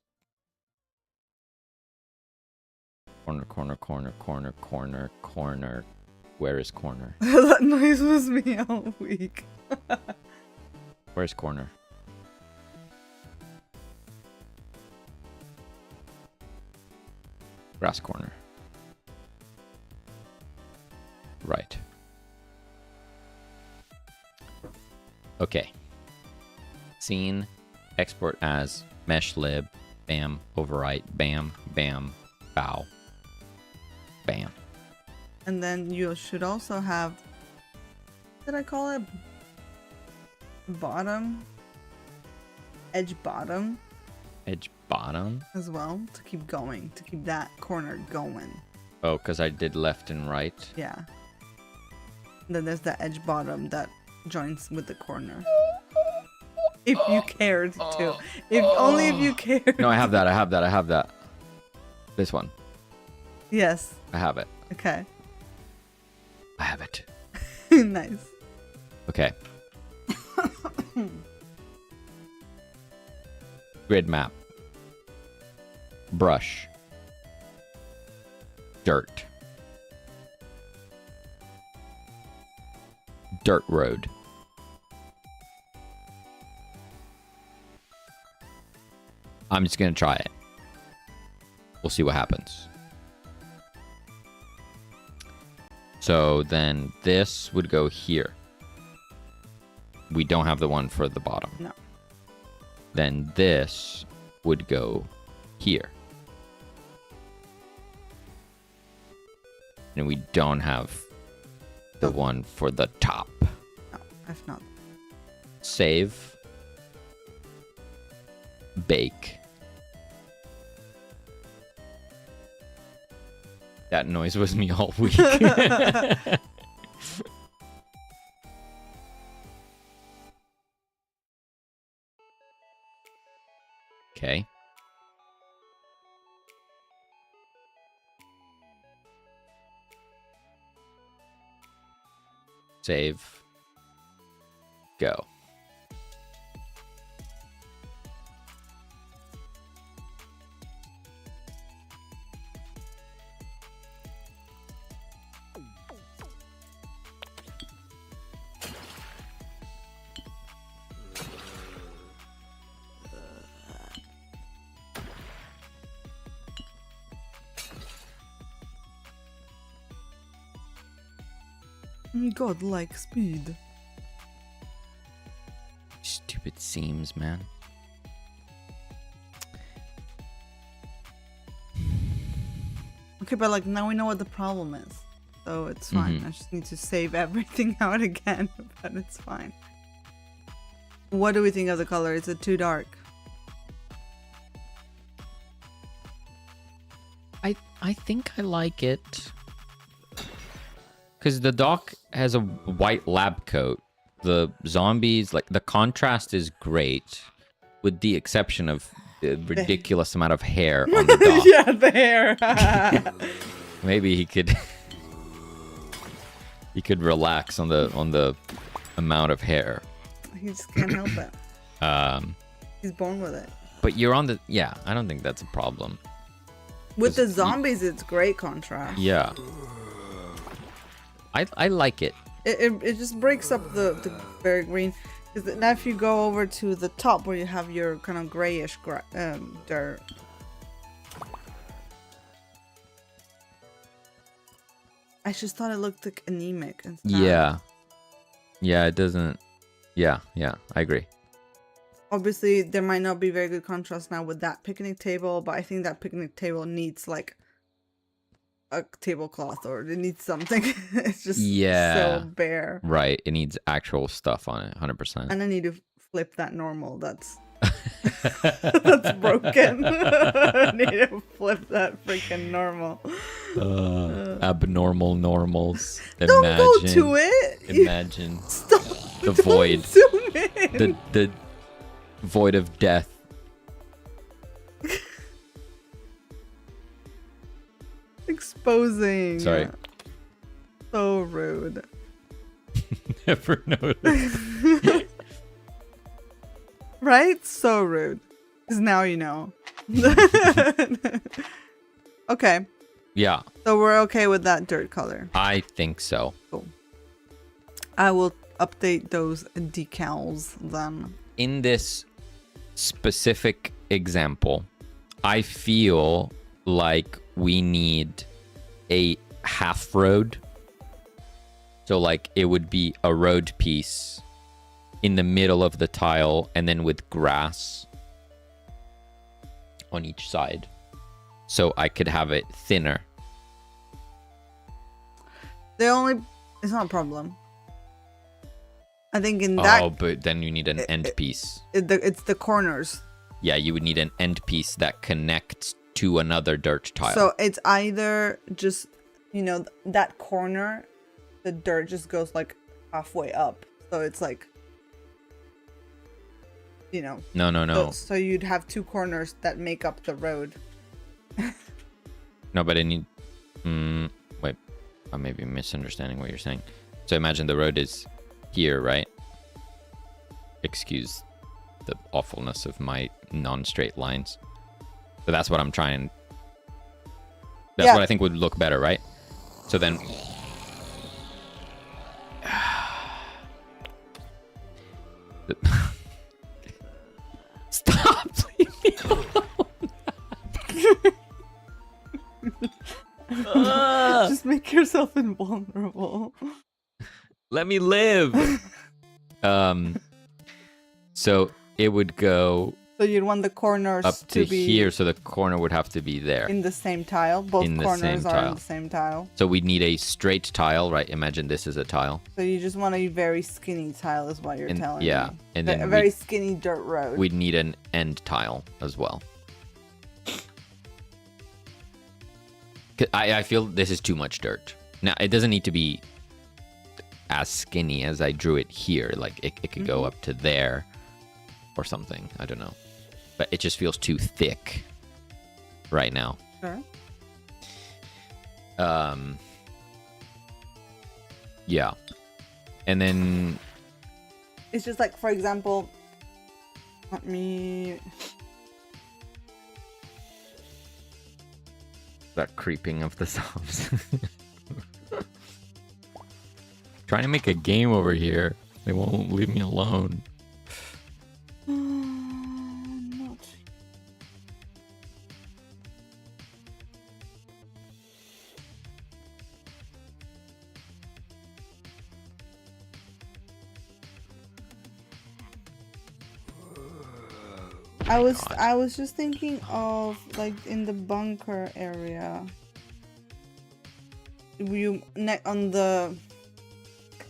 Corner. Where is corner? That noise was me all week. Where's corner? Grass corner. Right. Okay. Scene. Export as mesh lib. Bam. Overwrite. Bam. Bam. Bow. Bam. And then you should also have, what did I call it? Bottom? Edge bottom? Edge bottom? As well, to keep going, to keep that corner going. Oh, because I did left and right? Yeah. And then there's the edge bottom that joins with the corner. If you cared to. Only if you cared. No, I have that. This one. Yes. I have it. Okay. I have it. Nice. Okay. Grid map. Brush. Dirt. Dirt road. I'm just going to try it. We'll see what happens. So then this would go here. We don't have the one for the bottom. No. Then this would go here. And we don't have the one for the top. No, I've not. Save. bake. That noise was me all week. Okay. Save. Go. Godlike speed. Stupid seams, man. Okay, but like now we know what the problem is, so it's fine. I just need to save everything out again, but it's fine. What do we think of the color? Is it too dark? I think I like it. Because the doc has a white lab coat. The zombies, like, the contrast is great. With the exception of the ridiculous amount of hair on the doc. Yeah, the hair. Maybe he could... he could relax on the amount of hair. He just can't help it. He's born with it. But you're on the... Yeah, I don't think that's a problem. With the zombies, it's great contrast. Yeah. I like it. It just breaks up the very green. Because now if you go over to the top where you have your kind of grayish dirt. I just thought it looked like anemic and stuff. Yeah. Yeah, it doesn't... Yeah, I agree. Obviously, there might not be very good contrast now with that picnic table, but I think that picnic table needs like a tablecloth or it needs something. It's just so bare. Right, it needs actual stuff on it, 100%. And I need to flip that normal. That's that's broken. I need to flip that freaking normal. Abnormal normals. Don't go to it. Imagine Stop. the Don't void. Zoom in. The void of death. Exposing. Sorry. So rude. Never noticed. Right? So rude. Because now you know. Okay. Yeah. So we're okay with that dirt color. I think so. Cool. I will update those decals then. In this specific example, I feel like we need a half road. So like it would be a road piece in the middle of the tile and then with grass on each side. So I could have it thinner. It's not a problem. I think in that... Oh, but then you need an end piece. It's the corners. Yeah, you would need an end piece that connects to another dirt tile. So it's either just, that corner, the dirt just goes like halfway up. So it's like, No. So you'd have two corners that make up the road. No, but I need... wait, I may be misunderstanding what you're saying. So imagine the road is here, right? Excuse the awfulness of my non-straight lines. But that's what I'm trying... That's what I think would look better, right? So then... Stop! Leave me alone! Just make yourself invulnerable. Let me live! So it would go So you'd want the corners up to be here, so the corner would have to be there. in the same tile. Both In the corners same are tile. in the same tile. So we'd need a straight tile, right? Imagine this is a tile. So you just want a very skinny tile, is what you're telling me. Yeah, and then a very skinny dirt road. we'd need an end tile as well. 'Cause I feel this is too much dirt. Now, it doesn't need to be as skinny as I drew it here. Like, it could go up to there or something. I don't know. But it just feels too thick right now. Sure. Yeah. And then... It's just like, for example, let me... That creeping of the subs. Trying to make a game over here. They won't leave me alone. Not... I was just thinking of like in the bunker area. On the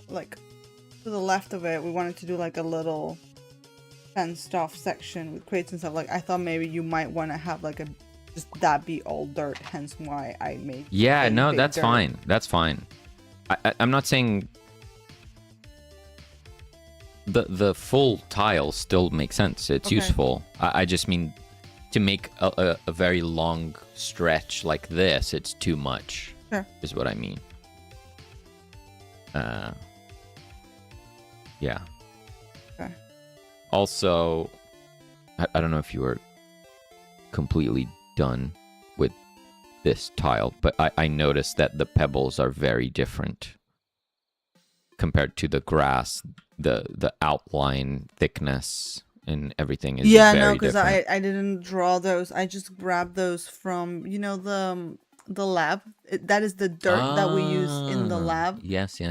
like to the left of it, we wanted to do like a little fenced off section with crates and stuff. Like I thought maybe you might want to have like just that be all dirt. Hence why I made. Yeah, no, that's dirt. fine. That's fine. I'm not saying the full tile still makes sense. It's Okay. useful. I just mean to make a very long stretch like this, it's too much. Sure. Is what I mean. Yeah. Okay. Also, I don't know if you were completely done with this tile, but I noticed that the pebbles are very different compared to the grass. The outline thickness and everything is very because different. I didn't draw those. I just grabbed those from the lab. That is the dirt that we use in the lab. Yes.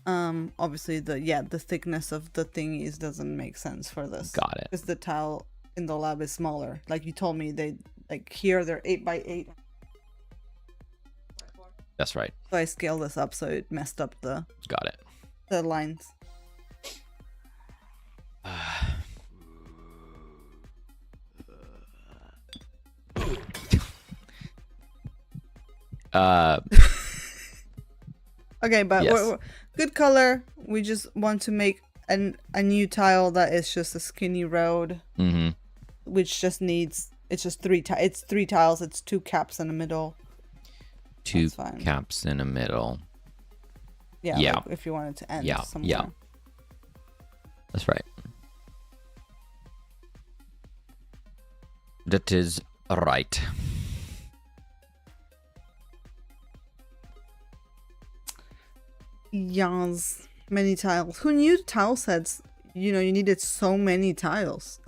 Obviously the thickness of the thingies doesn't make sense for this. Got it. Because the tile in the lab is smaller. Like you told me, they like here they're 8x8. That's right. So I scaled this up so it messed up the Got it. lines. Okay, but Yes. we're good color. We just want to make a new tile that is just a skinny road, which just needs. It's just three tiles. It's 2 caps in the middle. Two That's fine. caps in the middle. Yeah. Yeah. Like if you wanted to end Yeah, somewhere. yeah. That's right. That is right. Yes. Many tiles. Who knew tile sets? You needed so many tiles.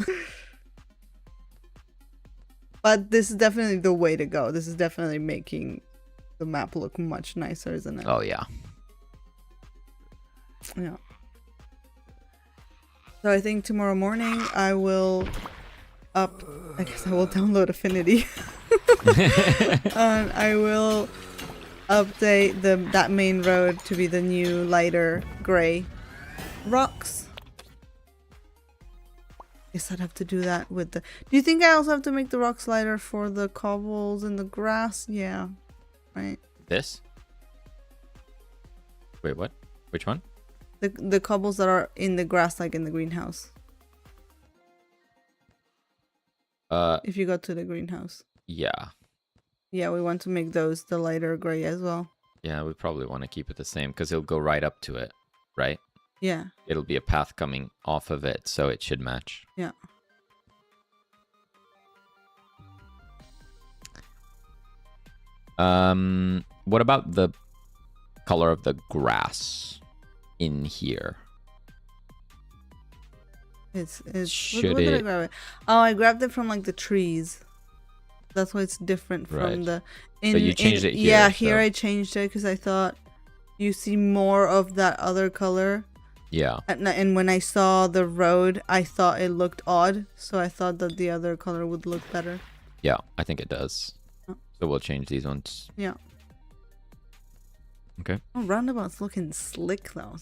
But this is definitely the way to go. This is definitely making the map look much nicer, isn't it? Oh, yeah. Yeah. So I think tomorrow morning I will I guess I will download Affinity. And I will update that main road to be the new lighter gray rocks. Guess I'd have to do that with the... Do you think I also have to make the rocks lighter for the cobbles and the grass? Yeah. Right. This? Wait, what? Which one? The cobbles that are in the grass, like in the greenhouse. If you go to the greenhouse. Yeah. Yeah, we want to make those the lighter gray as well. Yeah, we probably want to keep it the same because it'll go right up to it, right? Yeah. It'll be a path coming off of it, so it should match. Yeah. What about the color of the grass in here? It's Should what did I it- grab it? Oh, I grabbed it from like the trees. That's why it's different from Right. the. But you changed it Yeah, here, here so- I changed it because I thought you see more of that other color. Yeah. And when I saw the road, I thought it looked odd, so I thought that the other color would look better. Yeah, I think it does. Oh. So we'll change these ones. Yeah. Okay. Oh, roundabout's looking slick though.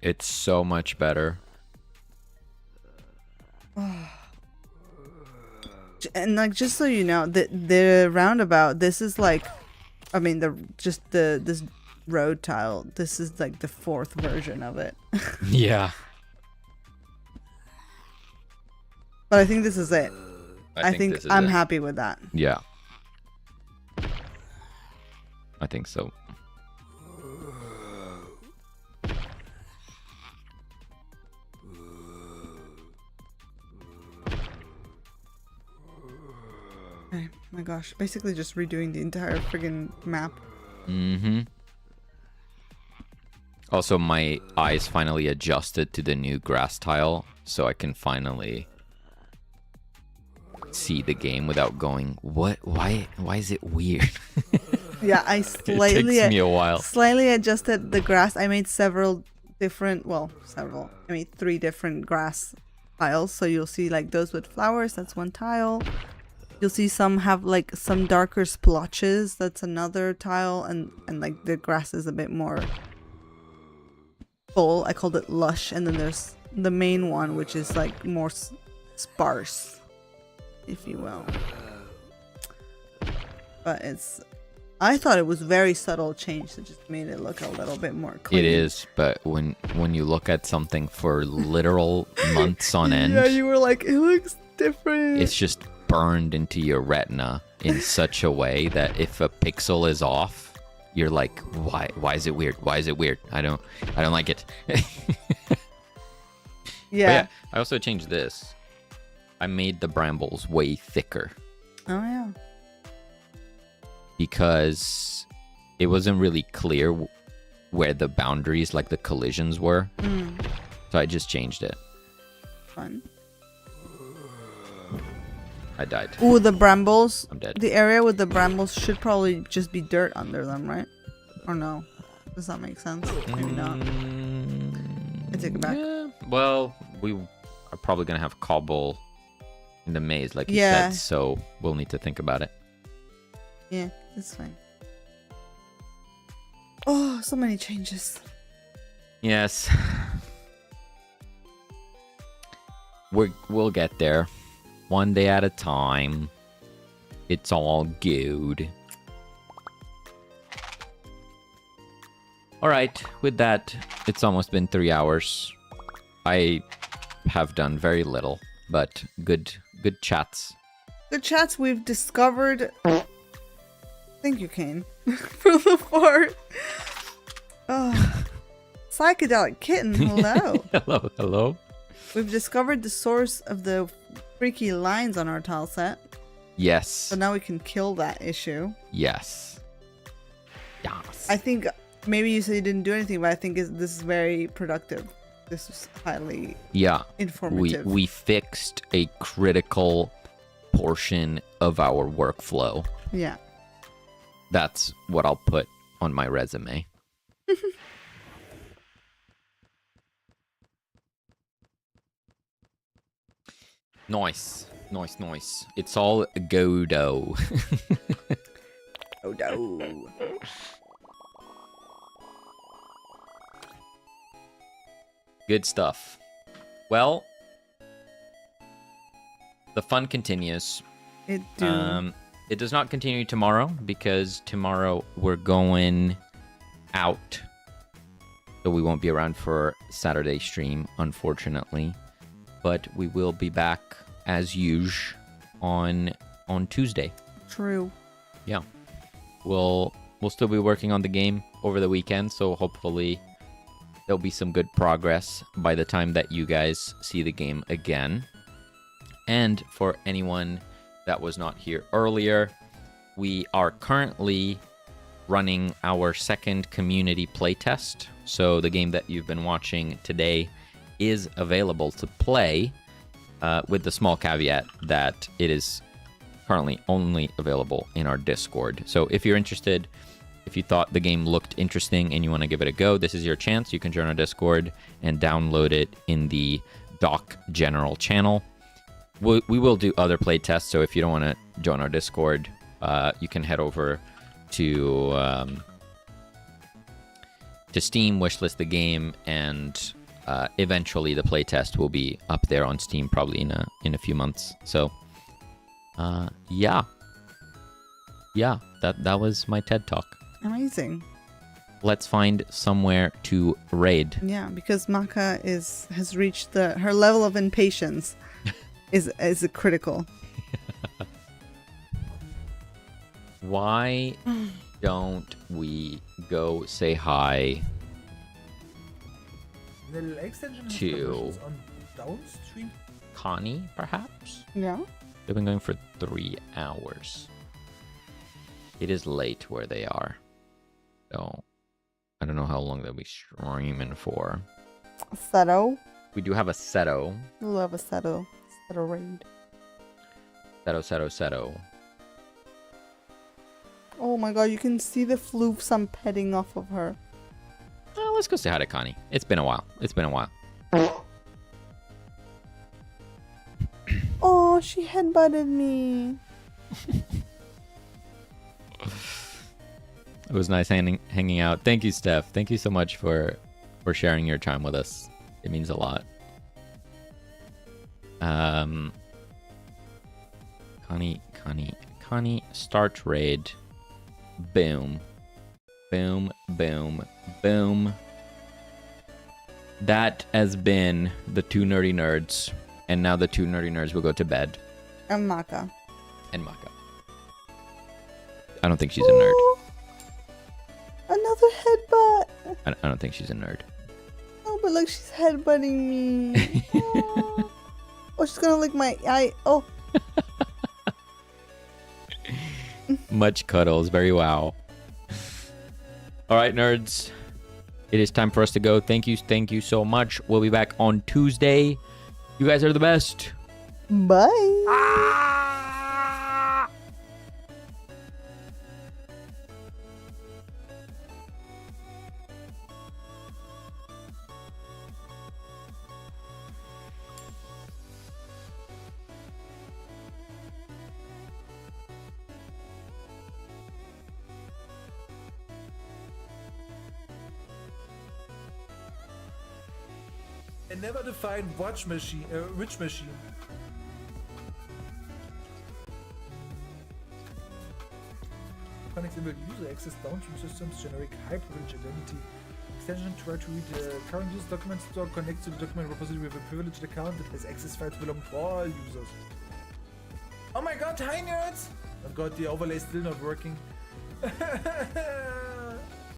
It's so much better. And like, just so you know, the roundabout, this is like, I mean, this road tile, this is like the 4th version of it. Yeah. But I think this is it. I think this is I'm it. happy with that. Yeah. I think so. Okay. My gosh, basically just redoing the entire friggin' map. Mm-hmm. Also, my eyes finally adjusted to the new grass tile, so I can finally see the game without going, what? Why is it weird? Yeah, I It takes me a while. slightly adjusted the grass. I made several different, I made 3 different grass tiles. So you'll see like those with flowers, that's one tile. You'll see some have like some darker splotches, that's another tile, and like the grass is a bit more full. I called it lush, and then there's the main one, which is like more sparse, if you will. But I thought it was very subtle change that just made it look a little bit more clean. It is, but when you look at something for literal months on end, Yeah, you were like, it looks different. it's just burned into your retina in such a way that if a pixel is off, you're like, why is it weird? Why is it weird? I don't like it. Yeah. I also changed this. I made the brambles way thicker Oh yeah. because it wasn't really clear where the boundaries, like the collisions, were. So I just changed it. Fun. I died. Ooh, the brambles. I'm dead. The area with the brambles should probably just be dirt under them, right? Or no? Does that make sense? Maybe not. I take it back. Yeah. Well, we are probably gonna have cobble in the maze, like you Yeah. said. So we'll need to think about it. Yeah, it's fine. Oh, so many changes. Yes. We'll get there. One day at a time. It's all good. Alright, with that, it's almost been 3 hours. I have done very little, but good chats. The chats we've discovered. Thank you, Kane, for the fart. Oh. Psychedelic kitten, hello. Hello. We've discovered the source of the freaky lines on our tile set. Yes. So now we can kill that issue. Yes. I think maybe you said you didn't do anything, but I think this is very productive. This is highly informative. We fixed a critical portion of our workflow. Yeah. That's what I'll put on my resume. Nice. It's all Godot. Godot. Good stuff. Well, the fun continues. It do. It does not continue tomorrow because tomorrow we're going out. So we won't be around for Saturday stream, unfortunately. But we will be back as usual on Tuesday. True. Yeah. We'll still be working on the game over the weekend, so hopefully there'll be some good progress by the time that you guys see the game again. And for anyone that was not here earlier, we are currently running our second community playtest. So the game that you've been watching today is available to play, with the small caveat that it is currently only available in our Discord. So if you're interested, if you thought the game looked interesting and you want to give it a go, this is your chance. You can join our Discord and download it in the Doc General channel. We will do other play tests, so if you don't want to join our Discord, you can head over to Steam, wishlist the game, and eventually the playtest will be up there on Steam probably in a few months. So yeah, that was my TED Talk. Amazing. Let's find somewhere to raid. Yeah, because Maka has reached her level of impatience is critical. Why don't we go say hi The extension has to permissions on downstream. Connie, perhaps? Yeah. They've been going for 3 hours. It is late where they are. So, I don't know how long they'll be streaming for. Seto. We do have a Seto. Love a Seto. Seto raid. Seto. Oh my god, you can see the floofs I'm petting off of her. Let's go say hi to Connie. It's been a while. Oh, she headbutted me. It was nice hanging out. Thank you, Steph. Thank you so much for sharing your time with us. It means a lot. Connie, start raid. Boom. Boom. That has been the 2 nerdy nerds, and now the 2 nerdy nerds will go to bed. And Maka. I don't think she's a nerd. Another headbutt. I don't think she's a nerd. Oh, but look, she's headbutting me. Oh, she's gonna lick my eye. Oh. Much cuddles. Very wow. All right, nerds. It is time for us to go. Thank you so much. We'll be back on Tuesday. You guys are the best. Bye. A never defined watch machine, rich machine. Connect user access downstream systems, generate hyperrich identity. Extension try to read the current user document store, connect to the document repository with a privileged account that has access files belong to all users. Oh my god, hi nerds! Oh god, the overlay is still not working.